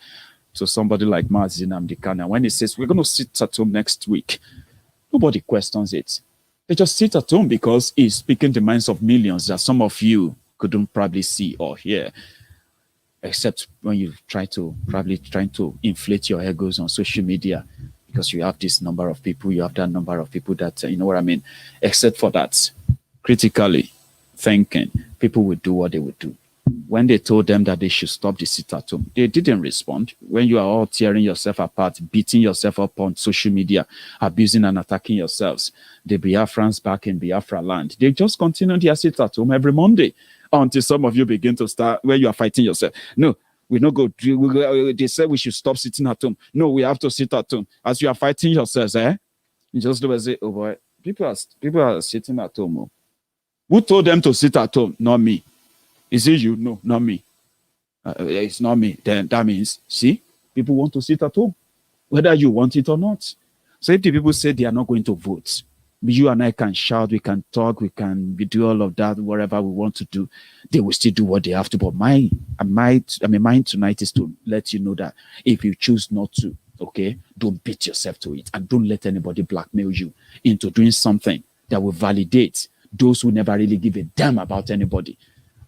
to somebody like Mazi Nnamdi Kanu. When he says, we're going to sit at home next week, nobody questions it. They just sit at home because he's speaking the minds of millions that some of you couldn't probably see or hear, except when you trying to inflate your egos on social media because you have this number of people, you have that number of people that, you know what I mean? Except for that, critically thinking, people would do what they would do. When they told them that they should stop the sit at home, they didn't respond. When you are all tearing yourself apart, beating yourself up on social media, abusing and attacking yourselves, the Biafrans back in Biafra land, they just continue their sit at home every Monday until some of you begin to start where you are fighting yourself. No, we not go. They said we should stop sitting at home. No, we have to sit at home. As you are fighting yourselves, you just do as say, oh boy, people are sitting at home. Oh. Who told them to sit at home? Not me. Is it you? No, not me. It's not me. Then that means, see, people want to sit at home, whether you want it or not. So if the people say they are not going to vote, you and I can shout, we can talk, we do all of that, whatever we want to do, they will still do what they have to. But mine tonight is to let you know that if you choose not to, okay, don't beat yourself to it and don't let anybody blackmail you into doing something that will validate those who never really give a damn about anybody.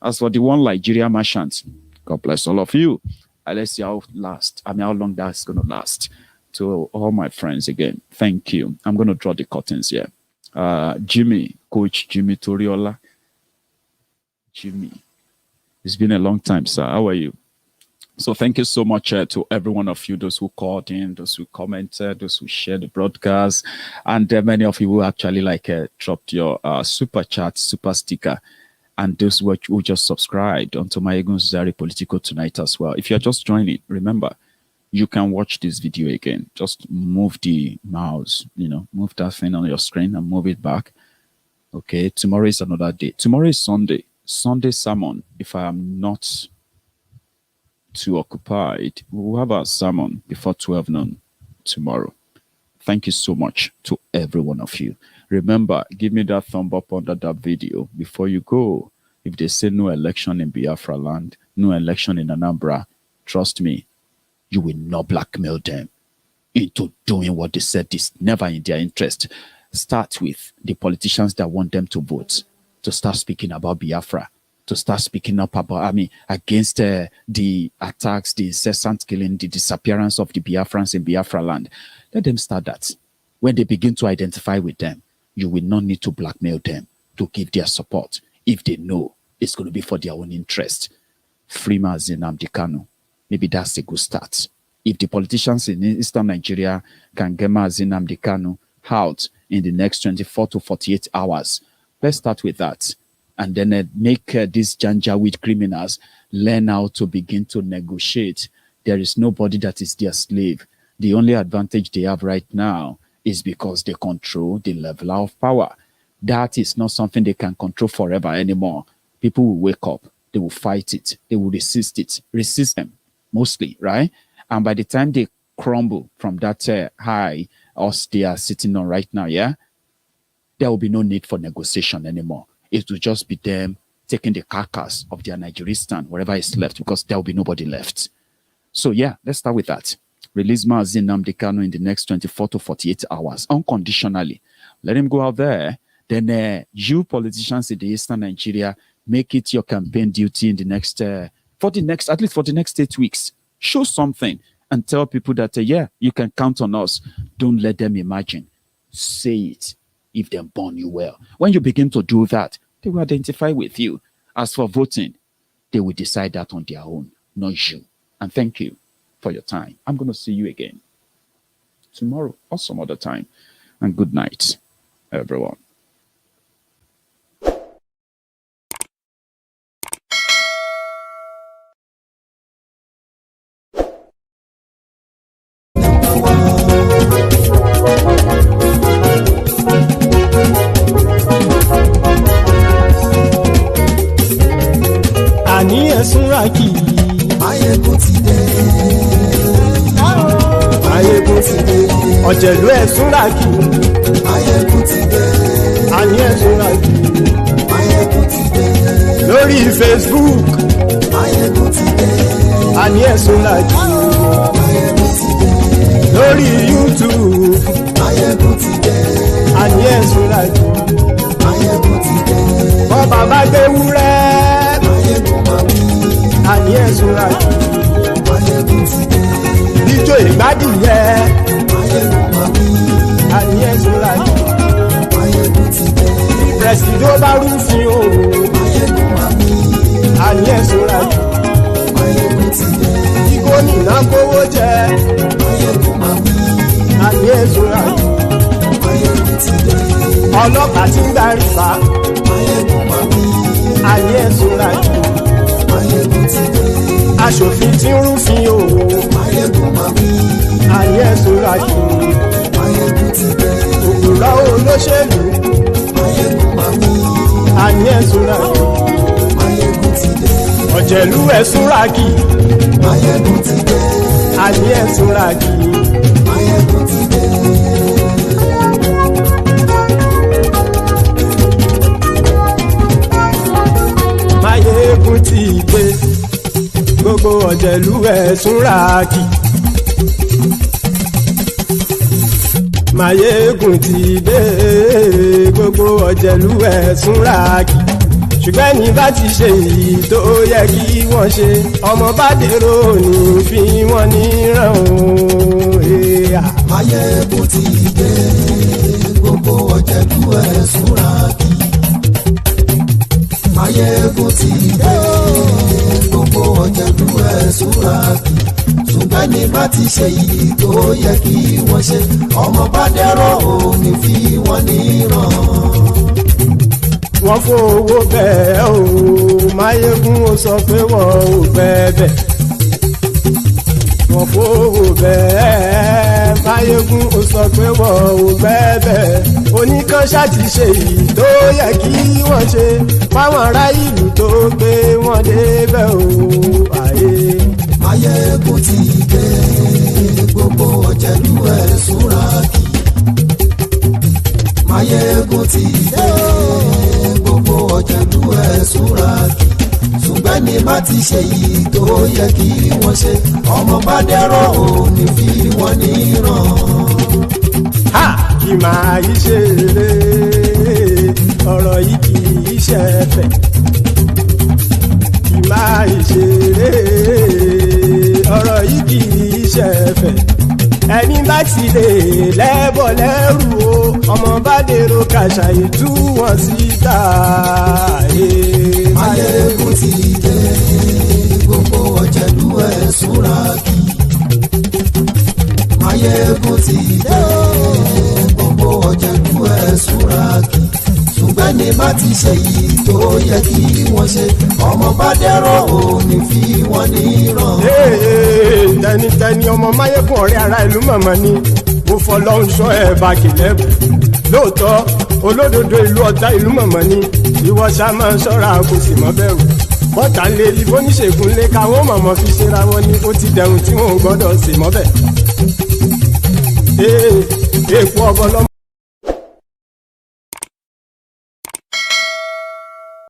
As for the one Nigeria merchant, God bless all of you. Let's see how long that's going to last. To all my friends again, thank you. I'm going to draw the curtains here. Coach Jimmy Toriola. Jimmy, it's been a long time, sir. How are you? So thank you so much to every one of you, those who called in, those who commented, those who shared the broadcast, and many of you who actually dropped your super chat, super sticker, and those who just subscribed onto Maiyegun General Political tonight as well. If you're just joining, remember, you can watch this video again. Just move the mouse, move that thing on your screen and move it back. Okay, tomorrow is another day. Tomorrow is Sunday. Sunday sermon. If I am not too occupied, we'll have our sermon before 12 noon tomorrow. Thank you so much to every one of you. Remember, give me that thumb up under that video before you go. If they say no election in Biafra land, no election in Anambra, trust me, you will not blackmail them into doing what they said is never in their interest. Start with the politicians that want them to vote, to start speaking about Biafra, to start speaking up about, against the attacks, the incessant killing, the disappearance of the Biafrans in Biafra land. Let them start that. When they begin to identify with them, you will not need to blackmail them to give their support if they know it's going to be for their own interest. Free Mazi Nnamdi Kanu. Maybe that's a good start. If the politicians in Eastern Nigeria can get Mazi Nnamdi Kanu out in the next 24 to 48 hours, let's start with that. And then make these Janjaweed criminals learn how to begin to negotiate. There is nobody that is their slave. The only advantage they have right now is because they control the level of power. That is not something they can control forever anymore. People will wake up. They will fight it. They will resist it. Resist them, mostly, right? And by the time they crumble from that high us they are sitting on right now, there will be no need for negotiation anymore. It will just be them taking the carcass of their Nigeristan, wherever is left, because there will be nobody left. So let's start with that. Release Mazi Nnamdi Kanu in the next 24 to 48 hours, unconditionally. Let him go out there. Then you politicians in the Eastern Nigeria, make it your campaign duty in the next, at least for the next 8 weeks. Show something and tell people that, you can count on us. Don't let them imagine. Say it if they burn you well. When you begin to do that, they will identify with you. As for voting, they will decide that on their own, not you. And thank you for your time. I'm going to see you again tomorrow or some other time. And good night, everyone. Súnrakì. Maiyegun ti dé. Maiyegun ti dé. Ọ̀jẹ̀lú ẹ̀ Súnrakì. Maiyegun ti dé. Àní ẹ̀ Súnrakì. Maiyegun ti dé. Lórí Facebook. Maiyegun ti dé. Àní ẹ̀ Súnrakì. lórí YouTube. Maiyegun ti dé. Àní ẹ̀sùn lájú. Maiyegun ti dé. Bọ́ bàbá gbé wúrẹ́. Maiyegun máa wí. Àní ẹ̀sùn lájú. Maiyegun ti dé. Ijó ìgbádìyẹ. Maiyegun máa wí. Àní ẹ̀sùn lájú. Maiyegun ti dé. Pẹ̀sìdó bá rúfin o. Maiyegun máa wí. Àní ẹ̀sùn lájú. Maiyegun ti dé. Tí gómìnà kówó jẹ. Maiyegun máa wí. Àní ẹ̀sùn lájú. Maiyegun ti dé. Ọlọ́pàá tí ń darí fa. Maiyegun máa wí. Àní ẹ̀sùn lájú. Maiyegun ti dé. Aṣòfin tí ń rúfin o. Maiyegun máa wí. Àní ẹ̀sùn lájú. Maiyegun ti dé. Òkúra olóṣèlú. Maiyegun máa wí. Àní ẹ̀sùn lájú. Maiyegun ti dé. Ọ̀jẹ̀lú ẹ̀sùn ràkì. Maiyegun ti dé. Àní ẹ̀sùn ràkì. Maiyegun ti dé. Maiyegun ti dé. Gbogbo ọ̀jẹ̀lú ẹ̀sùn ràkì. Maiyegun ti dé. Gbogbo ọ̀jẹ̀lú ẹ̀sùn ràkì. Ṣùgbọ́n ní bá ti ṣe èyí tó yẹ kí wọ́n ṣe, ọmọ bá dèrò ní fi wọ́n níran o. Maiyegun ti dé. Gbogbo ọ̀jẹ̀lú ẹ̀sùn ràkì. Maiyegun ti dé. Gbogbo ọ̀jẹ̀lú ẹ̀sùn ràkì. Ṣùgbọ́n ní bá ti ṣe èyí tó yẹ kí wọ́n ṣe, ọmọ bá dèrò ní fi wọ́n níran. Wọ́n fowó bẹ́ẹ̀ o, Maiyegun ó sọ pé wọ́n ò bẹ́ẹ̀. Wọ́n fowó bẹ́ẹ̀, Maiyegun ó sọ pé wọ́n ò bẹ́ẹ̀. Oníkan ṣáàtì ṣe èyí tó yẹ kí wọ́n ṣe, fáwọn ará ìlú tó gbé wọn débẹ̀ o. Maiyegun ti dé. Gbogbo ọ̀jẹ̀lú ẹ̀sùn ràkì. Maiyegun ti dé. Gbogbo ọ̀jẹ̀lú ẹ̀sùn ràkì. Ṣùgbọ́n ní bá ti ṣe yìí tó yẹ kí wọ́n ṣe, ọmọ bá dẹ́rọ̀ ò ní fi wọ́n níran. Kì máa yí ṣe eré, ọ̀rọ̀ yìí kì í ṣe ẹ̀fẹ̀. Kì máa yí ṣe eré, ọ̀rọ̀ yìí kì í ṣe ẹ̀fẹ̀. Ẹni bá ti lè lẹ́bọ̀ lẹ́rù o, ọmọ bá dèrò kàṣà ìtú wọn síta. Maiyegun ti dé. Gbogbo ọ̀jẹ̀lú ẹ̀sùn ràkì. Maiyegun ti dé. Gbogbo ọ̀jẹ̀lú ẹ̀sùn ràkì. Ṣùgbọ́n ní bá ti ṣe yìí tó yẹ kí wọ́n ṣe, ọmọ bá dẹ́rọ̀ ò ní fi wọ́n níran. Tẹnitẹni ọmọ Maiyegun ọ̀rẹ́ ara ìlú mọ̀mọ́ ni mo fọlọ́run ṣọ́ ẹ̀ bá kìlẹ́bù. Lóòótọ́ olódodo ìlú ọ̀tá ìlú mọ̀mọ́ ni ìwọ ṣá máa ń ṣọ́ra kò sì mọ́ bẹ̀rù. Bọ́tà lè rí bóníṣègùn lé káwọn mọ̀mọ́ fi ṣera wọn ni ó ti dẹrùn tí wọn ò gbọ́dọ̀ sè mọ́bẹ̀. Èèpo ọgọlọ́mọ.